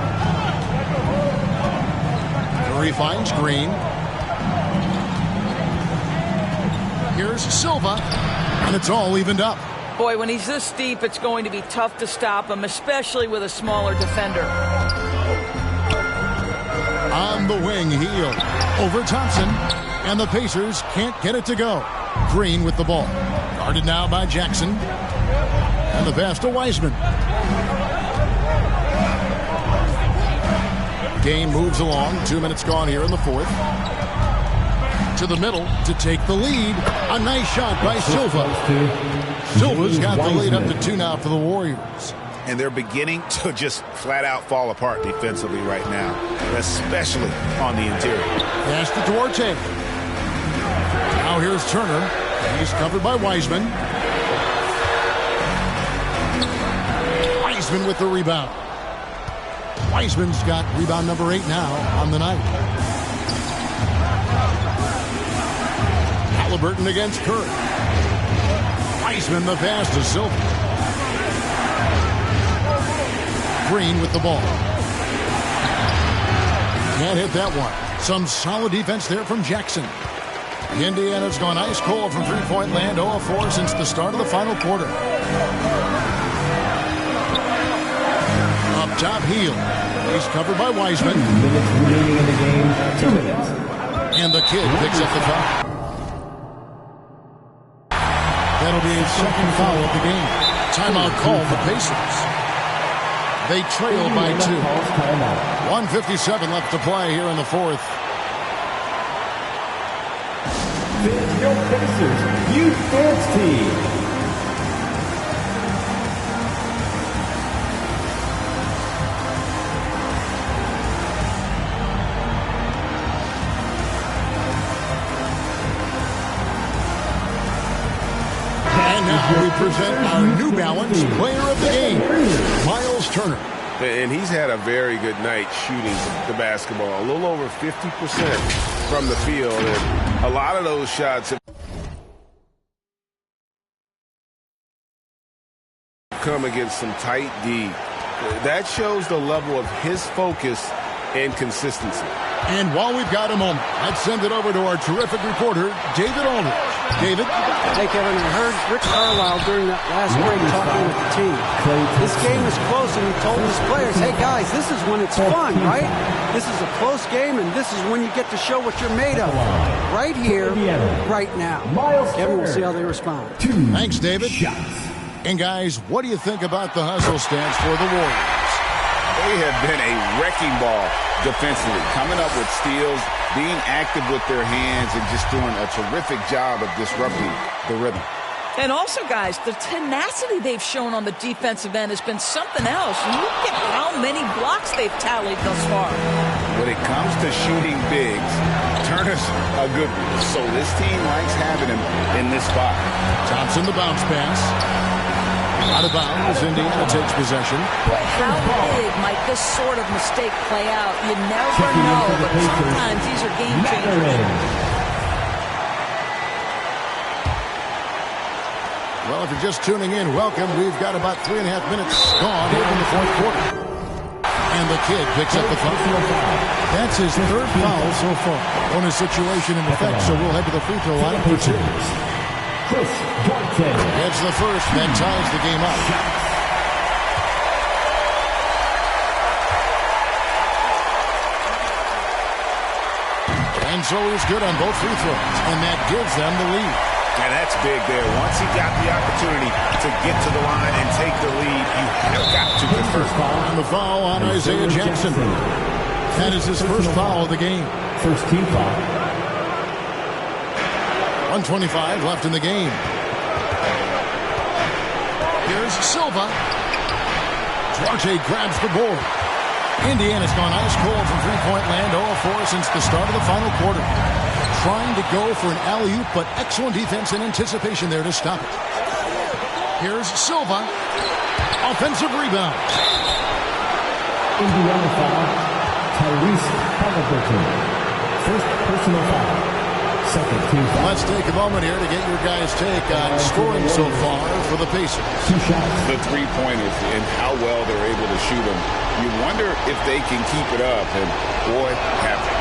Curry finds Green. Here's Silva. And it's all evened up. Boy, when he's this deep, it's going to be tough to stop him, especially with a smaller defender. On the wing, Hield. Over Thompson. And the Pacers can't get it to go. Green with the ball. Guarded now by Jackson. And the pass to Wiseman. Game moves along. 2 minutes gone here in the fourth. To the middle to take the lead. A nice shot by Silva. Silva's got the lead up to 2 now for the Warriors. And they're beginning to just flat out fall apart defensively right now, especially on the interior. Pass to Duarte. Now here's Turner. He's covered by Wiseman. Wiseman with the rebound. Wiseman's got rebound number 8 now on the night. Halliburton against Curry. Wiseman the pass to Silva. Green with the ball. Can't hit that one. Some solid defense there from Jackson. Indiana's gone ice cold from three-point land, 0 of 4 since the start of the final quarter. Up top, Hield. He's covered by Wiseman. Minutes remaining in the game, 2 minutes. And the kid picks up the foul. That'll be his second foul of the game. Timeout called the Pacers. They trail by 2. 1:57 left to play here in the fourth. Your Pacers Youth Dance Team. And now we present our New Balance Player of the Game, Miles Turner. And he's had a very good night shooting the basketball. A little over 50% from the field. And a lot of those shots have come against some tight D. That shows the level of his focus and consistency. And while we've got a moment, let's send it over to our terrific reporter, David Aldridge. David? Hey, Kevin, I heard Rick Carlisle during that last break talking with the team. This game is close, and he told his players, hey, guys, this is when it's fun, right? This is a close game, and this is when you get to show what you're made of. Right here, right now. Kevin, we'll see how they respond. Thanks, David. And, guys, what do you think about the hustle stance for the Warriors? They have been a wrecking ball defensively, coming up with steals, being active with their hands, and just doing a terrific job of disrupting the rhythm. And also, guys, the tenacity they've shown on the defensive end has been something else. Look at how many blocks they've tallied thus far. When it comes to shooting bigs, Turner's a good one. So this team likes having him in this spot. Thompson, the bounce pass. Out of bounds, Indiana takes possession. Boy, how big might this sort of mistake play out? You never know, but sometimes these are game changers. Well, if you're just tuning in, welcome. We've got about 3.5 minutes gone here in the fourth quarter. And the kid picks up the foul. That's his third foul so far. On a situation in effect, so we'll head to the free throw line for two. It's the first that ties the game up. And so he's good on both free throws, and that gives them the lead. And that's big there. Once he got the opportunity to get to the line and take the lead, you have got to convert. And the foul on Isaiah Jackson. That is his first foul of the game. First team foul. 1:25 left in the game. Here's Silva. Duarte grabs the board. Indiana's gone ice cold from three-point land, 0-4 since the start of the final quarter. Trying to go for an alley-oop, but excellent defense and anticipation there to stop it. Here's Silva. Offensive rebound. Indiana foul. Tyrese Halliburton. First personal foul. Second team foul. Let's take a moment here to get your guys' take on scoring so far for the Pacers. Two shots. The three-pointers and how well they're able to shoot them. You wonder if they can keep it up, and boy, have they.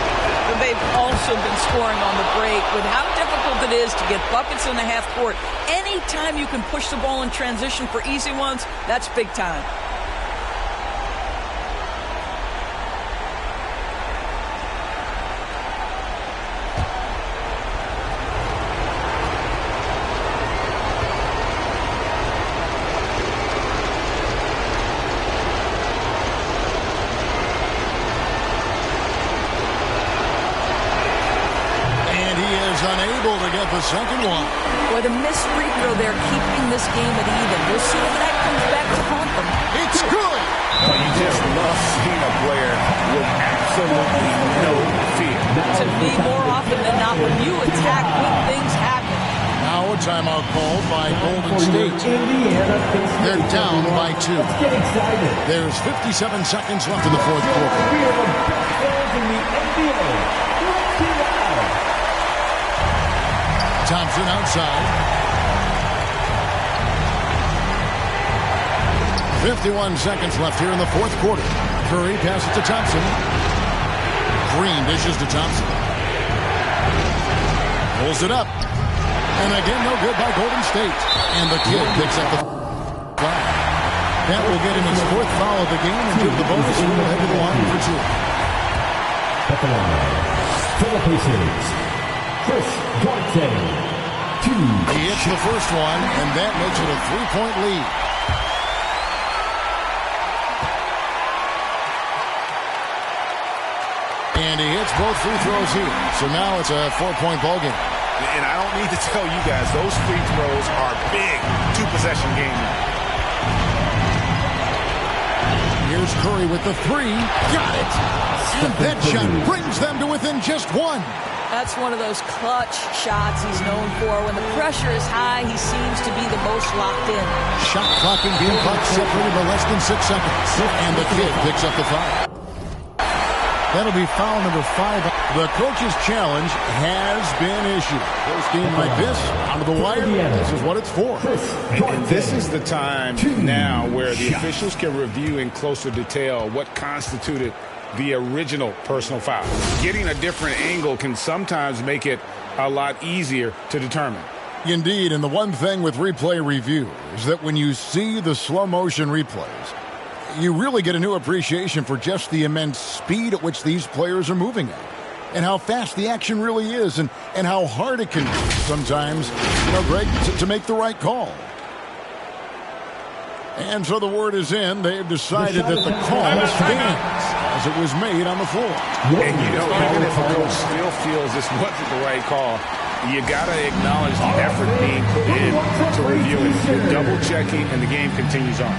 But they've also been scoring on the break. With how difficult it is to get buckets in the half court, anytime you can push the ball in transition for easy ones, that's big time. Unable to get the second one. Boy, the missed free throw there, keeping this game at even. We'll see if that comes back to haunt them. It's good. Well, you just love seeing a player with absolutely no fear. To me, more often than not, when you attack, good things happen. Now a timeout called by Golden State. They're down by 2. There's 57 seconds left in the fourth quarter. Thompson outside. 51 seconds left here in the fourth quarter. Curry passes to Thompson. Green dishes to Thompson. Pulls it up. And again, no good by Golden State. And the kid picks up the foul. That will get him his fourth foul of the game and give the bonus. He will head to the line for 2. At the line, for the Pacers, Chris Duarte. 2. He hits the first one, and that makes it a 3-point lead. And he hits both free throws here. So now it's a 4-point ball game. And I don't need to tell you guys, those free throws are big two-possession game. Here's Curry with the 3. Got it! And that shot brings them to within just 1. That's one of those clutch shots he's known for. When the pressure is high, he seems to be the most locked in. Shot clock and game clock separated by less than 6 seconds. And the kid picks up the foul. That'll be foul number 5. The coach's challenge has been issued. First game like this, out of the wire, this is what it's for. And this is the time now where the officials can review in closer detail what constituted the original personal foul. Getting a different angle can sometimes make it a lot easier to determine. Indeed, and the one thing with replay review is that when you see the slow motion replays, you really get a new appreciation for just the immense speed at which these players are moving at, and how fast the action really is, and how hard it can be sometimes, Greg, to make the right call. And so the word is in. They've decided that the call stands as it was made on the floor. And you know, even if a coach still feels this wasn't the right call, you got to acknowledge the effort being put in to review it. You're double-checking, and the game continues on.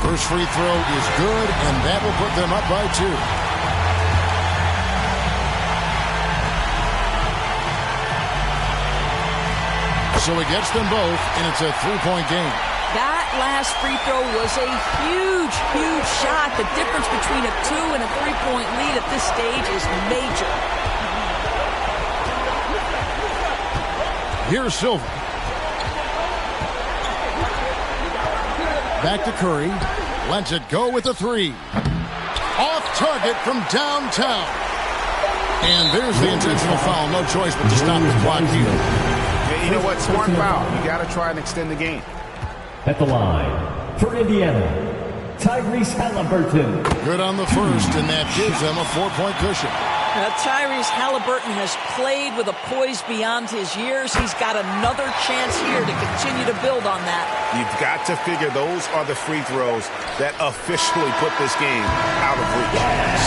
First free throw is good, and that will put them up by 2. So he gets them both, and it's a 3-point game. That last free throw was a huge, huge shot. The difference between a 2 and a 3-point lead at this stage is major. Here's Silva. Back to Curry. Lets it go with a 3. Off target from downtown. And there's the intentional foul. No choice but to stop the clock here. Yeah, you know what? Smart foul. You got to try and extend the game. At the line for Indiana, Tyrese Halliburton. Good on the first, and that gives them a 4-point cushion. Tyrese Halliburton has played with a poise beyond his years. He's got another chance here to continue to build on that. You've got to figure those are the free throws that officially put this game out of reach.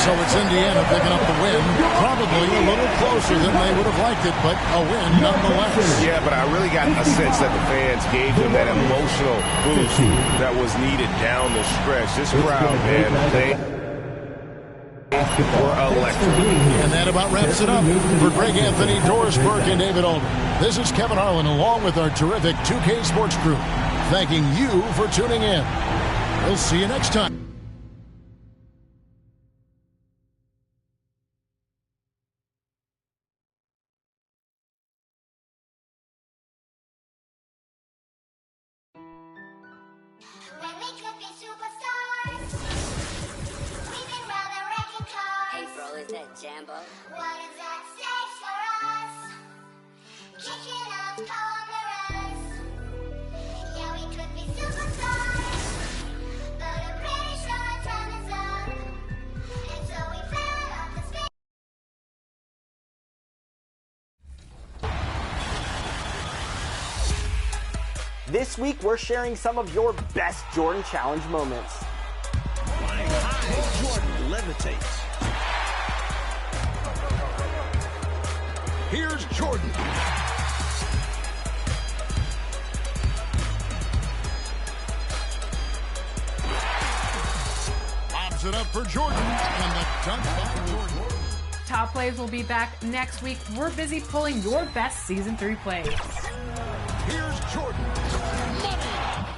So it's Indiana picking up the win. Probably a little closer than they would have liked it, but a win nonetheless. Yeah, but I really got a sense that the fans gave them that emotional boost that was needed down the stretch. This crowd, man, they were electric. And that about wraps it up. For Greg Anthony, Doris Burke, and David Alden, this is Kevin Harlan along with our terrific 2K Sports crew, thanking you for tuning in. We'll see you next time. Jambo. What does that say for us? Kicking up cameras. Yeah, we could be superstars, but I'm pretty sure our time is up. And so we fell off the stage. This week, we're sharing some of your best Jordan Challenge moments. Flying high, Jordan levitates. Here's Jordan. Lobs it up for Jordan, and the dunk by Jordan. Top Plays will be back next week. We're busy pulling your best Season 3 plays. Here's Jordan.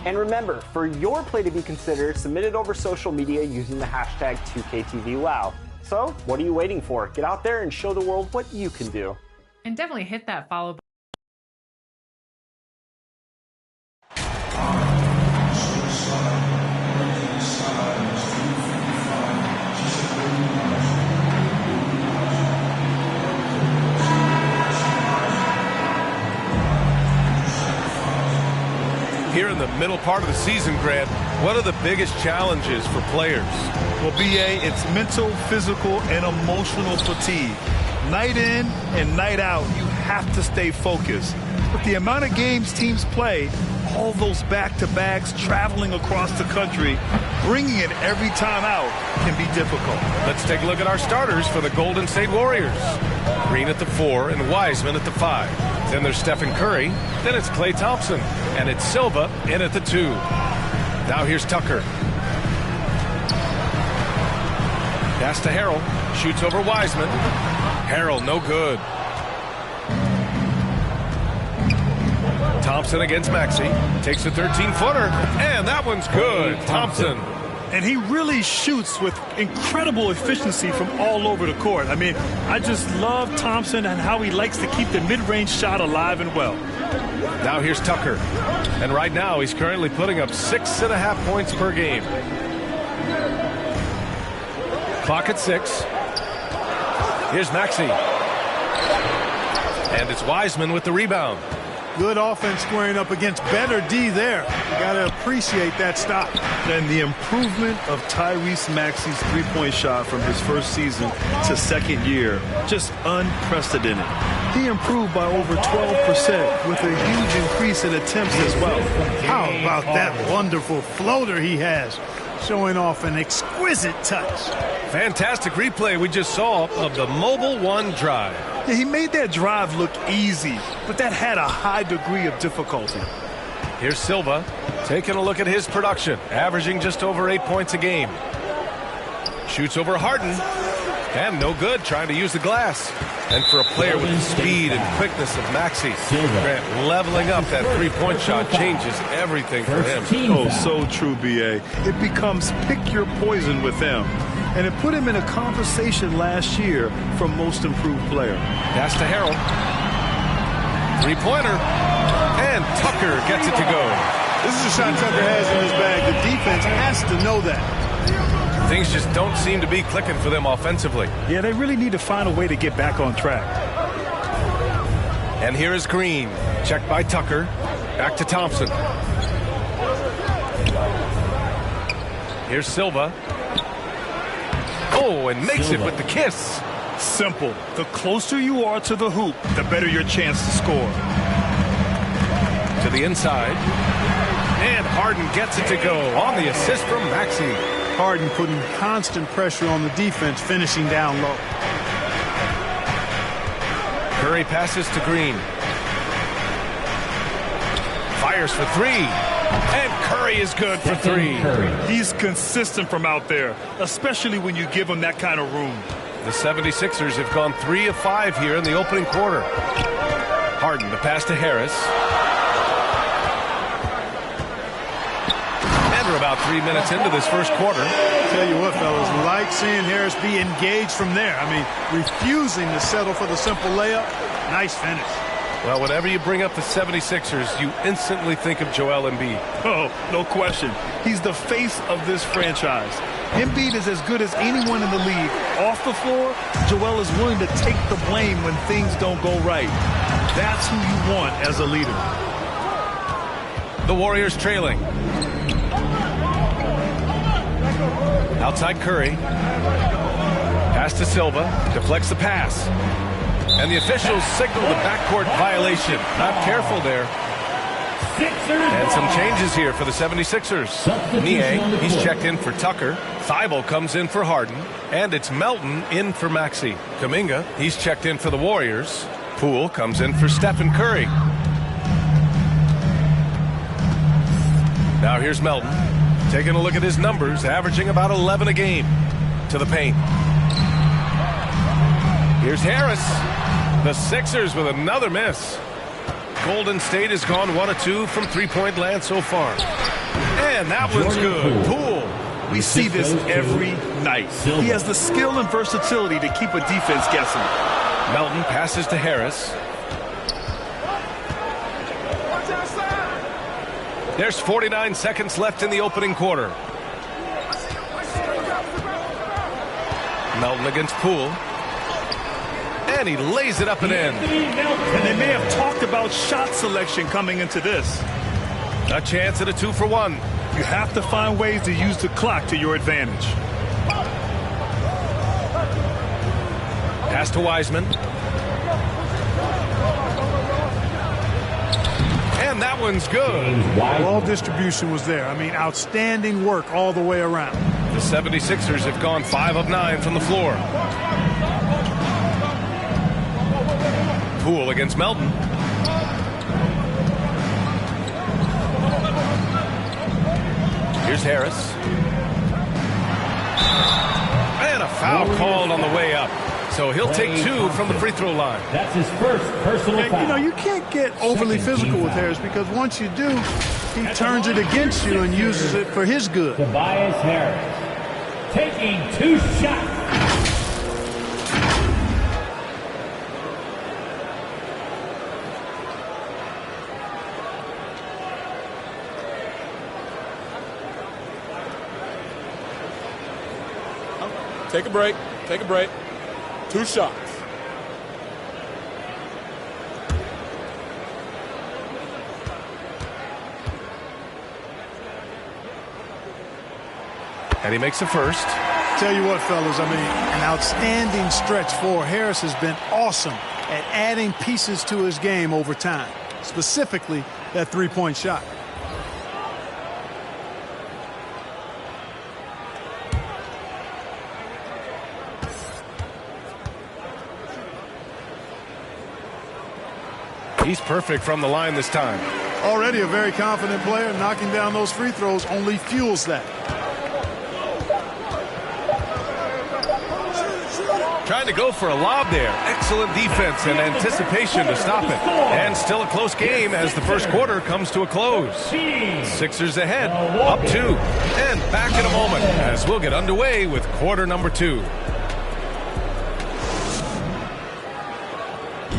And remember, for your play to be considered, submit it over social media using the hashtag 2KTVWow. So, what are you waiting for? Get out there and show the world what you can do. And definitely hit that follow button. Here in the middle part of the season, Grant, what are the biggest challenges for players? Well, BA, it's mental, physical, and emotional fatigue. Night in and night out, you have to stay focused. But the amount of games teams play, all those back-to-backs, traveling across the country, bringing it every time out can be difficult. Let's take a look at our starters for the Golden State Warriors. Green at the 4 and Wiseman at the 5. Then there's Stephen Curry. Then it's Klay Thompson. And it's Silva in at the 2. Now here's Tucker. Pass to Harrell. Shoots over Wiseman. Harrell, no good. Thompson against Maxey. Takes a 13-footer. And that one's good. Thompson. And he really shoots with incredible efficiency from all over the court. I mean, I just love Thompson and how he likes to keep the mid-range shot alive and well. Now here's Tucker. And right now he's currently putting up 6.5 points per game. Clock at 6. Here's Maxey. And it's Wiseman with the rebound. Good offense squaring up against better D there. You got to appreciate that stop. And the improvement of Tyrese Maxey's three-point shot from his first season to second year, just unprecedented. He improved by over 12% with a huge increase in attempts as well. How about that wonderful floater he has, showing off an exquisite touch. Fantastic replay we just saw of the Mobile One drive. Yeah, he made that drive look easy, but that had a high degree of difficulty. Here's Silva taking a look at his production, averaging just over 8 points a game. Shoots over Harden, and no good, trying to use the glass. And for a player with the speed and quickness of Maxey, Grant, leveling up that three-point shot changes everything for him. Oh, so true, B.A. It becomes pick your poison with him. And it put him in a conversation last year for most improved player. Pass to Harrell. Three-pointer. And Tucker gets it to go. This is a shot Tucker has in his bag. The defense has to know that. Things just don't seem to be clicking for them offensively. Yeah, they really need to find a way to get back on track. And here is Green. Checked by Tucker. Back to Thompson. Here's Silva. Oh, and makes it with the kiss. Simple. The closer you are to the hoop, the better your chance to score. To the inside. And Harden gets it to go on the assist from Maxey. Harden putting constant pressure on the defense, finishing down low. Curry passes to Green. Fires for three. And Curry is good for three. He's consistent from out there, especially when you give him that kind of room. The 76ers have gone 3 of 5 here in the opening quarter. Harden, the pass to Harris. And we're about 3 minutes into this first quarter. Tell you what, fellas, like seeing Harris be engaged from there. I mean, refusing to settle for the simple layup. Nice finish. Well, whenever you bring up the 76ers, you instantly think of Joel Embiid. Oh, no question. He's the face of this franchise. Embiid is as good as anyone in the league. Off the floor, Joel is willing to take the blame when things don't go right. That's who you want as a leader. The Warriors trailing. Outside Curry. Pass to Silva. Deflects the pass. And the officials signal the backcourt violation. Not careful there. And some changes here for the 76ers. Minha, he's checked in for Tucker. Thibault comes in for Harden. And it's Melton in for Maxey. Kuminga, he's checked in for the Warriors. Poole comes in for Stephen Curry. Now here's Melton. Taking a look at his numbers, averaging about 11 a game. To the paint. Here's Harris. The Sixers with another miss. Golden State has gone 1 of 2 from three-point land so far. And that one's good. Poole. We see this every night. He has the skill and versatility to keep a defense guessing. Melton passes to Harris. There's 49 seconds left in the opening quarter. Melton against Poole. And he lays it up and in. And they may have talked about shot selection coming into this. A chance at a 2-for-1. You have to find ways to use the clock to your advantage. Pass to Wiseman. And that one's good. Ball distribution was there. I mean, outstanding work all the way around. The 76ers have gone 5 of 9 from the floor. Poole against Melton. Here's Harris. And a foul called on the way up. So he'll take 2 from the free throw line. That's his first personal foul. You know, you can't get overly physical with Harris because once you do, he turns it against you and uses it for his good. Tobias Harris taking 2 shots. Take a break. Take a break. 2 shots. And he makes the first. Tell you what, fellas, I mean, an outstanding stretch for Harris has been awesome at adding pieces to his game over time, specifically that three-point shot. He's perfect from the line this time. Already a very confident player. Knocking down those free throws only fuels that. Trying to go for a lob there. Excellent defense and anticipation to stop it. And still a close game as the first quarter comes to a close. Sixers ahead, up 2. And back in a moment as we'll get underway with quarter number 2.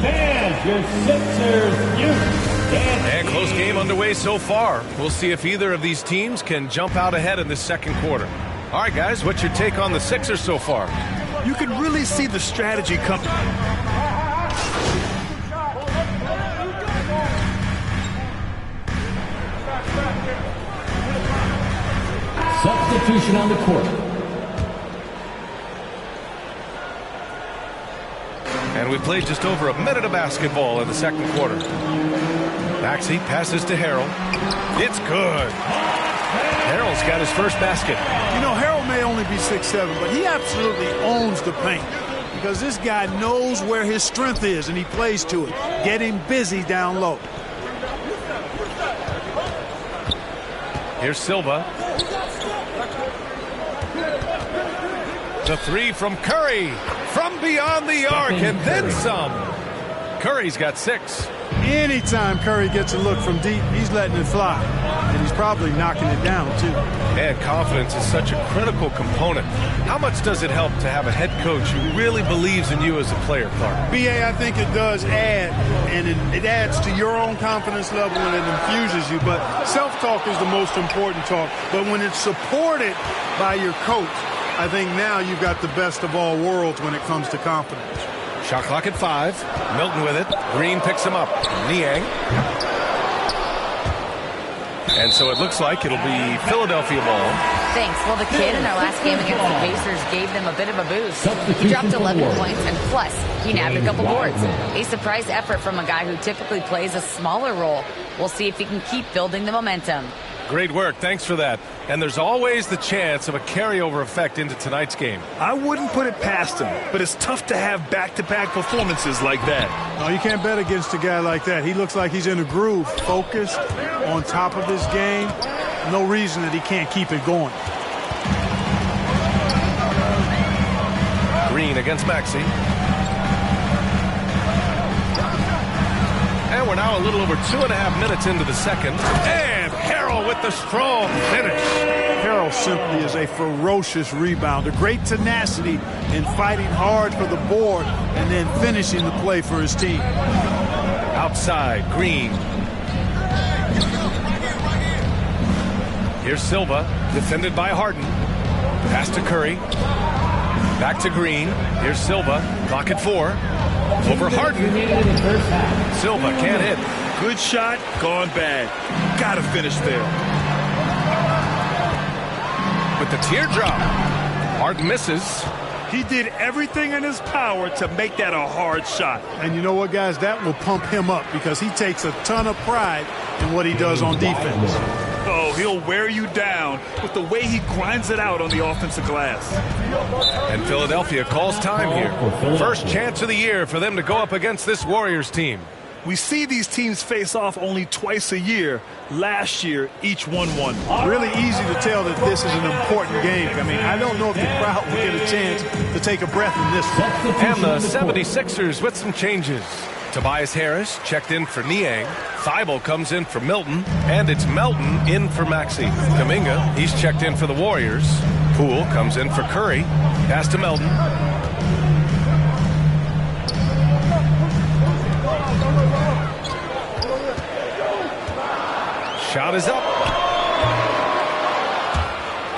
And your Sixers youth. And close game underway so far. We'll see if either of these teams can jump out ahead in this second quarter. All right, guys, what's your take on the Sixers so far? You can really see the strategy come. Substitution on the court. And we played just over a minute of basketball in the second quarter. Maxey passes to Harrell. It's good. Harrell's got his first basket. You know, Harrell may only be 6'7", but he absolutely owns the paint because this guy knows where his strength is and he plays to it, getting busy down low. Here's Silva. The 3 from Curry. From beyond the arc and then some. Curry's got 6. Anytime Curry gets a look from deep, he's letting it fly. And he's probably knocking it down, too. And confidence is such a critical component. How much does it help to have a head coach who really believes in you as a player, Clark? BA, I think it does add, and it adds to your own confidence level and it infuses you. But self-talk is the most important talk. But when it's supported by your coach, I think now you've got the best of all worlds when it comes to confidence. Shot clock at 5. Milton with it. Green picks him up. Niang. And so it looks like it'll be Philadelphia ball. Thanks. Well, the kid in their last game against the Pacers gave them a bit of a boost. He dropped 11 points, and plus, he nabbed a couple boards. A surprise effort from a guy who typically plays a smaller role. We'll see if he can keep building the momentum. Great work. Thanks for that. And there's always the chance of a carryover effect into tonight's game. I wouldn't put it past him, but it's tough to have back-to-back performances like that. No, you can't bet against a guy like that. He looks like he's in a groove, focused, on top of his game. No reason that he can't keep it going. Green against Maxey. And we're now a little over 2.5 minutes into the second. And Harrell with the strong finish. Harrell simply is a ferocious rebounder. Great tenacity in fighting hard for the board and then finishing the play for his team. Outside, Green. Here's Silva, defended by Harden. Pass to Curry. Back to Green. Here's Silva. Clock at 4. Over Harden. Silva can't hit. Good shot, gone bad. Gotta finish there. With the teardrop. Harden misses. He did everything in his power to make that a hard shot. And you know what, guys? That will pump him up because he takes a ton of pride in what he does on defense. Oh, he'll wear you down with the way he grinds it out on the offensive glass. And Philadelphia calls time here. First chance of the year for them to go up against this Warriors team. We see these teams face off only twice a year. Last year, each won one. Really easy to tell that this is an important game. I mean, I don't know if the crowd will get a chance to take a breath in this one. And the 76ers with some changes. Tobias Harris checked in for Niang. Thibault comes in for Milton. And it's Melton in for Maxey. Kuminga, he's checked in for the Warriors. Poole comes in for Curry. Pass to Melton. Shot is up.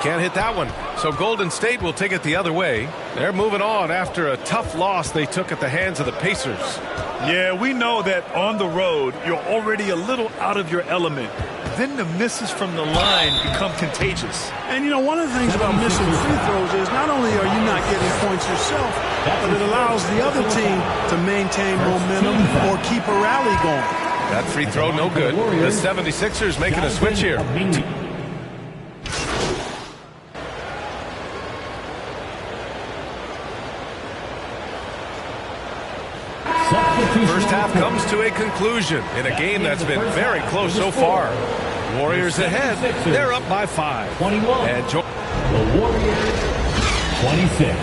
Can't hit that one. So Golden State will take it the other way. They're moving on after a tough loss they took at the hands of the Pacers. Yeah, we know that on the road, you're already a little out of your element. Then the misses from the line become contagious. And, you know, one of the things about missing free throws is not only are you not getting points yourself, but it allows the other team to maintain momentum or keep a rally going. That free throw, no good. The 76ers making a switch here. First half comes to a conclusion in a game that's been very close so far. Warriors ahead. They're up by 5. 21. And the Warriors, 26.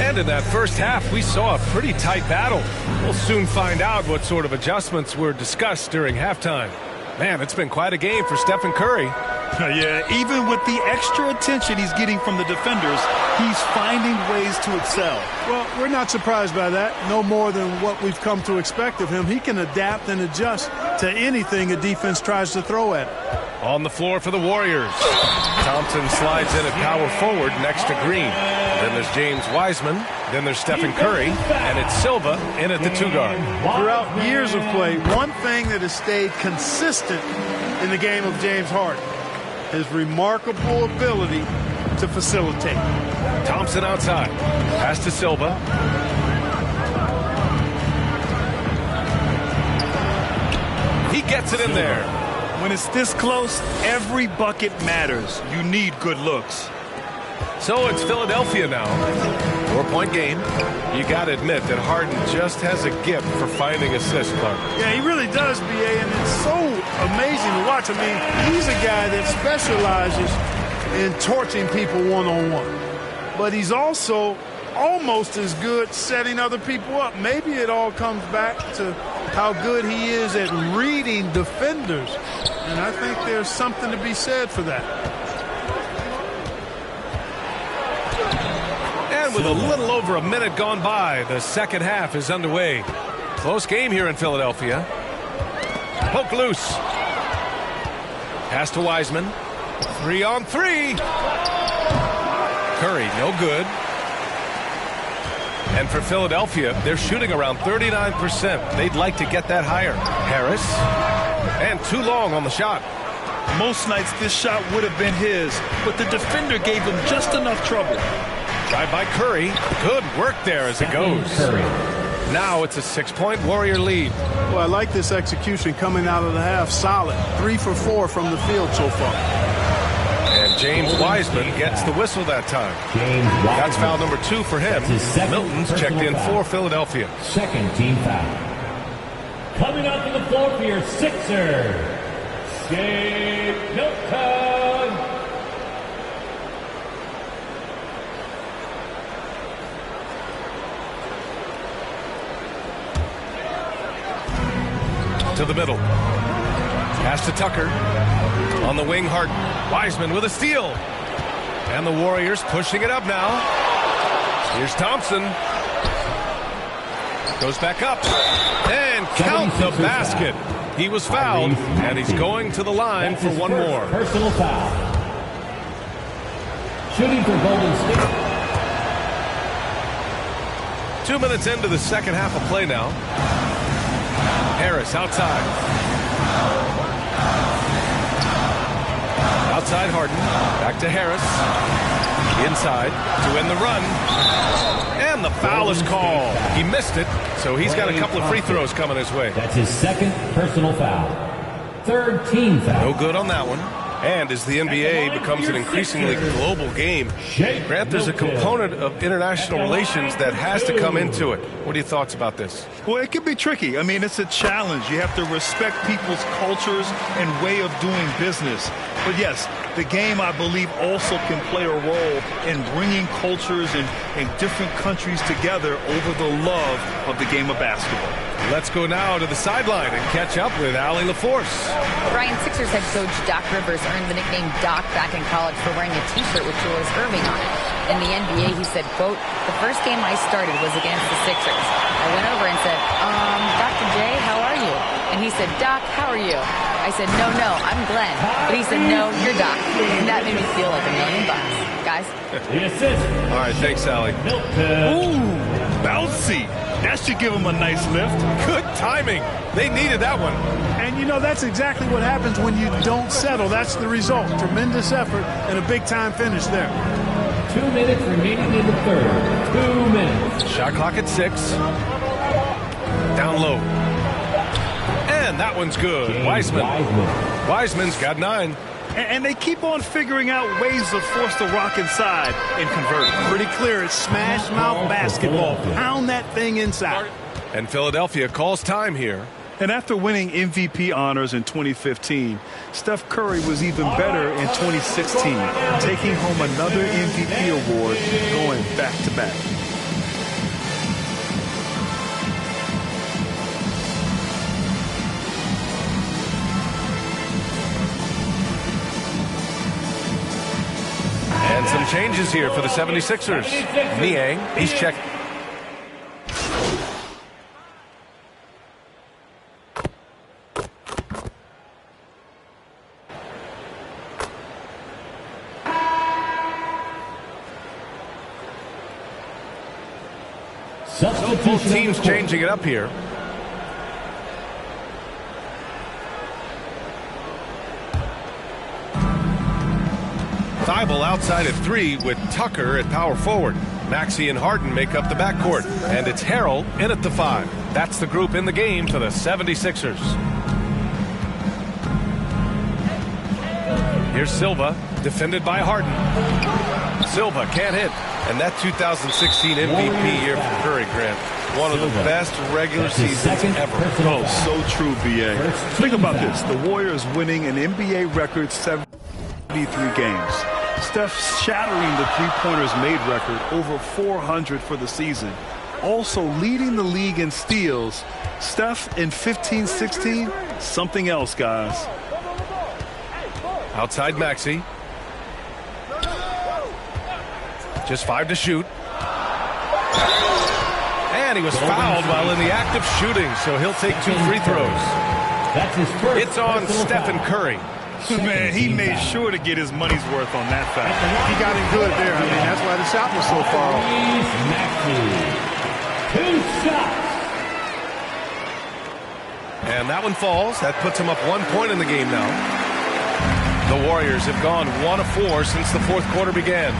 And in that first half, we saw a pretty tight battle. We'll soon find out what sort of adjustments were discussed during halftime. Man, it's been quite a game for Stephen Curry. Yeah, even with the extra attention he's getting from the defenders, he's finding ways to excel. Well, we're not surprised by that. No more than what we've come to expect of him. He can adapt and adjust to anything a defense tries to throw at him. On the floor for the Warriors. Thompson slides in at power forward next to Green. Then there's James Wiseman. Then there's Stephen Curry. And it's Silva in at the 2-guard. Throughout years of play, one thing that has stayed consistent in the game of James Harden, his remarkable ability to facilitate. Thompson outside. Pass to Silva. He gets it in there. When it's this close, every bucket matters. You need good looks. So it's Philadelphia now. 4-point game. You got to admit that Harden just has a gift for finding assists, Clark. Yeah, he really does, B.A., and it's so amazing to watch. I mean, he's a guy that specializes in torching people one-on-one. But he's also almost as good setting other people up. Maybe it all comes back to how good he is at reading defenders. And I think there's something to be said for that. And with a little over a minute gone by, the second half is underway. Close game here in Philadelphia. Poke loose. Pass to Wiseman. 3-on-3. Curry, no good. And for Philadelphia, they're shooting around 39%. They'd like to get that higher. Harris. And too long on the shot. Most nights this shot would have been his, but the defender gave him just enough trouble. Drive by Curry. Good work there as it goes. Now it's a 6-point Warrior lead. Well, I like this execution coming out of the half. Solid. 3 for 4 from the field so far. And James Wiseman gets the whistle that time. That's foul number 2 for him. Milton's checked in for Philadelphia. Second team foul. Coming out to the floor for your Sixers, Shake Milton. To the middle. Pass to Tucker. On the wing, Harden. Wiseman with a steal. And the Warriors pushing it up now. Here's Thompson. Goes back up. And count the basket. He was fouled, and he's going to the line for one more. Personal foul. Shooting for Golden State. 2 minutes into the second half of play now. Harris outside. Outside Harden. Back to Harris. Inside to end the run. And the foul is called. He missed it, so he's got a couple of free throws coming his way. That's his second personal foul. Third team foul. No good on that one. And as the NBA becomes an increasingly global game, Grant, there's a component of international relations that has to come into it. What are your thoughts about this? Well, it can be tricky. I mean, it's a challenge. You have to respect people's cultures and way of doing business. But yes, the game, I believe, also can play a role in bringing cultures in different countries together over the love of the game of basketball. Let's go now to the sideline and catch up with Allie LaForce. Brian, Sixers head coach Doc Rivers earned the nickname Doc back in college for wearing a T-shirt with Julius Erving on it. In the NBA, he said, quote, "The first game I started was against the Sixers. I went over and said, Dr. J, how are you?" And he said, "Doc, how are you?" I said, no, I'm Glenn. But he said, "No, you're Doc." And that made me feel like $1 million, guys. All right, thanks, Allie. Ooh, bouncy. That should give him a nice lift. Good timing. They needed that one. And, you know, that's exactly what happens when you don't settle. That's the result. Tremendous effort and a big-time finish there. 2 minutes remaining in the third. 2 minutes. Shot clock at 6. Down low. And that one's good. Wiseman's got 9. And they keep on figuring out ways to force the rock inside and convert. Pretty clear. It's smash mouth basketball. Pound that thing inside. And Philadelphia calls time here. And after winning MVP honors in 2015, Steph Curry was even better in 2016, taking home another MVP award, going back-to-back. And some changes here for the 76ers. Niang, he's checked. Both teams changing it up here. Thibault outside at 3 with Tucker at power forward. Maxey and Harden make up the backcourt. And it's Harrell in at the 5. That's the group in the game for the 76ers. Here's Silva, defended by Harden. Silva can't hit. And that 2016 MVP year for Curry, Grant. One of the best regular seasons ever. Oh, so true, B.A. Think about this. The Warriors winning an NBA record 73 games. Steph shattering the three-pointers made record, over 400 for the season. Also leading the league in steals. Steph in 15-16, something else, guys. Outside Maxey. Just 5 to shoot. And he was fouled while in the act of shooting, so he'll take 2 free throws. That's his first. It's on Stephen Curry. Man, he made sure to get his money's worth on that foul. He got him good there. I mean, that's why the shot was so far off. Maxey. 2 shots. And that one falls. That puts him up 1 point in the game now. The Warriors have gone 1 of 4 since the fourth quarter began.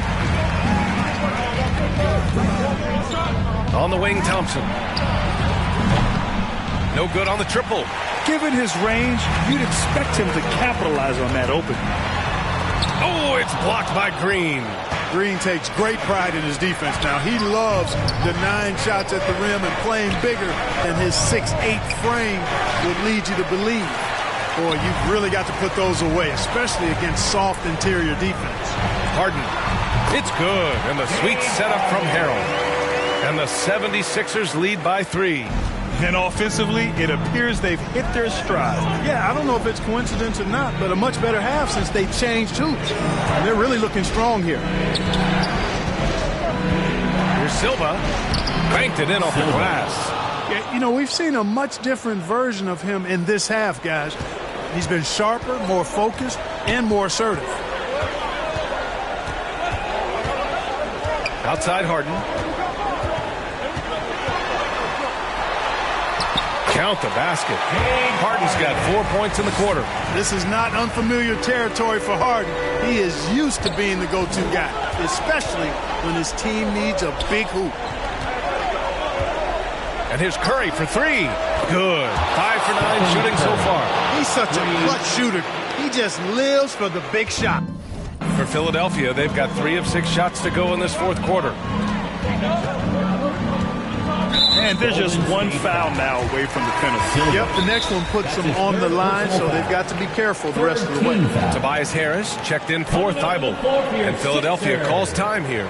On the wing, Thompson. No good on the triple. Given his range, you'd expect him to capitalize on that open. Oh, it's blocked by Green. Green takes great pride in his defense now. He loves denying shots at the rim and playing bigger than his 6'8" frame would lead you to believe. Boy, you've really got to put those away, especially against soft interior defense. Harden. It's good. And the sweet setup from Harrell. And the 76ers lead by 3. And offensively, it appears they've hit their stride. Yeah, I don't know if it's coincidence or not, but a much better half since they changed hoops. And they're really looking strong here. Here's Silva. Banked it in off the glass. Yeah, you know, we've seen a much different version of him in this half, guys. He's been sharper, more focused, and more assertive. Outside Harden. Count the basket. Harden's got 4 points in the quarter. This is not unfamiliar territory for Harden. He is used to being the go-to guy, especially when his team needs a big hoop. And here's Curry for 3. Good. 5 for 9 shooting so far. He's such a clutch shooter. He just lives for the big shot. For Philadelphia, they've got 3 of 6 shots to go in this fourth quarter. And they're just one foul now away from the penalty. Yep, the next one puts them on the line, so they've got to be careful the rest of the way. Tobias Harris checked in for Thibault, and Philadelphia calls time here.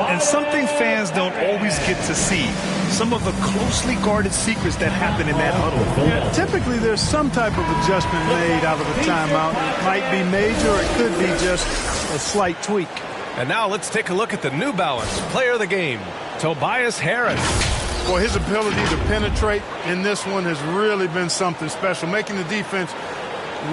And something fans don't always get to see, some of the closely guarded secrets that happen in that huddle. Yeah, typically there's some type of adjustment made out of a timeout. It might be major, or it could be just a slight tweak. And now let's take a look at the New Balance player of the game, Tobias Harris. Well, his ability to penetrate in this one has really been something special, making the defense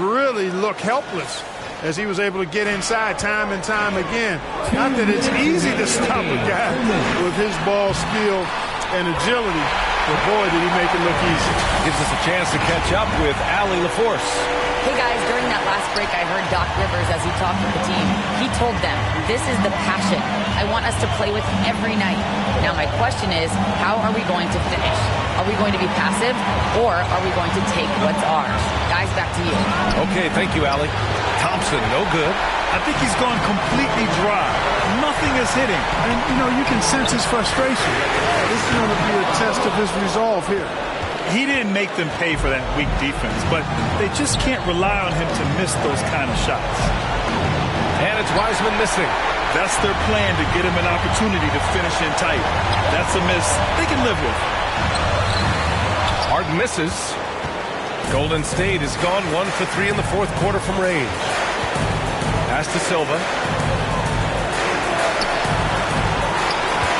really look helpless as he was able to get inside time and time again. Not that it's easy to stop a guy with his ball skill and agility, but boy, did he make it look easy. Gives us a chance to catch up with Allie LaForce. Hey guys, during that last break, I heard Doc Rivers as he talked with the team. He told them, this is the passion. I want us to play with every night. Now my question is, how are we going to finish? Are we going to be passive, or are we going to take what's ours? Guys, back to you. Okay, thank you, Allie. Thompson, no good. I think he's gone completely dry. Nothing is hitting. And, you know, you can sense his frustration. This is going to be a test of his resolve here. He didn't make them pay for that weak defense, but they just can't rely on him to miss those kind of shots. And it's Wiseman missing. That's their plan, to get him an opportunity to finish in tight. That's a miss they can live with. Harden misses. Golden State has gone 1 for 3 in the fourth quarter from range. Pass to Silva.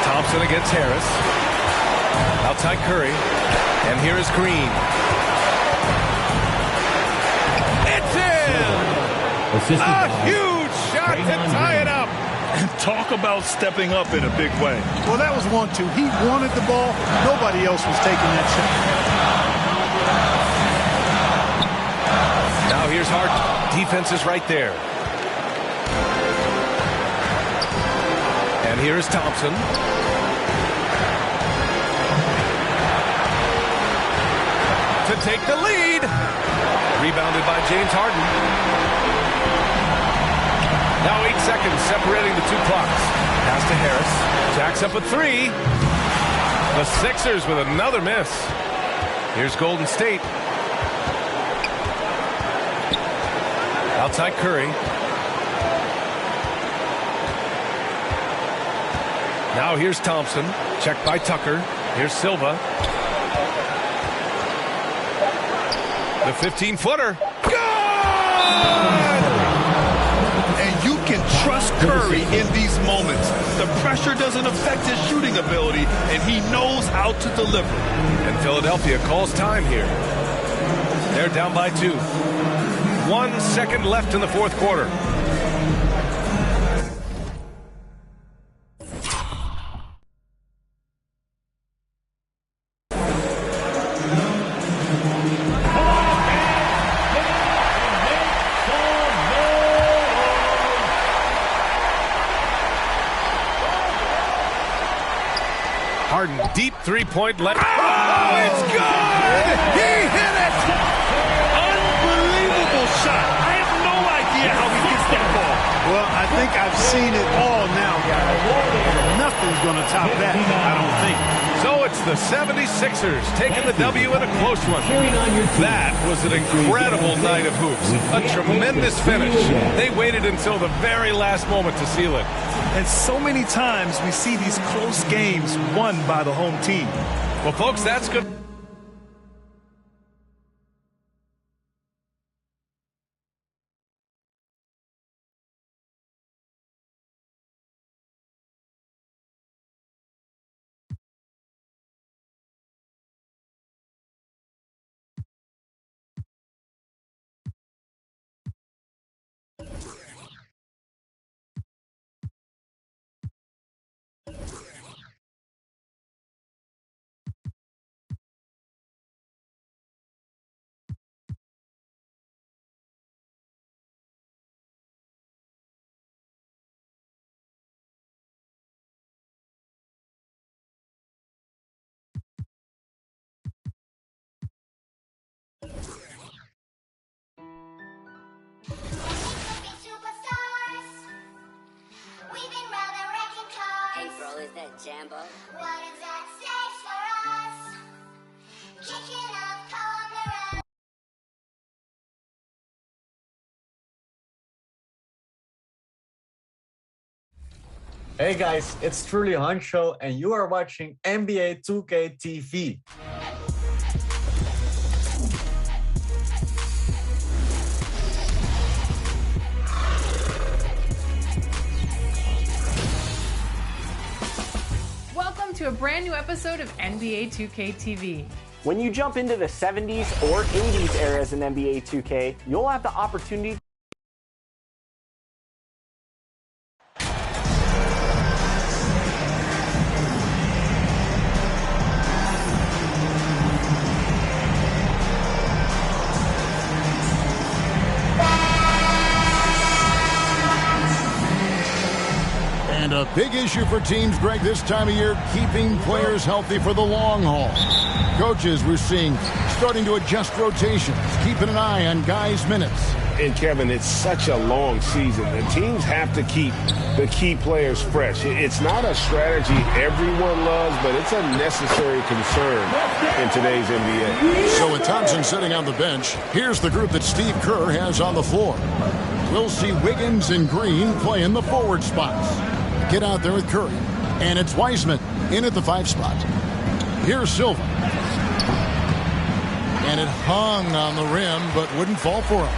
Thompson against Harris. Outside Curry. And here is Green. It's in! A huge shot to tie it up. And talk about stepping up in a big way. Well, that was 1-2. He wanted the ball. Nobody else was taking that shot. Now here's Harden. Defense is right there. And here is Thompson. To take the lead. Rebounded by James Harden. Now 8 seconds separating the two clocks. Pass to Harris. Jacks up a 3. The Sixers with another miss. Here's Golden State. Outside Curry. Now here's Thompson. Checked by Tucker. Here's Silva. The 15-footer. Good! And you can trust Curry in these moments. The pressure doesn't affect his shooting ability, and he knows how to deliver. And Philadelphia calls time here. They're down by 2. 1 second left in the fourth quarter. Harden, deep three-point left. Oh, it's good! He hit it! Unbelievable shot. I have no idea how he gets that ball. Well, I think I've seen it all now, guys. Nothing's going to top that, I don't think. So it's the 76ers taking the W in a close one. That was an incredible night of hoops. A tremendous finish. They waited until the very last moment to seal it. And so many times we see these close games won by the home team. Well, folks, that's good. April is that Jambo. What is that stage for us? Hey guys, it's truly Hancho, and you are watching NBA 2K TV. Welcome to a brand new episode of NBA 2K TV. When you jump into the 70s or 80s eras in NBA 2K, you'll have the opportunity And a big issue for teams, Greg, this time of year, keeping players healthy for the long haul. Coaches, we're seeing, starting to adjust rotations, keeping an eye on guys' minutes. And, Kevin, it's such a long season. The teams have to keep the key players fresh. It's not a strategy everyone loves, but it's a necessary concern in today's NBA. So with Thompson sitting on the bench, here's the group that Steve Kerr has on the floor. We'll see Wiggins and Green play in the forward spots. Get out there with Curry. And it's Wiseman in at the 5 spot. Here's Silva. And it hung on the rim, but wouldn't fall for him.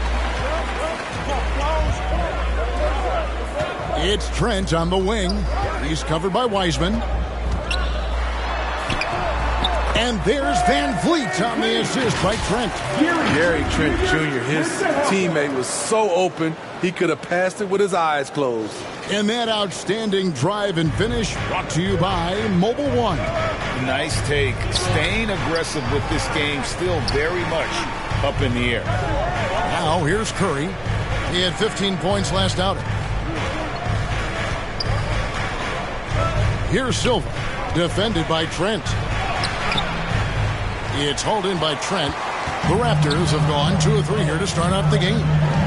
It's Trent on the wing. He's covered by Wiseman. And there's Van Vliet on the assist by Trent. Gary Trent Jr., his teammate was so open, he could have passed it with his eyes closed. And that outstanding drive and finish brought to you by Mobile One. Nice take. Staying aggressive with this game, still very much up in the air. Now here's Curry. He had 15 points last outing. Here's Silva, defended by Trent. It's hauled in by Trent. The Raptors have gone 2 of 3 here to start out the game.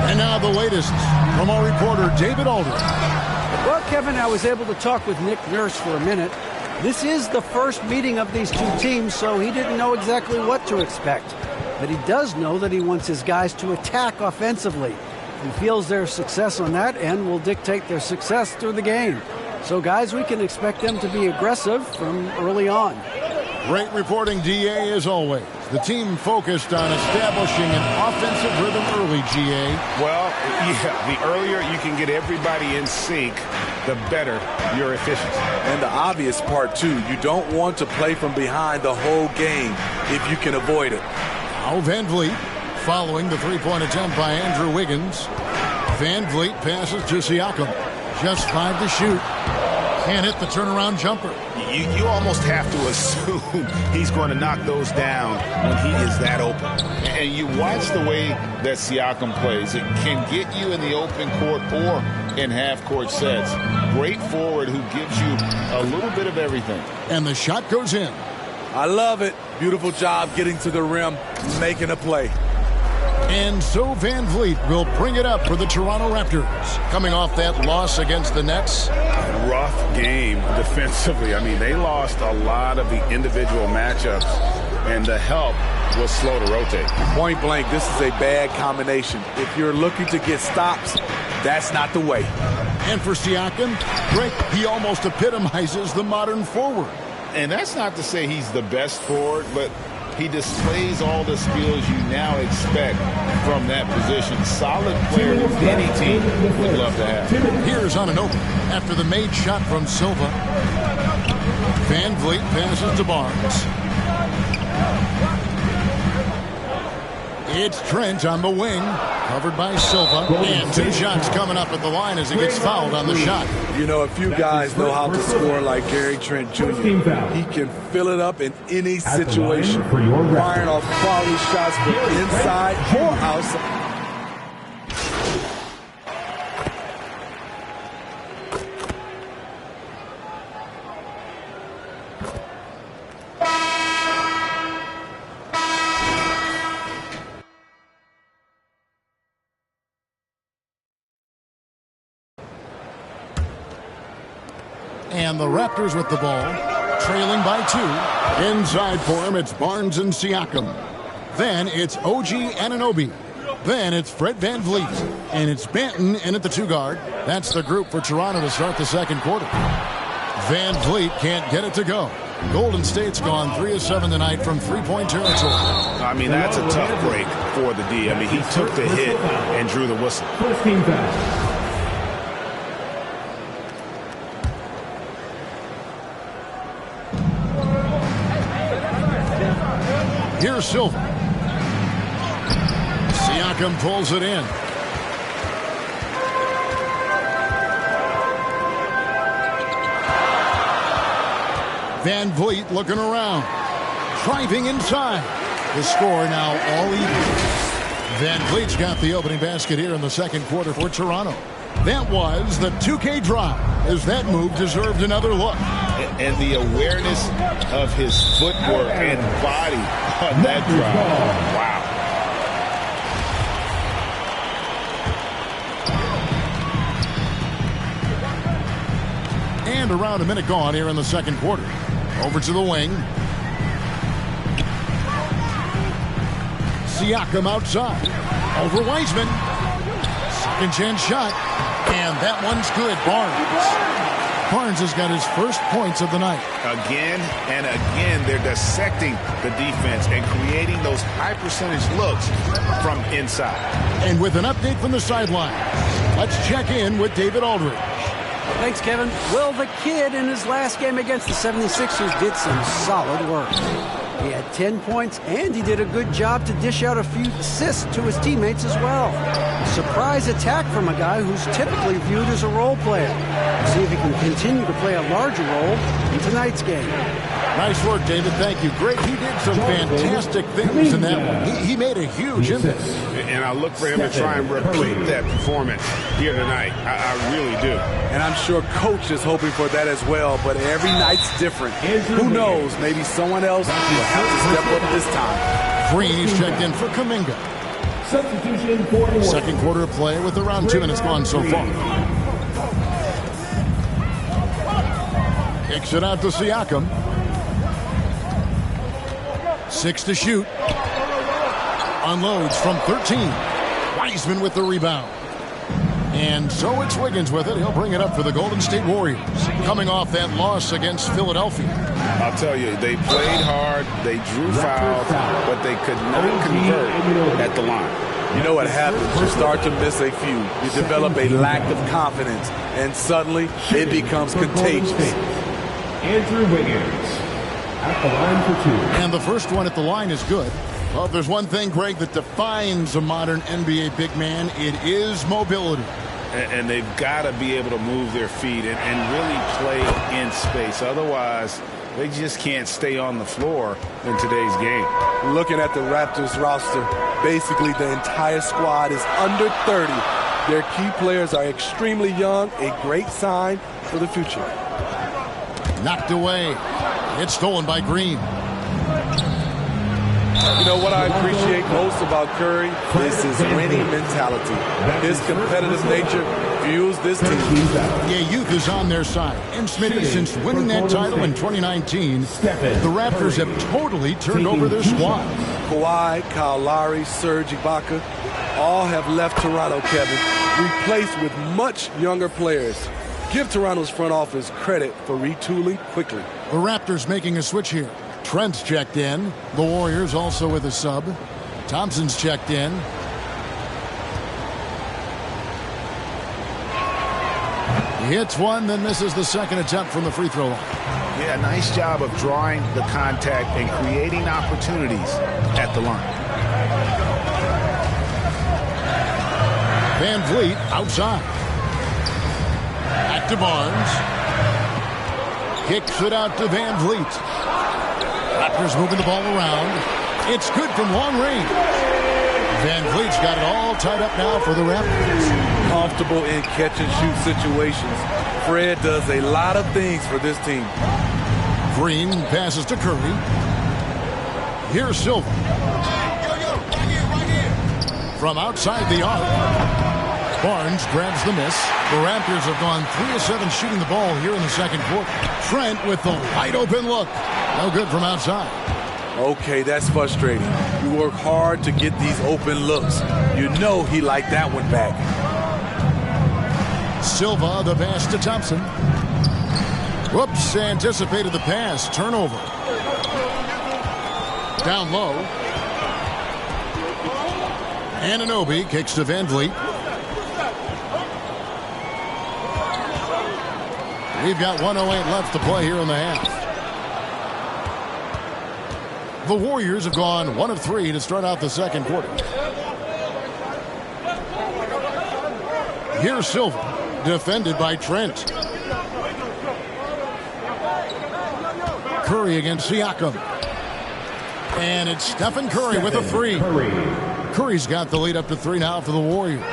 And now the latest from our reporter, David Aldridge. Well, Kevin, I was able to talk with Nick Nurse for a minute. This is the first meeting of these two teams, so he didn't know exactly what to expect. But he does know that he wants his guys to attack offensively. He feels their success on that end will dictate their success through the game. So, guys, we can expect them to be aggressive from early on. Great reporting, DA, as always. The team focused on establishing an offensive rhythm early, GA. Well, yeah, the earlier you can get everybody in sync, the better your efficiency. And the obvious part, too, you don't want to play from behind the whole game if you can avoid it. Now Van Vliet following the three-point attempt by Andrew Wiggins. Van Vliet passes to Siakam. Just 5 to shoot. Can't hit the turnaround jumper. You almost have to assume he's going to knock those down when he is that open. And you watch the way that Siakam plays. It can get you in the open court or in half-court sets. Great forward who gives you a little bit of everything. And the shot goes in. I love it. Beautiful job getting to the rim, making a play. And so Van Vliet will bring it up for the Toronto Raptors. Coming off that loss against the Nets. Rough game defensively. I mean, they lost a lot of the individual matchups, and the help was slow to rotate. Point blank, this is a bad combination. If you're looking to get stops, that's not the way. And for Siakam, Greg, he almost epitomizes the modern forward. And that's not to say he's the best forward, but he displays all the skills you now expect from that position. Solid player any team would love to have. Here's on an open after the made shot from Silva. Van Vliet passes to Barnes. It's Trent on the wing, covered by Silva. And 2 shots coming up at the line as he gets fouled on the shot. You know, a few guys know how to score like Gary Trent Jr. He can fill it up in any situation, firing off quality shots from inside or outside. And the Raptors with the ball. trailing by 2. Inside for him, it's Barnes and Siakam. Then it's OG Anunoby. Then it's Fred VanVleet. And it's Banton in at the 2 guard. That's the group for Toronto to start the second quarter. VanVleet can't get it to go. Golden State's gone 3 of 7 tonight from three-point territory. I mean, that's a tough break for the D. I mean, he took the hit and drew the whistle. First team foul. Here's Silva. Siakam pulls it in. VanVleet looking around. Driving inside. The score now all even. VanVleet's got the opening basket here in the second quarter for Toronto. That was the 2K drive, as that move deserved another look. And the awareness of his footwork and body on that drive. Wow. And around a minute gone here in the second quarter. Over to the wing. Siakam outside. Over Wiseman. Second chance shot. And that one's good. Barnes has got his first points of the night. Again and again, they're dissecting the defense and creating those high percentage looks from inside. And with an update from the sideline, let's check in with David Aldridge. Thanks, Kevin. Well, the kid in his last game against the 76ers did some solid work. He had 10 points, and he did a good job to dish out a few assists to his teammates as well. Surprise attack from a guy who's typically viewed as a role player. See if he can continue to play a larger role in tonight's game. Nice work, David. Thank you. Great. He did some fantastic things in that one. He made a huge impact. And I look for him to try and repeat that performance here tonight. I really do. And I'm sure Coach is hoping for that as well, but every night's different. Who knows? Maybe someone else will have to step up this time. Green is checked in for Kuminga. Substitution for Second quarter of play with around 2 minutes gone so far. Kicks it out to Siakam. 6 to shoot. Unloads from 13. Wiseman with the rebound. And so it's Wiggins with it. He'll bring it up for the Golden State Warriors. Coming off that loss against Philadelphia. I'll tell you, they played hard, they drew fouls, but they could not convert at the line. You know what happens? You start to miss a few. You develop a lack of confidence, and suddenly it becomes contagious. Andrew Wiggins at the line for 2. And the first one at the line is good. Well, if there's one thing, Greg, that defines a modern NBA big man, it is mobility. And they've got to be able to move their feet and really play in space. Otherwise, they just can't stay on the floor in today's game. Looking at the Raptors roster, basically the entire squad is under 30. Their key players are extremely young, a great sign for the future. Knocked away. It's stolen by Green. You know what I appreciate most about Curry is his winning mentality. His competitive nature fuels this team. Yeah, youth is on their side. And Smitty, since winning that title in 2019, the Raptors have totally turned over their squad. Kawhi, Kyle Lowry, Serge Ibaka, all have left Toronto, Kevin, replaced with much younger players. Give Toronto's front office credit for retooling quickly. The Raptors making a switch here. Trent's checked in. The Warriors also with a sub. Thompson's checked in. He hits one, then misses the second attempt from the free throw line. Yeah, nice job of drawing the contact and creating opportunities at the line. VanVleet outside. Back to Barnes. Kicks it out to VanVleet. Raptors moving the ball around. It's good from long range. VanVleet's got it all tied up now for the Raptors. Comfortable in catch-and-shoot situations. Fred does a lot of things for this team. Green passes to Curry. Here's Silva. From outside the arc. Barnes grabs the miss. The Raptors have gone 3 of 7 shooting the ball here in the second quarter. Trent with the wide open look. No good from outside. Okay, that's frustrating. You work hard to get these open looks. You know he liked that one back. Silva, the pass to Thompson. Whoops, anticipated the pass. Turnover. Down low. Anunoby kicks to Van Vliet. We've got 1:08 left to play here in the half. The Warriors have gone 1 of 3 to start out the second quarter. Here's Silva, defended by Trent. Curry against Siakam. And it's Stephen Curry with a 3. Curry's got the lead up to 3 now for the Warriors.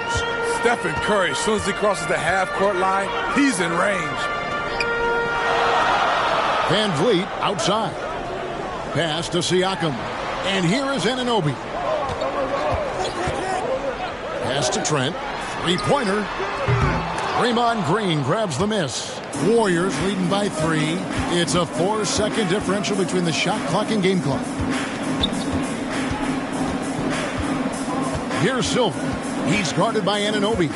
Stephen Curry, as soon as he crosses the half-court line, he's in range. Van Vliet outside. Pass to Siakam. And here is Anunoby. Pass to Trent. Three-pointer. Draymond Green grabs the miss. Warriors leading by 3. It's a 4-second differential between the shot clock and game clock. Here's Silva. He's guarded by Anunoby.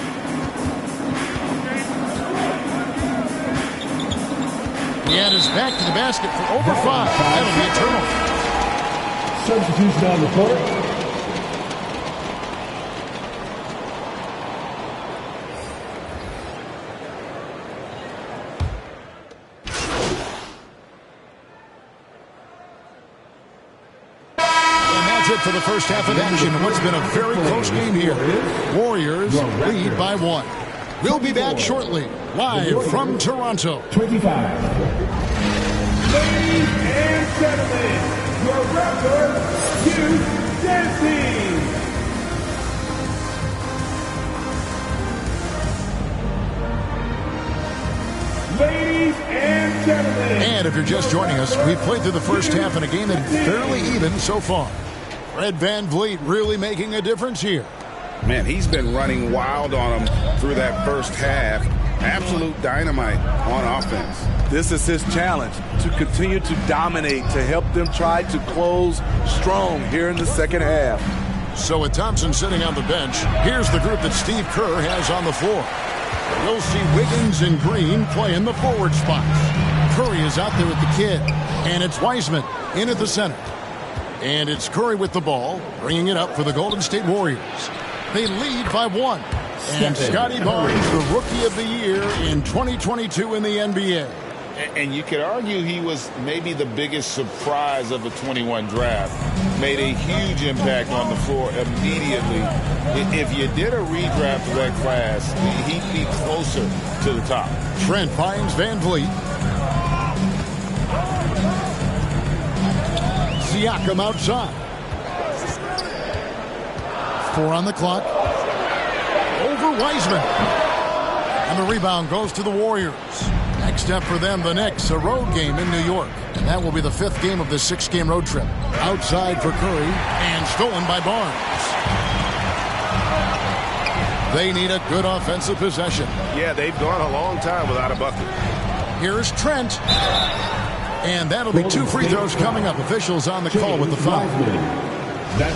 And is back to the basket for over 5. That'll be a turnover. Substitution on the court. And that's it for the first half of action. What's been a very close game here. Warriors lead by 1. We'll be back shortly, live from Toronto. 25. Ladies and gentlemen, your Raptors, youth dancing. Ladies and gentlemen. And if you're just joining us, we've played through the first half in a game that's fairly even so far. Fred Van Vliet really making a difference here. Man, he's been running wild on him through that first half. Absolute dynamite on offense. This is his challenge, to continue to dominate, to help them try to close strong here in the second half. So with Thompson sitting on the bench, here's the group that Steve Kerr has on the floor. We'll see Wiggins and Green play in the forward spots. Curry is out there with the kid, and it's Wiseman in at the center. And it's Curry with the ball, bringing it up for the Golden State Warriors. They lead by 1. And Scotty Barnes, the Rookie of the Year in 2022 in the NBA. And you could argue he was maybe the biggest surprise of the 21 draft. Made a huge impact on the floor immediately. If you did a redraft of that class, he'd be closer to the top. Trent finds Van Vliet. Siakam outside. 4 on the clock. Over Wiseman. And the rebound goes to the Warriors. Next up for them, the Knicks, a road game in New York. And that will be the 5th game of the 6-game road trip. Outside for Curry and stolen by Barnes. They need a good offensive possession. Yeah, they've gone a long time without a bucket. Here's Trent. And that'll be 2 free throws coming up. Officials on the call with the foul.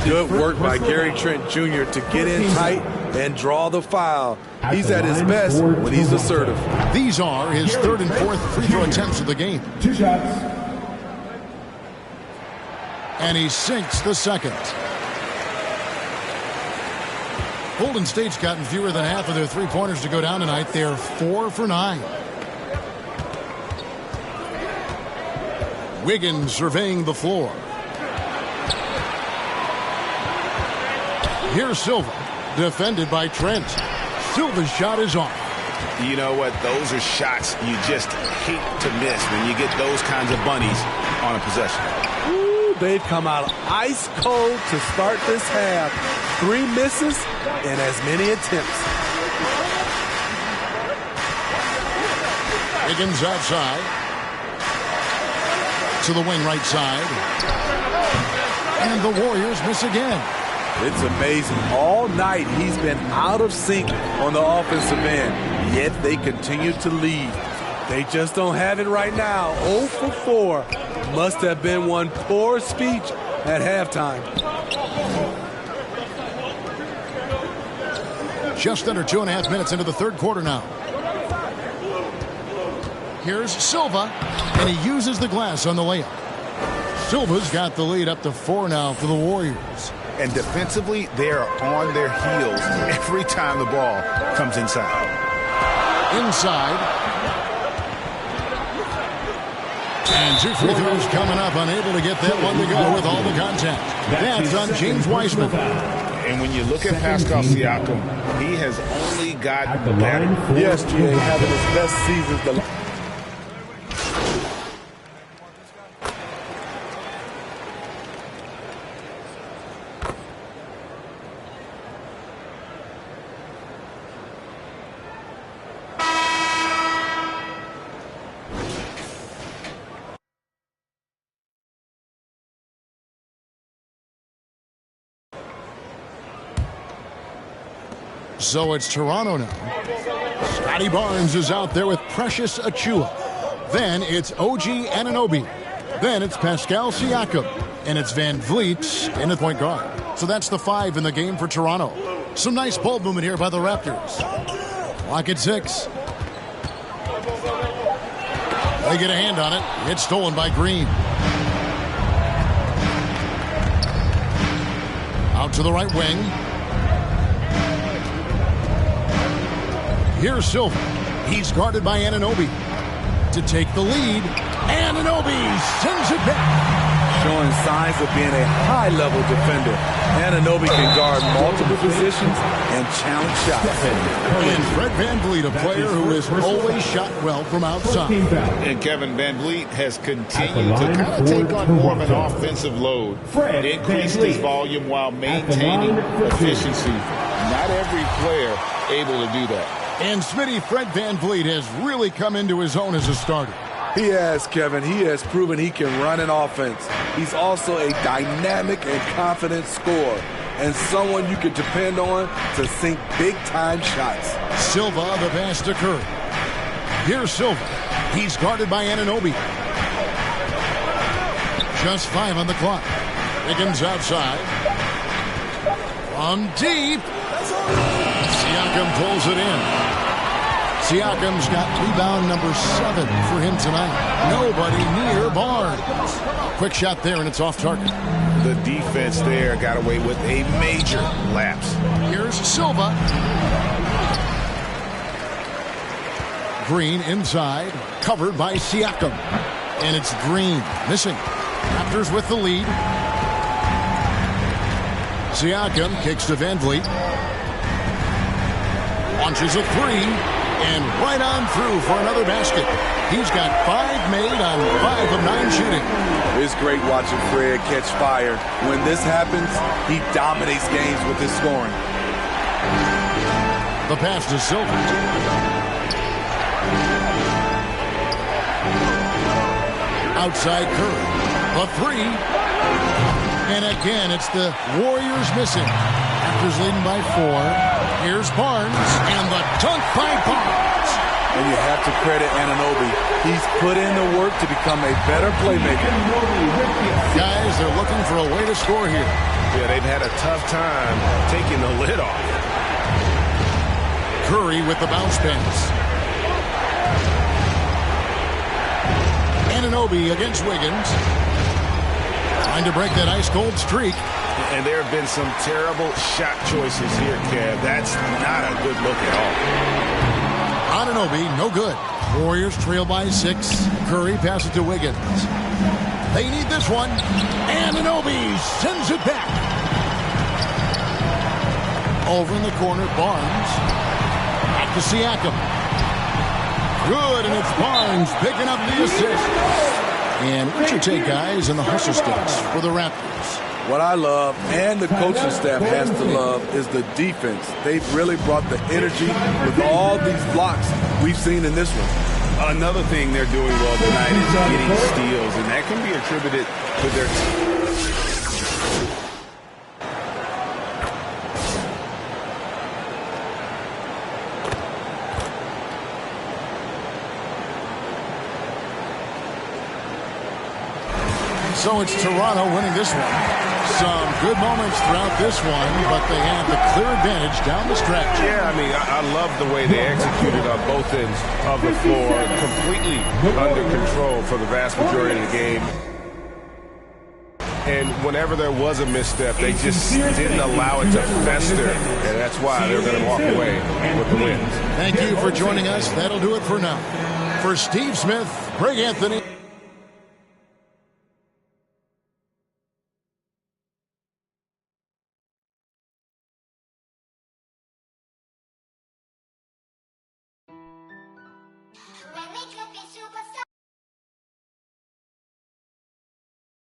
Good work by Gary Trent Jr. to get in tight and draw the foul. He's at his best when he's assertive. These are his 3rd and 4th free throw attempts of the game. 2 shots. And he sinks the second. Golden State's gotten fewer than half of their three-pointers to go down tonight. They're 4 for 9. Wiggins surveying the floor. Here's Silva, defended by Trent. Silva's shot is off. You know what? Those are shots you just hate to miss when you get those kinds of bunnies on a possession. Ooh, they've come out ice cold to start this half. 3 misses and as many attempts. Wiggins outside. To the wing right side. And the Warriors miss again. It's amazing. All night he's been out of sync on the offensive end, yet they continue to lead. They just don't have it right now. 0 for 4. Must have been one poor speech at halftime. Just under 2.5 minutes into the third quarter now. Here's Silva, and he uses the glass on the layup. Silva's got the lead up to 4 now for the Warriors. And defensively, they are on their heels every time the ball comes inside. And 2 free throws coming up, unable to get that one to go with all the contact. That's on James Wiseman. And when you look at Pascal Siakam, he has only gotten better. Yes, GA, having his best seasons. So it's Toronto now. Scotty Barnes is out there with Precious Achiuwa. Then it's OG Anunoby. Then it's Pascal Siakam. And it's Van Vliet in the point guard. So that's the 5 in the game for Toronto. Some nice ball movement here by the Raptors. Clock at 6. They get a hand on it. It's stolen by Green. Out to the right wing. Here's Silva. He's guarded by Anunoby. To take the lead, Anunoby sends it back. Showing signs of being a high-level defender. Anunoby can guard multiple positions and challenge shots. And Fred VanVleet, a player who has always shot well from outside. And Kevin VanVleet has continued to kind of take on more of an offensive load. Increased his volume while maintaining efficiency. Not every player able to do that. And Smitty, Fred VanVleet has really come into his own as a starter. He has, Kevin. He has proven he can run an offense. He's also a dynamic and confident scorer and someone you can depend on to sink big-time shots. Silva, the pass to Curry. Here's Silva. He's guarded by Anunoby. Just 5 on the clock. Wiggins outside. From deep. Siakam pulls it in. Siakam's got rebound number 7 for him tonight. Nobody near Barnes. Quick shot there, and it's off target. The defense there got away with a major lapse. Here's Silva. Green inside, covered by Siakam. And it's Green missing. Raptors with the lead. Siakam kicks to VanVleet. Launches a 3. And right on through for another basket. He's got 5 made on 5 of 9 shooting. It's great watching Fred catch fire. When this happens, he dominates games with his scoring. The pass to Silva. Outside Curry. The 3. And again, it's the Warriors missing. Raptors leading by 4. Here's Barnes, and the dunk by Barnes. And you have to credit Anunoby. He's put in the work to become a better playmaker. Guys, they're looking for a way to score here. Yeah, they've had a tough time taking the lid off. Curry with the bounce pass. Anunoby against Wiggins. Trying to break that ice-cold streak. And there have been some terrible shot choices here, Kev. That's not a good look at all. Anunoby, no good. Warriors trail by 6. Curry passes to Wiggins. They need this one. Anunoby sends it back. Over in the corner, Barnes. Back to Siakam. Good, and it's Barnes picking up the assist. And what's your take, guys, in the hustle sticks for the Raptors? What I love, and the coaching staff has to love, is the defense. They've really brought the energy with all these blocks we've seen in this one. Another thing they're doing well tonight is getting steals, and that can be attributed to their team. So it's Toronto winning this one. Some good moments throughout this one, but they have the clear advantage down the stretch. Yeah, I mean, I love the way they executed on both ends of the floor. Completely under control for the vast majority of the game. And whenever there was a misstep, they just didn't allow it to fester. And that's why they're going to walk away with the win. Thank you for joining us. That'll do it for now. For Steve Smith, Greg Anthony.